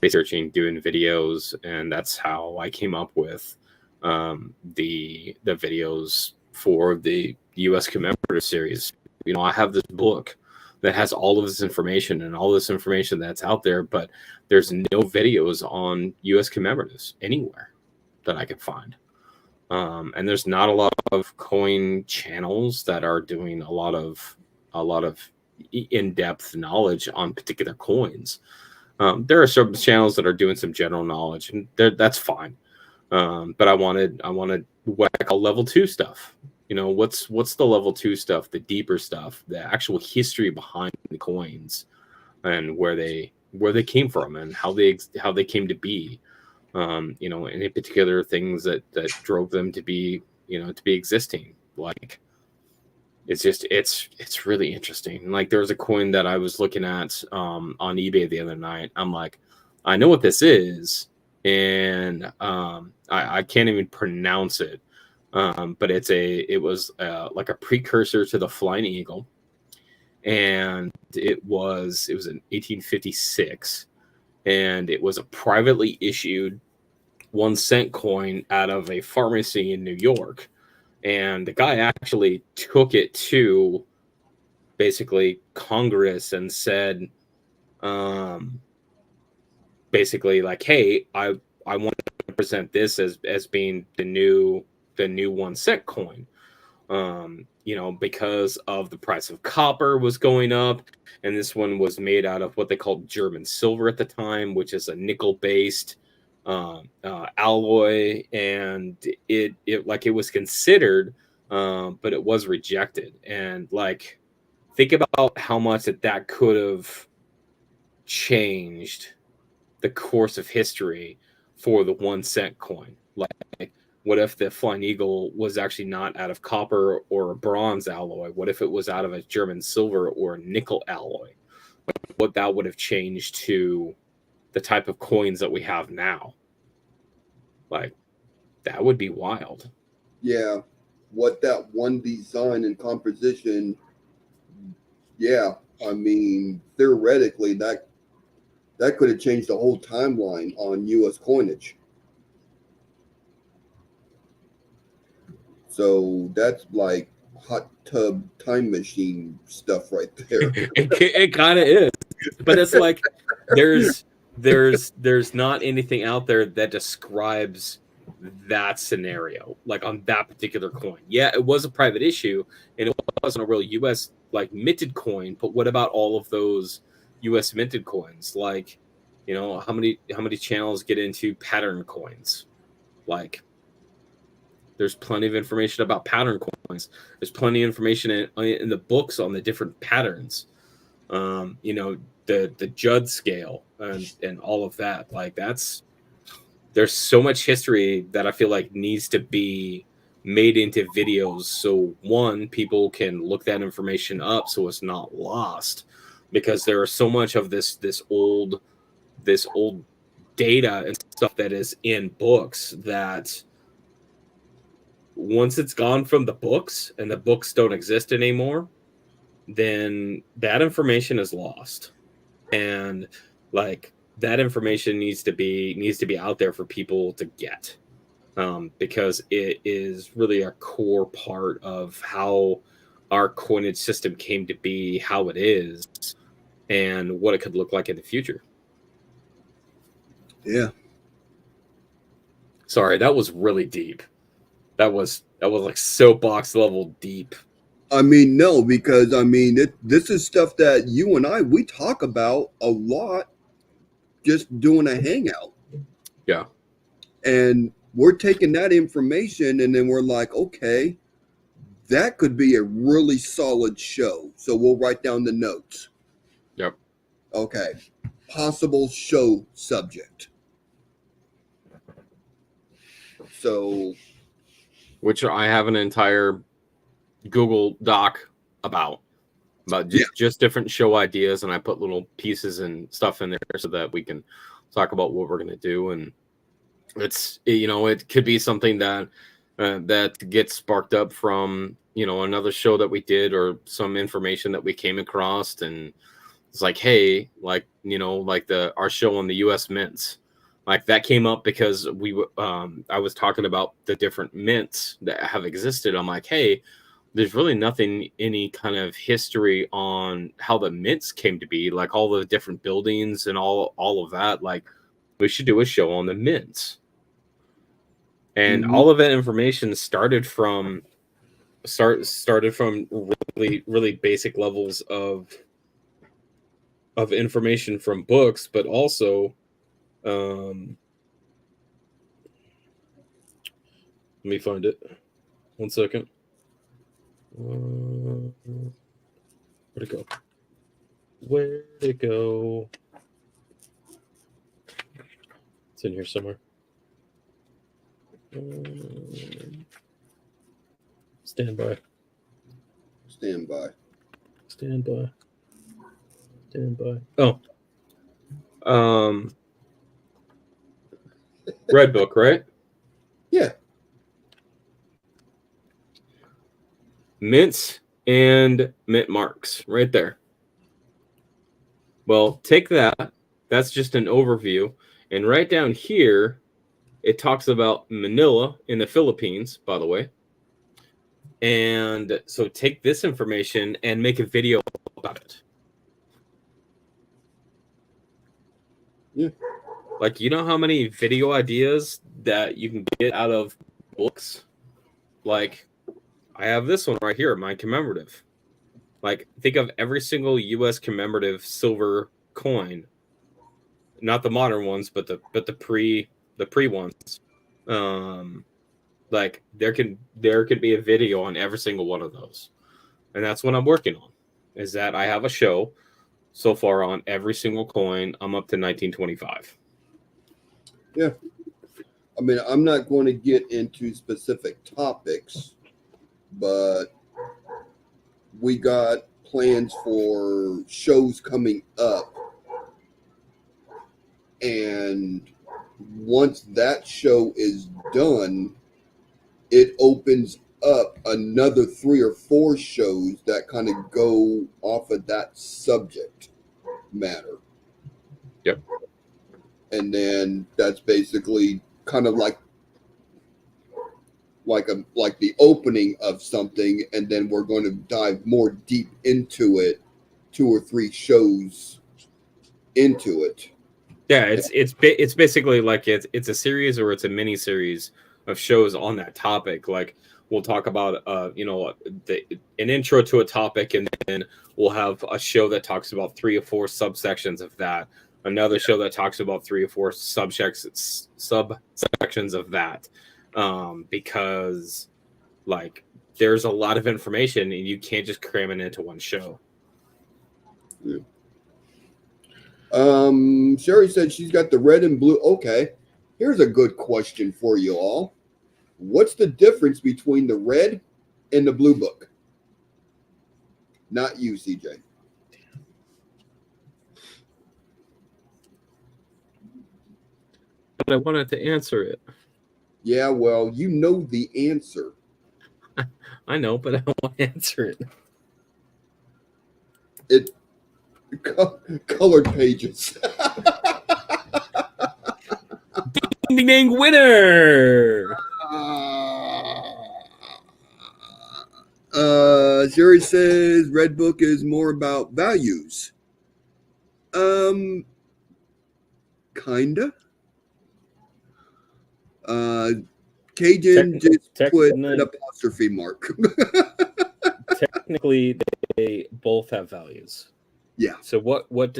researching, doing videos. And that's how I came up with, the videos for the U.S. commemorative series. I have this book that has all of this information and all this information that's out there, but there's no videos on U.S. commemoratives anywhere that I can find. And there's not a lot of coin channels that are doing a lot of in-depth knowledge on particular coins. There are some channels that are doing some general knowledge, and that's fine. But I wanted whack all level 2 stuff. You know, what's the level 2 stuff, the deeper stuff, the actual history behind the coins, and where they came from and how they came to be. You know, and in particular things that drove them to be, you know, to be existing. Like, it's really interesting. Like, there was a coin that I was looking at on eBay the other night. I'm like, I know what this is, and I can't even pronounce it. But it was like a precursor to the Flying Eagle, and it was in 1856, and it was a privately issued 1 cent coin out of a pharmacy in New York. And the guy actually took it to basically Congress and said, basically like, hey, I want to present this as being the new 1 cent coin. You know, because of the price of copper was going up, and this one was made out of what they called German silver at the time, which is a nickel-based alloy, and it was considered, but it was rejected. And like, think about how much that could have changed the course of history for the 1 cent coin. Like, what if the Flying Eagle was actually not out of copper or a bronze alloy? What if it was out of a German silver or a nickel alloy? What that would have changed to the type of coins that we have now. Like, that would be wild. Yeah. What that one design and composition, yeah. I mean, theoretically, that could have changed the whole timeline on U.S. coinage. So that's like hot tub time machine stuff right there. It kind of is, but it's like there's not anything out there that describes that scenario, like on that particular coin. Yeah, it was a private issue, and it wasn't a real U.S. like minted coin. But what about all of those U.S. minted coins? Like, you know, how many channels get into pattern coins? Like, there's plenty of information about pattern coins. There's plenty of information in the books on the different patterns. You know, the Judd scale and all of that. Like, there's so much history that I feel like needs to be made into videos. So one, people can look that information up so it's not lost, because there are so much of this old data and stuff that is in books that once it's gone from the books and the books don't exist anymore, then that information is lost. And like, that information needs to be out there for people to get, because it is really a core part of how our coinage system came to be, how it is, and what it could look like in the future. Yeah. Sorry, that was really deep. That was like soapbox level deep. I mean, no, because I mean, this is stuff that you and we talk about a lot, just doing a hangout. Yeah. And we're taking that information and then we're like, okay, that could be a really solid show. So we'll write down the notes. Yep. Okay. Possible show subject. So, which I have an entire Google Doc about just different show ideas, and I put little pieces and stuff in there so that we can talk about what we're going to do. And it's, you know, it could be something that that gets sparked up from, you know, another show that we did or some information that we came across, and it's like, hey, like, you know, like our show on the U.S. mints. Like, that came up because I was talking about the different mints that have existed. I'm like, hey, there's really nothing, any kind of history on how the mints came to be, like all the different buildings and all of that. Like, we should do a show on the mints. And all of that information started from really basic levels of information from books, but also let me find it. 1 second. Where'd it go? Where'd it go? It's in here somewhere. Stand by. Stand by. Stand by. Stand by. Oh. Red Book, right? Yeah. Mints and mint marks right there. Well, take that. That's just an overview. And right down here, it talks about Manila in the Philippines, by the way. And so take this information and make a video about it. Yeah. Like, you know how many video ideas that you can get out of books? Like, I have this one right here, my commemorative. Like, think of every single U.S. commemorative silver coin, not the modern ones, but the pre ones. Like, there could be a video on every single one of those, and that's what I'm working on. Is that I have a show so far on every single coin. I'm up to 1925. Yeah. I mean, I'm not going to get into specific topics, but we got plans for shows coming up. And once that show is done, it opens up another 3 or 4 shows that kind of go off of that subject matter. Yep. And then that's basically kind of like the opening of something, and then we're going to dive more deep into it, 2 or 3 shows into it. Yeah, it's basically like it's a series or it's a mini series of shows on that topic. Like, we'll talk about an intro to a topic, and then we'll have a show that talks about 3 or 4 subsections of that. Another show that talks about 3 or 4 subsections of that. Because, like, there's a lot of information and you can't just cram it into one show. Yeah. Sherry said she's got the red and blue. Okay, here's a good question for you all. What's the difference between the red and the blue book? Not you, CJ. But I wanted to answer it. Yeah, well, you know the answer. I know, but I don't want to answer it. It colored pages. Ding ding winner. Sherry says red book is more about values. Kinda. Cajun just put an apostrophe mark. Technically, they both have values. Yeah. So what's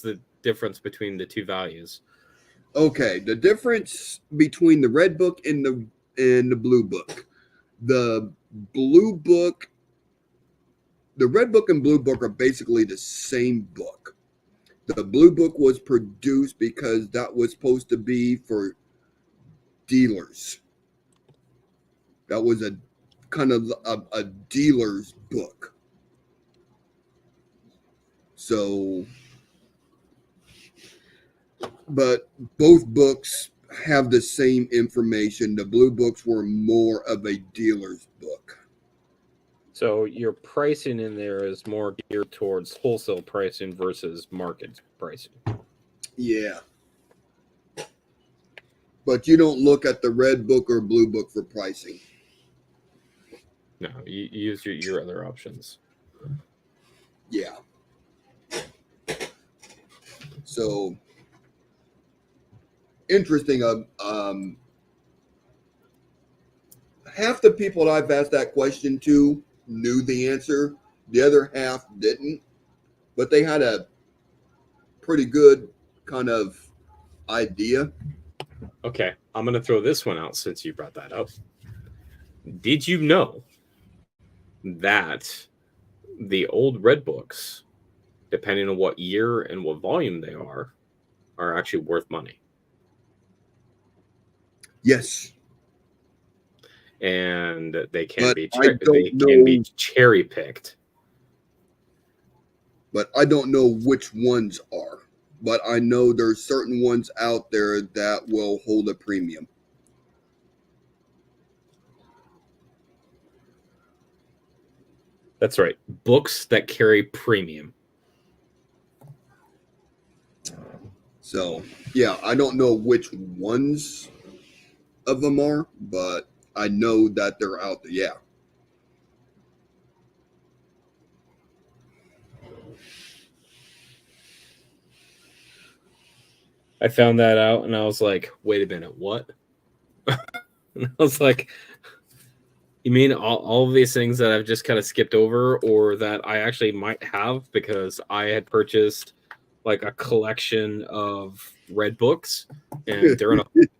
the difference between the 2 values? Okay, the difference between the red book and the blue book. The red book and blue book are basically the same book. The blue book was produced because that was supposed to be for dealers. That was a kind of a dealer's book. So, but both books have the same information. The blue books were more of a dealer's book. So your pricing in there is more geared towards wholesale pricing versus market pricing. Yeah. But you don't look at the red book or blue book for pricing. No, you use your other options. Yeah. So interesting. Half the people I've asked that question to knew the answer. The other half didn't, but they had a pretty good kind of idea. Okay, I'm gonna throw this one out since you brought that up. Did you know that the old red books, depending on what year and what volume they are actually worth money? Yes. And they can But be I don't know. cherry picked. But I don't know which ones are. But I know there's certain ones out there that will hold a premium. That's right. Books that carry premium. So, yeah, I don't know which ones of them are, but I know that they're out there. Yeah. I found that out and I was like, wait a minute, what? And I was like, you mean all of these things that I've just kind of skipped over or that I actually might have because I had purchased like a collection of red books and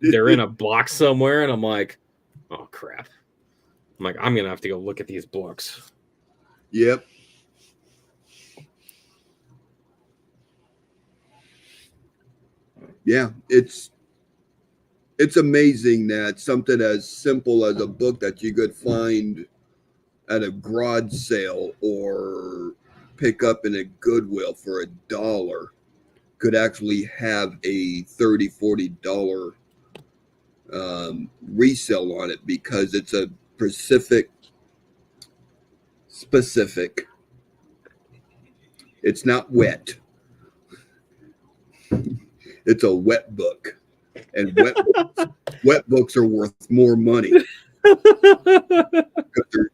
they're in a box somewhere and I'm like, oh crap. I'm like, I'm gonna have to go look at these books. Yep. Yeah, it's amazing that something as simple as a book that you could find at a garage sale or pick up in a Goodwill for $1 could actually have a $30-$40 resale on it because it's a specific. It's not wet. It's a wet book, and wet books are worth more money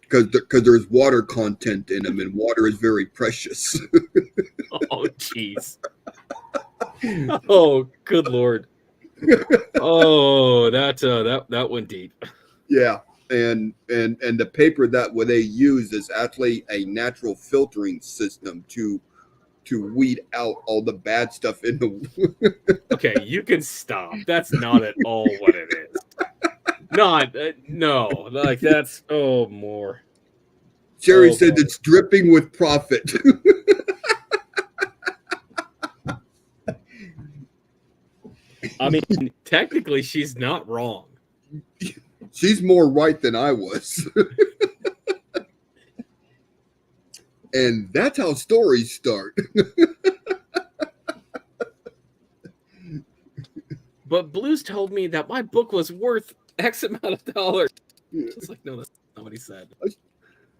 because there's water content in them, and water is very precious. Oh, jeez. Oh, good Lord. Oh, that went deep. Yeah, and the paper that they use is actually a natural filtering system to weed out all the bad stuff in the. Okay, you can stop. That's not at all what it is. Not no, like that's more. Jerry said it's dripping with profit. I mean, technically, she's not wrong. She's more right than I was. And that's how stories start. But Blues told me that my book was worth X amount of dollars. Yeah. It's like, no, that's not what he said.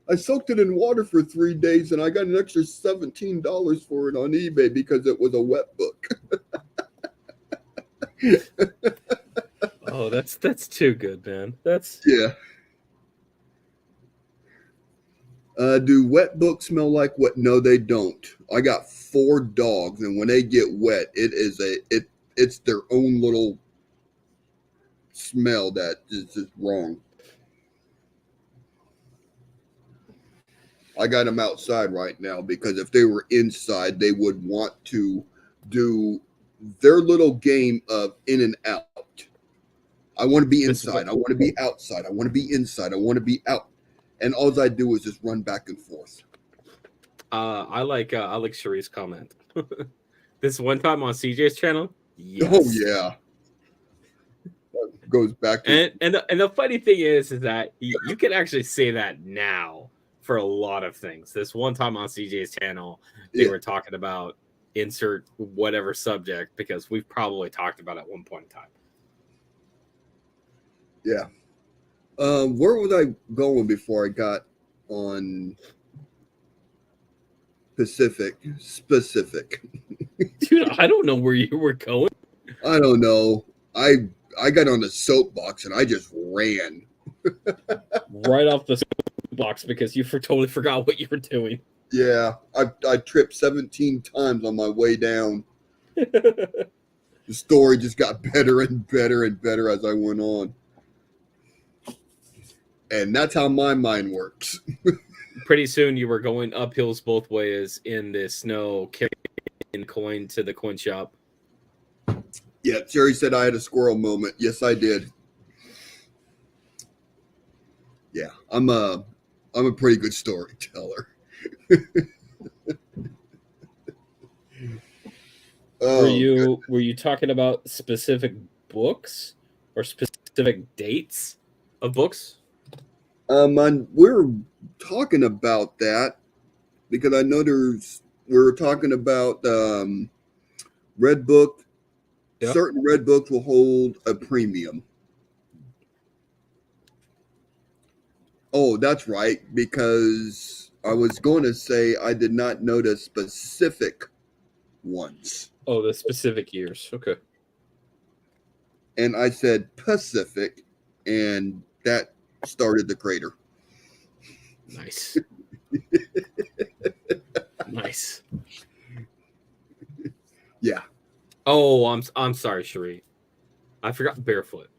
I soaked it in water for 3 days and I got an extra $17 for it on eBay because it was a wet book. Oh, that's too good, man. That's yeah. Do wet books smell like what? No, they don't. I got 4 dogs, and when they get wet, it's their own little smell that is just wrong. I got them outside right now because if they were inside, they would want to do their little game of in and out. I want to be inside. I want to be outside. I want to be inside. I want to be out. And all I do is just run back and forth. I like Cherie's comment. This one time on CJ's channel. Yes. Oh yeah. That goes back to and the funny thing is that you can actually say that now for a lot of things. This one time on CJ's channel, they were talking about insert whatever subject because we've probably talked about it at one point in time. Yeah. Where was I going before I got on specific? Dude, I don't know where you were going. I don't know. I got on the soapbox and I just ran. Right off the box because you totally forgot what you were doing. Yeah, I tripped 17 times on my way down. The story just got better and better and better as I went on. And that's how my mind works. Pretty soon you were going up hills both ways in the snow, carrying coin to the coin shop. Yeah, Jerry said I had a squirrel moment. Yes, I did. Yeah, I'm a pretty good storyteller. Were you talking about specific books or specific dates of books? We're talking about that because I know we're talking about Red Book. Yep. Certain Red Books will hold a premium. Oh, that's right, because I was going to say I did not know the specific ones. Oh, the specific years. Okay. And I said Pacific, and that started the crater. Nice. Nice. Yeah. Oh, I'm sorry, Cherie. I forgot barefoot.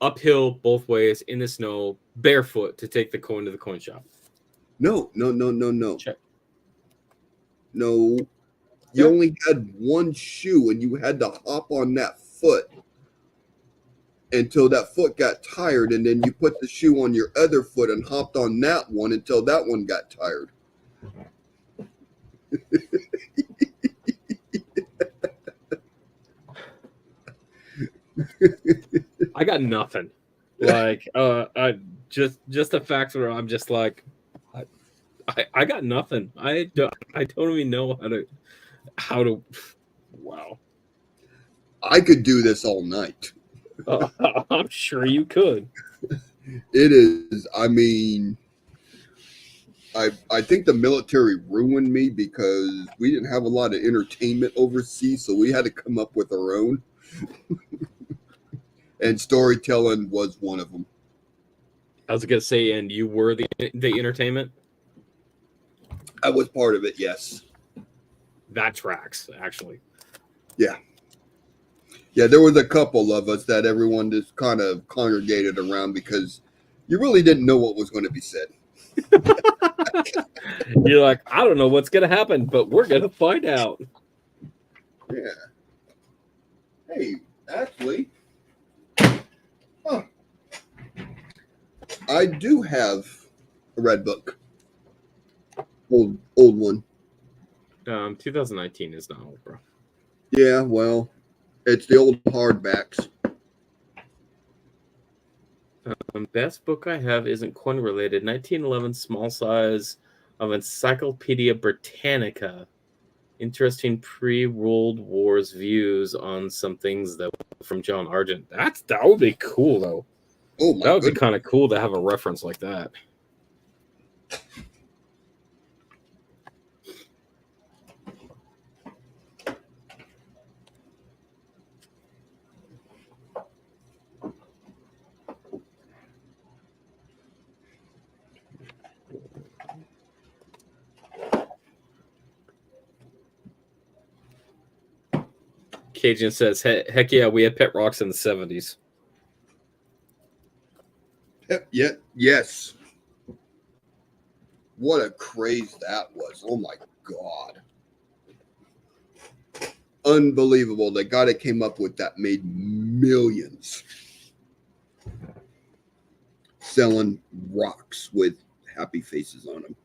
Uphill both ways in the snow, barefoot to take the coin to the coin shop. No. Check. No. You only had one shoe, and you had to hop on that foot until that foot got tired, and then you put the shoe on your other foot and hopped on that one until that one got tired. I got nothing. Like, just the facts where I'm just like, I got nothing. I don't even know how to. Wow. I could do this all night. I'm sure you could. It is. I mean, I think the military ruined me because we didn't have a lot of entertainment overseas, so we had to come up with our own. And storytelling was one of them. I was gonna say, and you were the entertainment. I was part of it, yes. That tracks, actually. Yeah. Yeah, there was a couple of us that everyone just kind of congregated around because you really didn't know what was going to be said. You're like, I don't know what's going to happen, but we're going to find out. Yeah. Hey, actually, I do have a Red Book. Old one. 2019 is not old, bro. Yeah, well, it's the old hardbacks. Best book I have isn't coin related. 1911 small size of Encyclopedia Britannica. Interesting pre-World Wars views on some things that from John Argent. That would be cool though. Oh my! That would be kind of cool to have a reference like that. Cajun says, heck yeah, we had pet rocks in the 70s. Yeah, yes. What a craze that was. Oh my God. Unbelievable. The guy that came up with that made millions selling rocks with happy faces on them.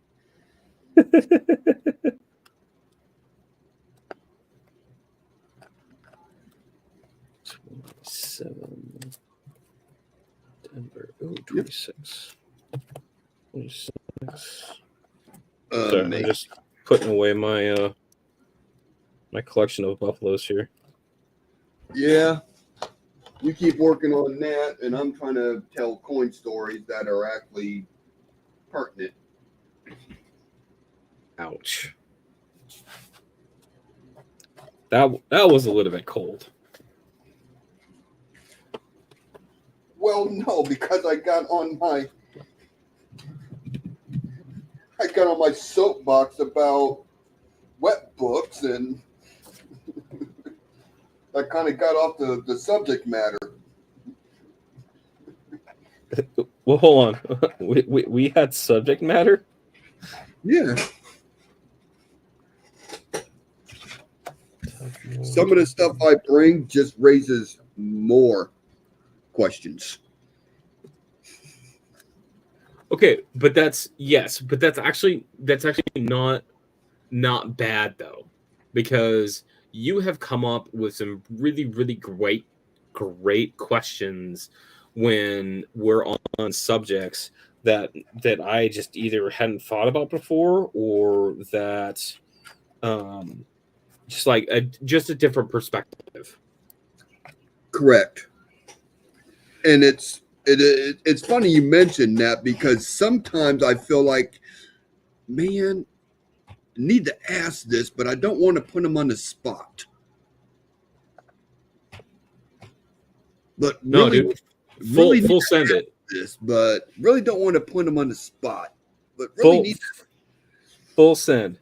7 Denver. Oh, 26. 26. Sorry, I'm just putting away my my collection of buffaloes here. Yeah. You keep working on that, and I'm trying to tell coin stories that are actually pertinent. Ouch. That was a little bit cold. Well, no, because I got on my I got on my soapbox about wet books, and I kind of got off the subject matter. Well, hold on. We had subject matter. Yeah. Some of the stuff I bring just raises more questions. Okay, but that's actually not bad though, because you have come up with some really great questions when we're on subjects that I just either hadn't thought about before, or that just like just a different perspective. Correct. And it's funny you mentioned that, because sometimes I feel like, man, I need to ask this, but I don't want to put them on the spot. But No, really, dude, really full send it. this, but really don't want to put them on the spot. But really Full send.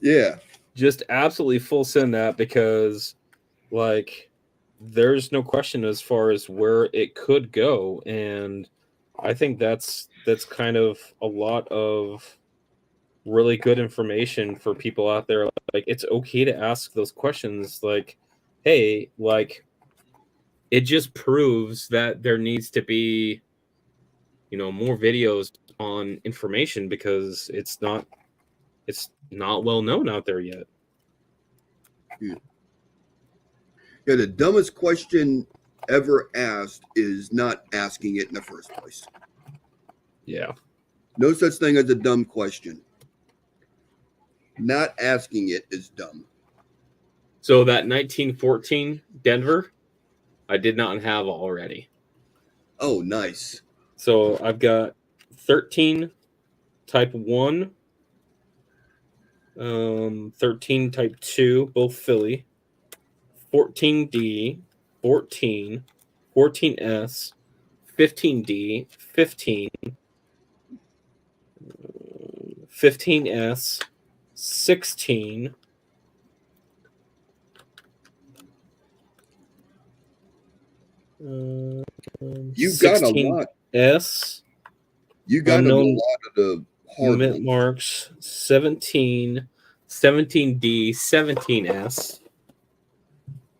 Yeah. Just absolutely full send that, because like there's no question as far as where it could go, and I think that's kind of a lot of really good information for people out there. Like, it's okay to ask those questions, like, hey, like, it just proves that there needs to be, more videos on information, because it's not well known out there yet. Yeah, the dumbest question ever asked is not asking it in the first place. Yeah. No such thing as a dumb question. Not asking it is dumb. So that 1914 Denver, I did not have already. Oh, nice. So I've got 13 type 1, 13 type 2, both Philly, 14D, 14, 14S, 15D, 15, 15S, 16, You got a lot. S. You got a unknown lot of the hard mint ones. marks, 17, 17D, 17S.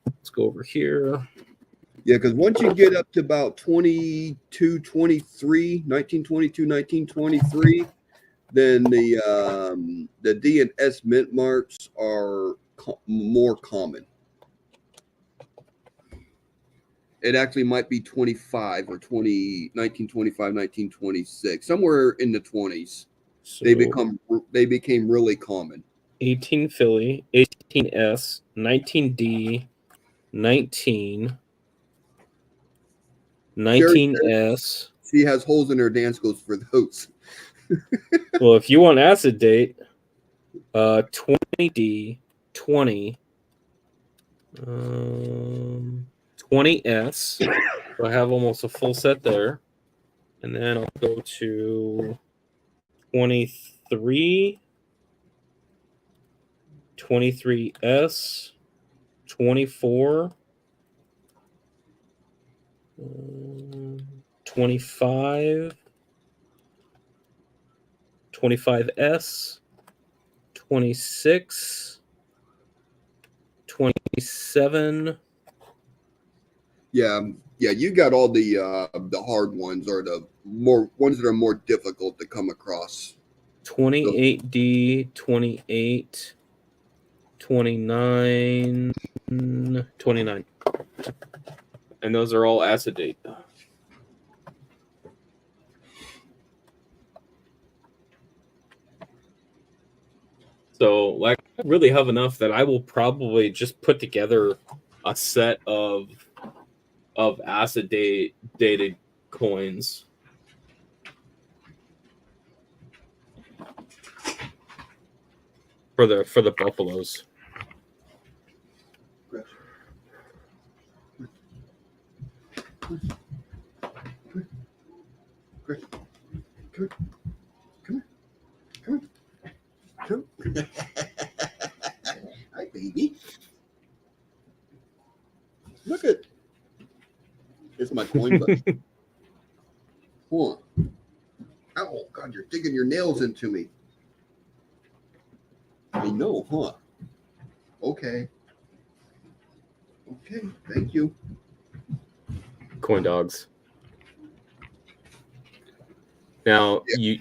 Let's go over here. Yeah, because once you get up to about 22, 23, 1922, 1923, then the D and S mint marks are more common. It actually might be 25 or 1925, 1926, somewhere in the 20s. So they became really common. 18 Philly, 18S, 19D, 19, 19S. She has holes in her dance clothes for those. Well, if you want acid date, 20D, 20, 20S. So I have almost a full set there. And then I'll go to 23, 23S, 24, 25, 25S, 26, 27. Yeah, you got all the hard ones, or the more ones that are more difficult to come across. 28D, 28, 29, 29. And those are all acid date. So, like, I really have enough that I will probably just put together a set of acid dated coins. For the Buffaloes. Chris, come here. Look at. It's my coin button. Huh. Oh, God, you're digging your nails into me. I know, huh? Okay. Okay, thank you. Coin dogs. Now you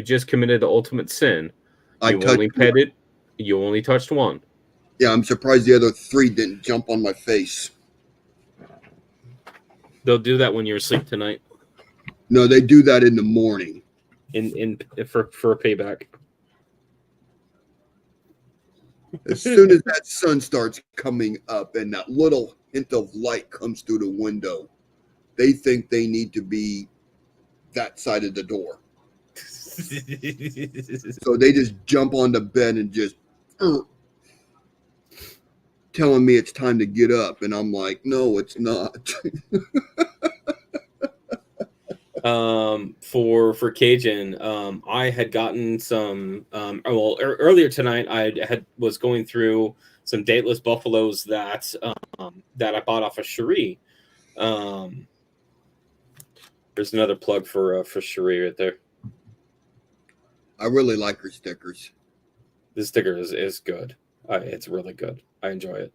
just committed the ultimate sin. I You only touched petted. You only touched one. Yeah, I'm surprised the other 3 didn't jump on my face. They'll do that when you're asleep tonight. No, they do that in the morning. For a payback. As soon as that sun starts coming up and that little hint of light comes through the window, they think they need to be that side of the door. So they just jump on the bed and just telling me it's time to get up. And I'm like, no, it's not. For Cajun, I had gotten some earlier tonight I was going through some dateless buffaloes that I bought off of Cherie. There's another plug for Cherie right there. I really like her stickers. This sticker is good. It's really good. I enjoy it.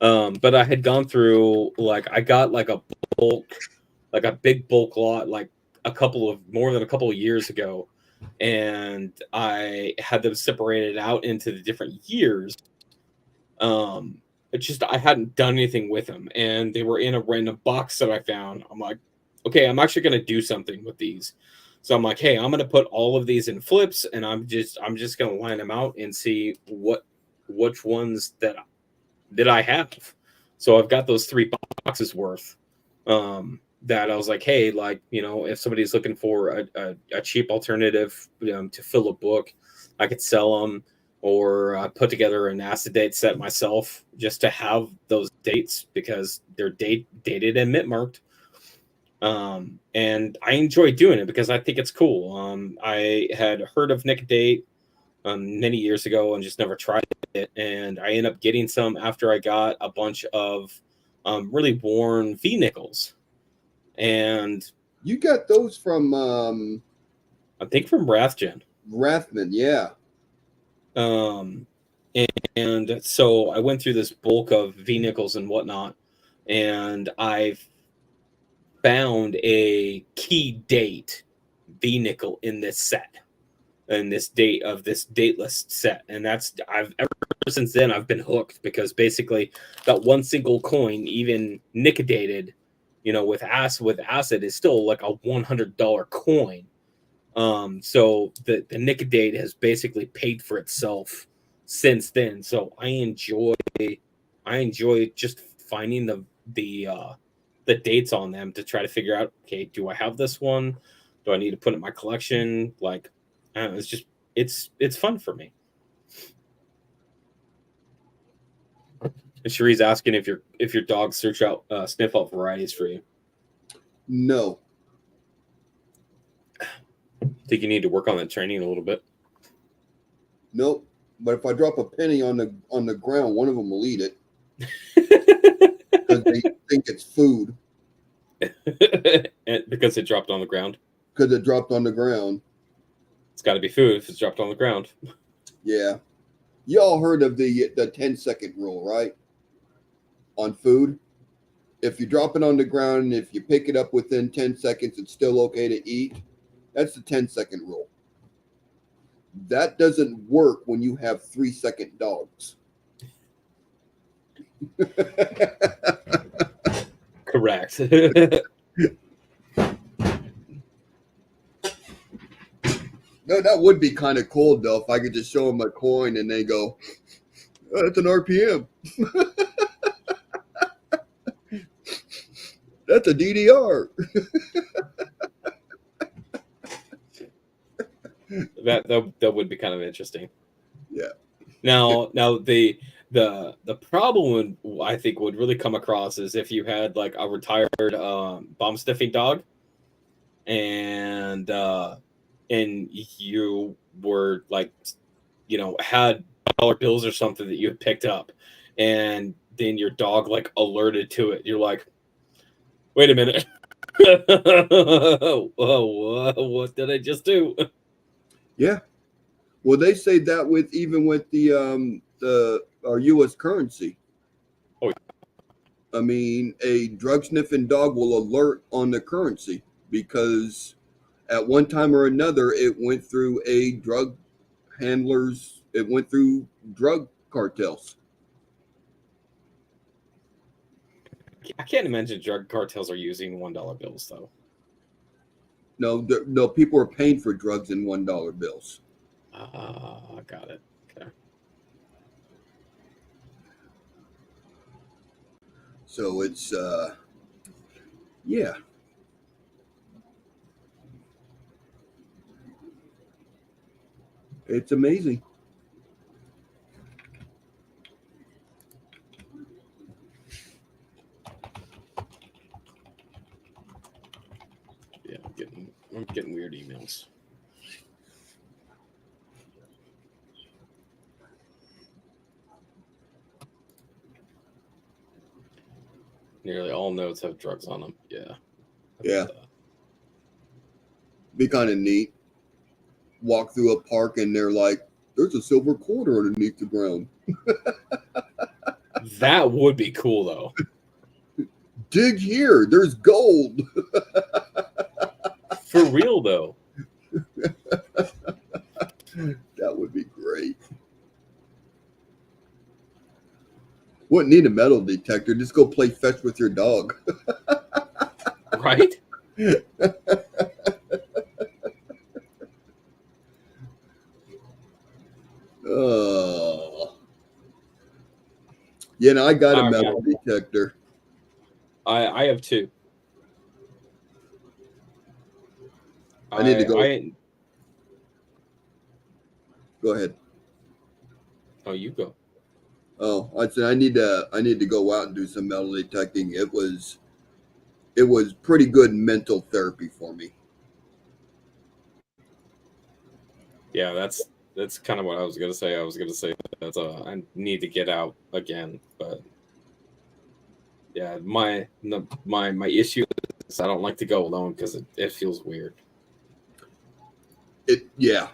But I had gone through, like, I got like a big bulk lot, like more than a couple of years ago, and I had them separated out into the different years. It's just I hadn't done anything with them, and they were in a random box that I found. I'm like, okay, I'm actually gonna do something with these. So I'm like, hey, I'm gonna put all of these in flips, and I'm just gonna line them out and see which ones that I have. So I've got those 3 boxes worth. That I was like, hey, like, you know, if somebody's looking for a cheap alternative to fill a book, I could sell them, or put together an acid date set myself just to have those dates because they're dated and mint marked. And I enjoy doing it because I think it's cool. I had heard of Nick Date many years ago and just never tried it, and I ended up getting some after I got a bunch of really worn V nickels. And You got those from I think from Rathjen. Rathman, yeah. And so I went through this bulk of V nickels and whatnot, and I found a key date V nickel in this set, in this dateless set, and that's ever since then I've been hooked because basically that one single coin, even nickedated, you know, with acid is still like a $100 coin. So the Nicodate has basically paid for itself since then. So I enjoy just finding the dates on them to try to figure out, okay, do I have this one? Do I need to put it in my collection? Like, I don't know, it's just it's fun for me. And Cherie's asking if your dogs sniff out varieties for you. No. Think you need to work on that training a little bit. Nope. But if I drop a penny on the ground, one of them will eat it because they think it's food. And because it dropped on the ground. Because it dropped on the ground. It's got to be food if it's dropped on the ground. Yeah. You all heard of the 10-second rule, right? On food. If you drop it on the ground and if you pick it up within 10 seconds, it's still okay to eat. That's the 10-second rule. That doesn't work when you have 3-second dogs. Correct. No, that would be kind of cool, though, if I could just show them a coin and they go, oh, that's an RPM. That's a DDR. that would be kind of interesting. Yeah. Now the problem I think would really come across is if you had like a retired bomb sniffing dog, and you were like, you know, had dollar bills or something that you had picked up, and then your dog like alerted to it. You're like, wait a minute. Whoa, what did I just do? Yeah. Well, they say that with our U.S. currency. Oh, I mean, a drug sniffing dog will alert on the currency because at one time or another, it went through it went through drug cartels. I can't imagine drug cartels are using $1 bills though. No, people are paying for drugs in $1 bills. Got it. Okay. So it's yeah. It's amazing. Yeah, I'm getting weird emails. Nearly all notes have drugs on them. Yeah. Yeah. Be kind of neat. Walk through a park and they're like, there's a silver quarter underneath the ground. That would be cool though. Dig here, there's gold. For real though. That would be great. Wouldn't need a metal detector. Just go play fetch with your dog. Right? Oh. Yeah, no, I got a metal detector. I have two. I need to go. Go ahead. Oh, you go. Oh, I said I need to go out and do some metal detecting. It was pretty good mental therapy for me. Yeah, that's kind of what I was gonna say. I was gonna say that I need to get out again, but yeah, my issue is I don't like to go alone because it feels weird. Yeah.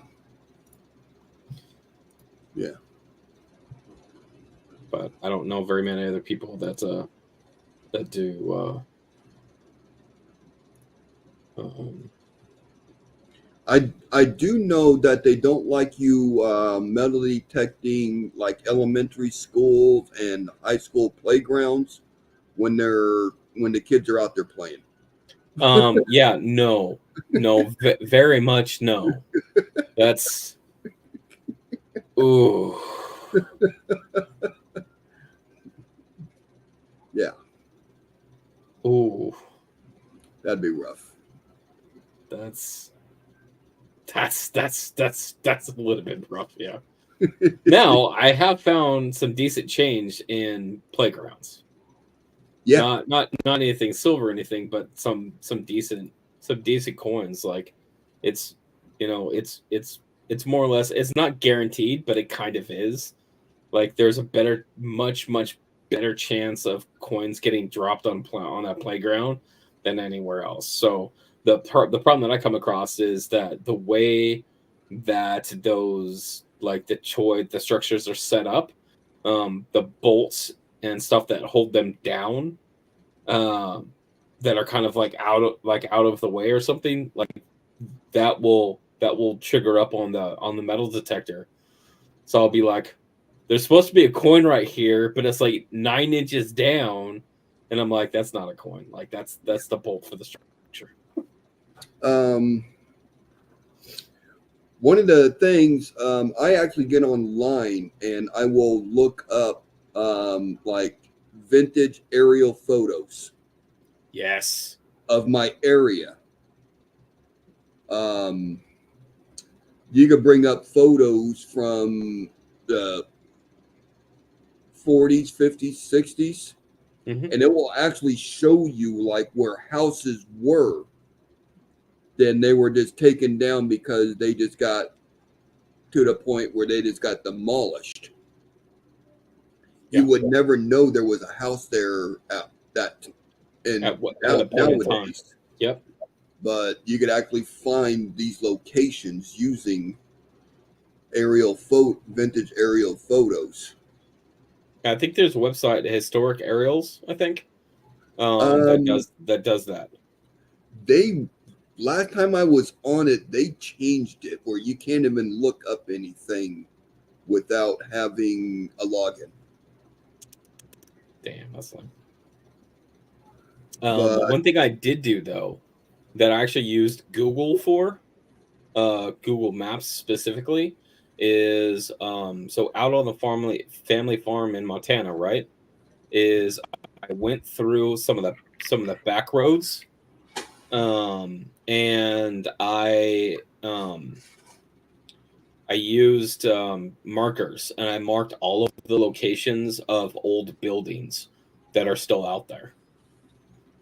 But I don't know very many other people that do. I do know that they don't like you metal detecting like elementary schools and high school playgrounds when the kids are out there playing. Yeah, no, very much no. That's ooh. Yeah. Ooh. That'd be rough. That's a little bit rough, yeah. Now I have found some decent change in playgrounds. Yeah. Not anything silver or anything, but some decent coins. Like it's it's more or less, it's not guaranteed, but it kind of is. Like there's a much better chance of coins getting dropped on that playground than anywhere else. So the problem that I come across is that the way that those like the structures are set up, the bolts and stuff that hold them down, that are kind of like out of the way or something, like that will trigger up on the metal detector. So I'll be like, there's supposed to be a coin right here, but it's like 9 inches down, and I'm like, that's not a coin. Like that's the bolt for the structure. One of the things I actually get online and I will look up like vintage aerial photos. Yes. Of my area. You could bring up photos from the 40s, 50s, 60s, and it will actually show you like where houses were. Then they were just taken down because they just got to the point where they just got demolished. you would never know there was a house there at that in at what point in time. Yep. But you could actually find these locations using vintage aerial photos. I think there's a website, Historic Aerials, I think, that does that. They last time I was on it, they changed it where you can't even look up anything without having a login. Damn, that's lame. One thing I did do though, that I actually used Google for, Google Maps specifically, is so out on the family farm in Montana, right? Is I went through some of the back roads, and I used markers, and I marked all of the locations of old buildings that are still out there.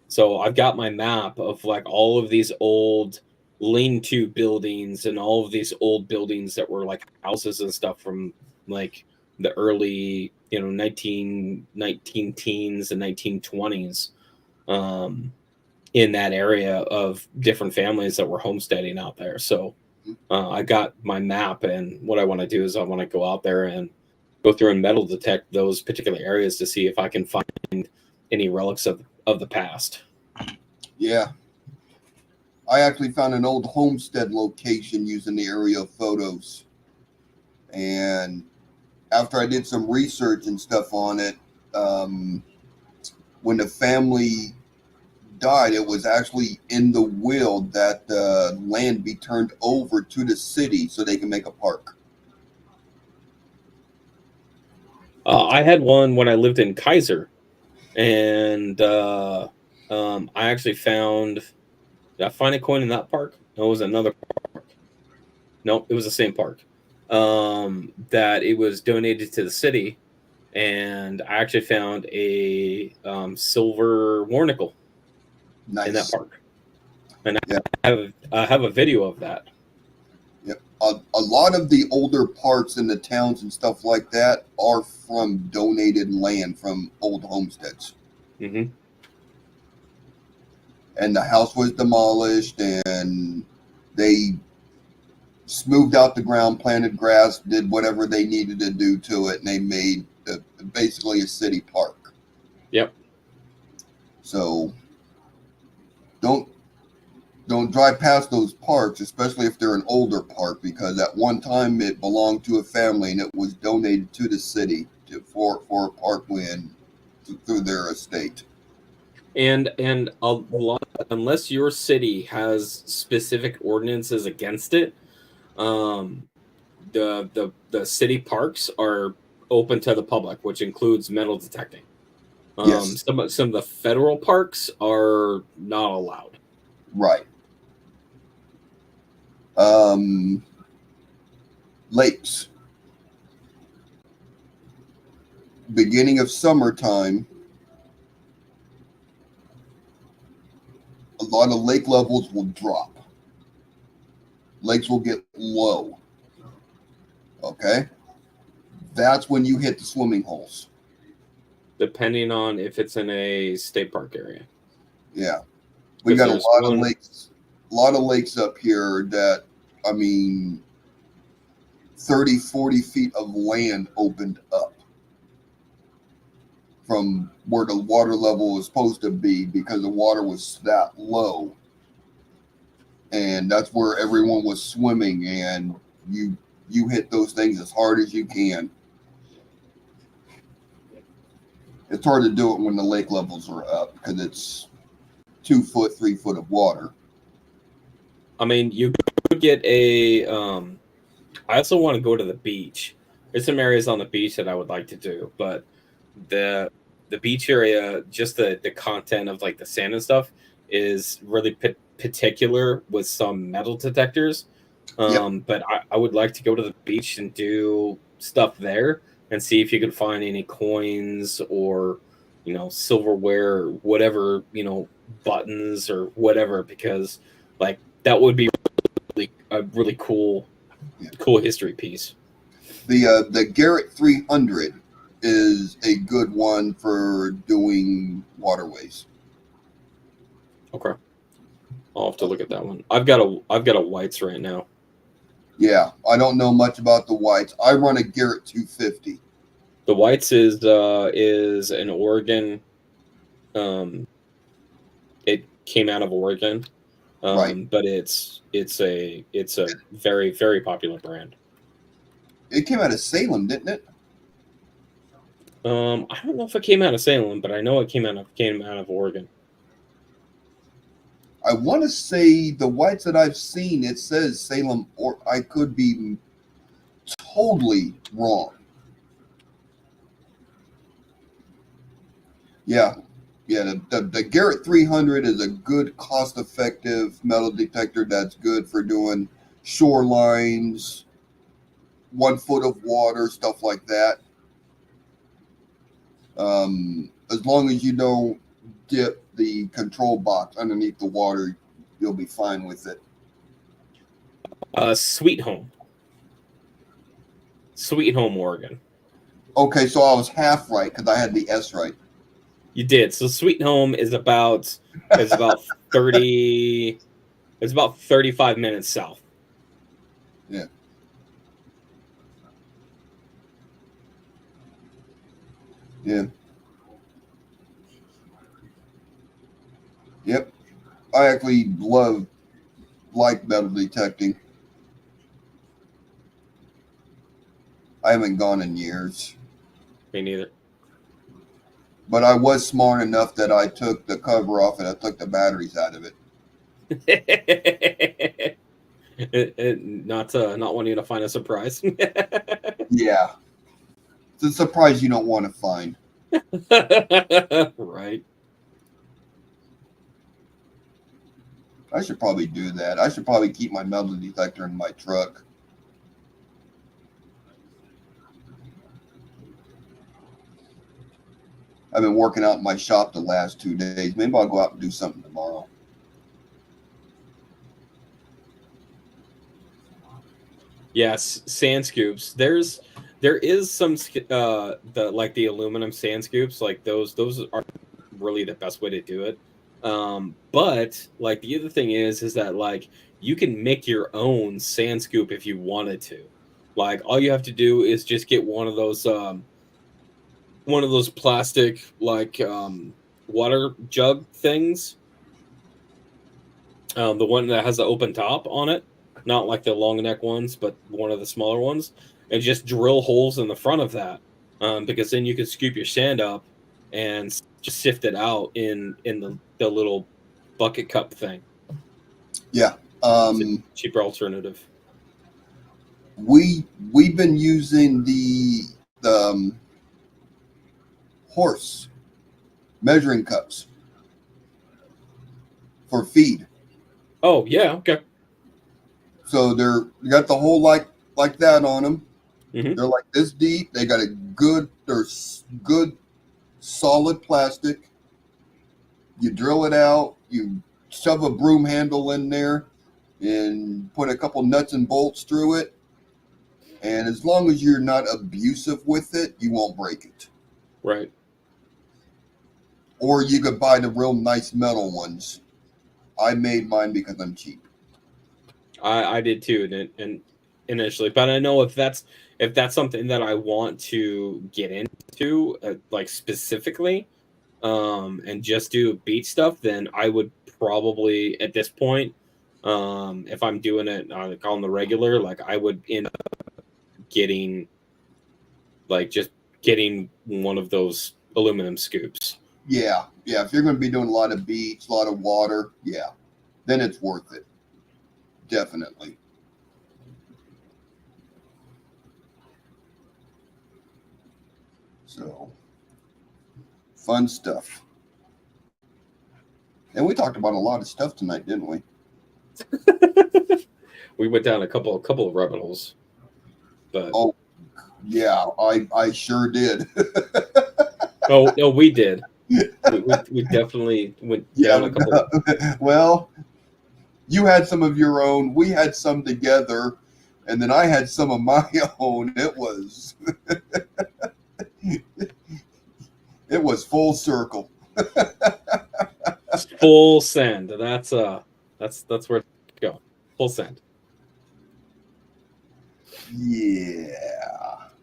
So I've got my map of like all of these old lean-to buildings and all of these old buildings that were like houses and stuff from like the early, 19 teens and 1920s, in that area of different families that were homesteading out there. So I got my map, and what I want to do is I want to go out there and go through and metal detect those particular areas to see if I can find any relics of the past. Yeah. I actually found an old homestead location using the aerial photos. And after I did some research and stuff on it, when the family died, it was actually in the will that the land be turned over to the city so they can make a park. I had one when I lived in Kaiser, and I actually found. Did I find a coin in that park? No, it was another park. No, it was the same park. That it was donated to the city, and I actually found a silver war nickel in that park, and I have a video of that. Yep. A lot of the older parks in the towns and stuff like that are from donated land from old homesteads. Mm-hmm. And the house was demolished, and they smoothed out the ground, planted grass, did whatever they needed to do to it, and they made basically a city park. Yep. So don't drive past those parks, especially if they're an older park, because at one time it belonged to a family and it was donated to the city for parkland through their estate. And a lot, unless your city has specific ordinances against it, the city parks are open to the public, which includes metal detecting. Yes. Some of the federal parks are not allowed. Right. Lakes. Beginning of summertime, a lot of lake levels will drop. Lakes will get low. Okay? That's when you hit the swimming holes. Depending on if it's in a state park area. Yeah. We got a lot of lakes up here that, 30, 40 feet of land opened up from where the water level was supposed to be because the water was that low. And that's where everyone was swimming, and you hit those things as hard as you can. It's hard to do it when the lake levels are up because it's 2 foot, 3 foot of water. You could get a. I also want to go to the beach. There's some areas on the beach that I would like to do, but the beach area, just the content of like the sand and stuff, is really particular with some metal detectors. But I would like to go to the beach and do stuff there and see if you could find any coins or, silverware or whatever, buttons or whatever, because like that would be a really cool history piece. The Garrett 300 is a good one for doing waterways. Okay. I'll have to look at that one. I've got a whites right now. Yeah, I don't know much about the whites. I run a Garrett 250. The whites is an Oregon. It came out of Oregon, Right. but it's a very, very popular brand. It came out of Salem, didn't it? I don't know if it came out of Salem, but I know it came out of Oregon. I want to say the whites that I've seen, it says Salem, or I could be totally wrong. Yeah. Yeah, the Garrett 300 is a good, cost-effective metal detector that's good for doing shorelines, 1 foot of water, stuff like that. As long as you don't dip the control box underneath the water, you'll be fine with it. Sweet Home, Oregon. Okay, so I was half right because I had the S right. You did. So Sweet Home is about 30. It's about 35 minutes south. Yeah. Yeah. Yep. I actually like metal detecting. I haven't gone in years. Me neither. But I was smart enough that I took the cover off and I took the batteries out of it. Not wanting to find a surprise. Yeah. It's a surprise you don't want to find. Right. I should probably do that. I should probably keep my metal detector in my truck. I've been working out in my shop the last 2 days. Maybe I'll go out and do something tomorrow. Yes, sand scoops. There is some the aluminum sand scoops, like those are really the best way to do it. But like the other thing is that like you can make your own sand scoop if you wanted to. Like all you have to do is just get one of those plastic water jug things. The one that has the open top on it, not like the long neck ones, but one of the smaller ones, and just drill holes in the front of that, because then you can scoop your sand up and just sift it out in the little bucket cup thing. Yeah. It's a cheaper alternative. We've been using the horse measuring cups for feed. Oh yeah, okay. So they got the hole like that on them. Mm-hmm. They're like this deep. They got they're good solid plastic. You drill it out. You shove a broom handle in there and put a couple nuts and bolts through it. And as long as you're not abusive with it, you won't break it. Right. Or you could buy the real nice metal ones. I made mine because I'm cheap. I did too, and initially, but I know if that's something that I want to get into, like specifically, and just do beach stuff, then I would probably at this point, if I'm doing it on the regular, like I would end up getting one of those aluminum scoops. Yeah. If you're going to be doing a lot of beach, a lot of water, yeah, then it's worth it. Definitely. So, fun stuff. And we talked about a lot of stuff tonight, didn't we? We went down a couple of rabbit holes. But oh, yeah, I sure did. Oh no, we did. We definitely went down a couple. Well, you had some of your own. We had some together, and then I had some of my own. It was It was full circle. Full send. That's where to go. Full send. Yeah.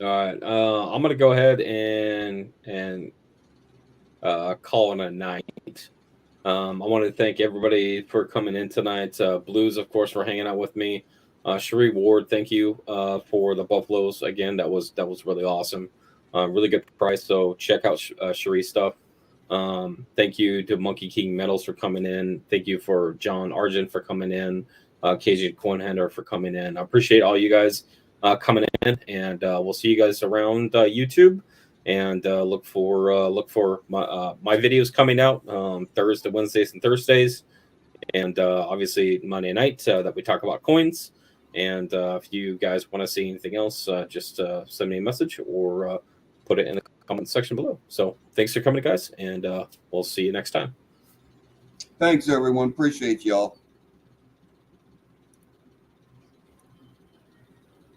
All right. I'm gonna go ahead and call it a night. I want to thank everybody for coming in tonight. Blues, of course, for hanging out with me. Cherie Ward, thank you for the Buffaloes again. That was really awesome. Really good price. So check out Cherie's stuff. Thank you to Monkey King Metals for coming in. Thank you for John Argent for coming in. KJ Coinhender for coming in. I appreciate all you guys coming in, and we'll see you guys around YouTube. And look for my videos coming out Thursday, Wednesdays, and Thursdays, and obviously Monday night that we talk about coins. And if you guys want to see anything else, just send me a message or put it in the comment section below. So thanks for coming, guys, and we'll see you next time. Thanks, everyone. Appreciate y'all.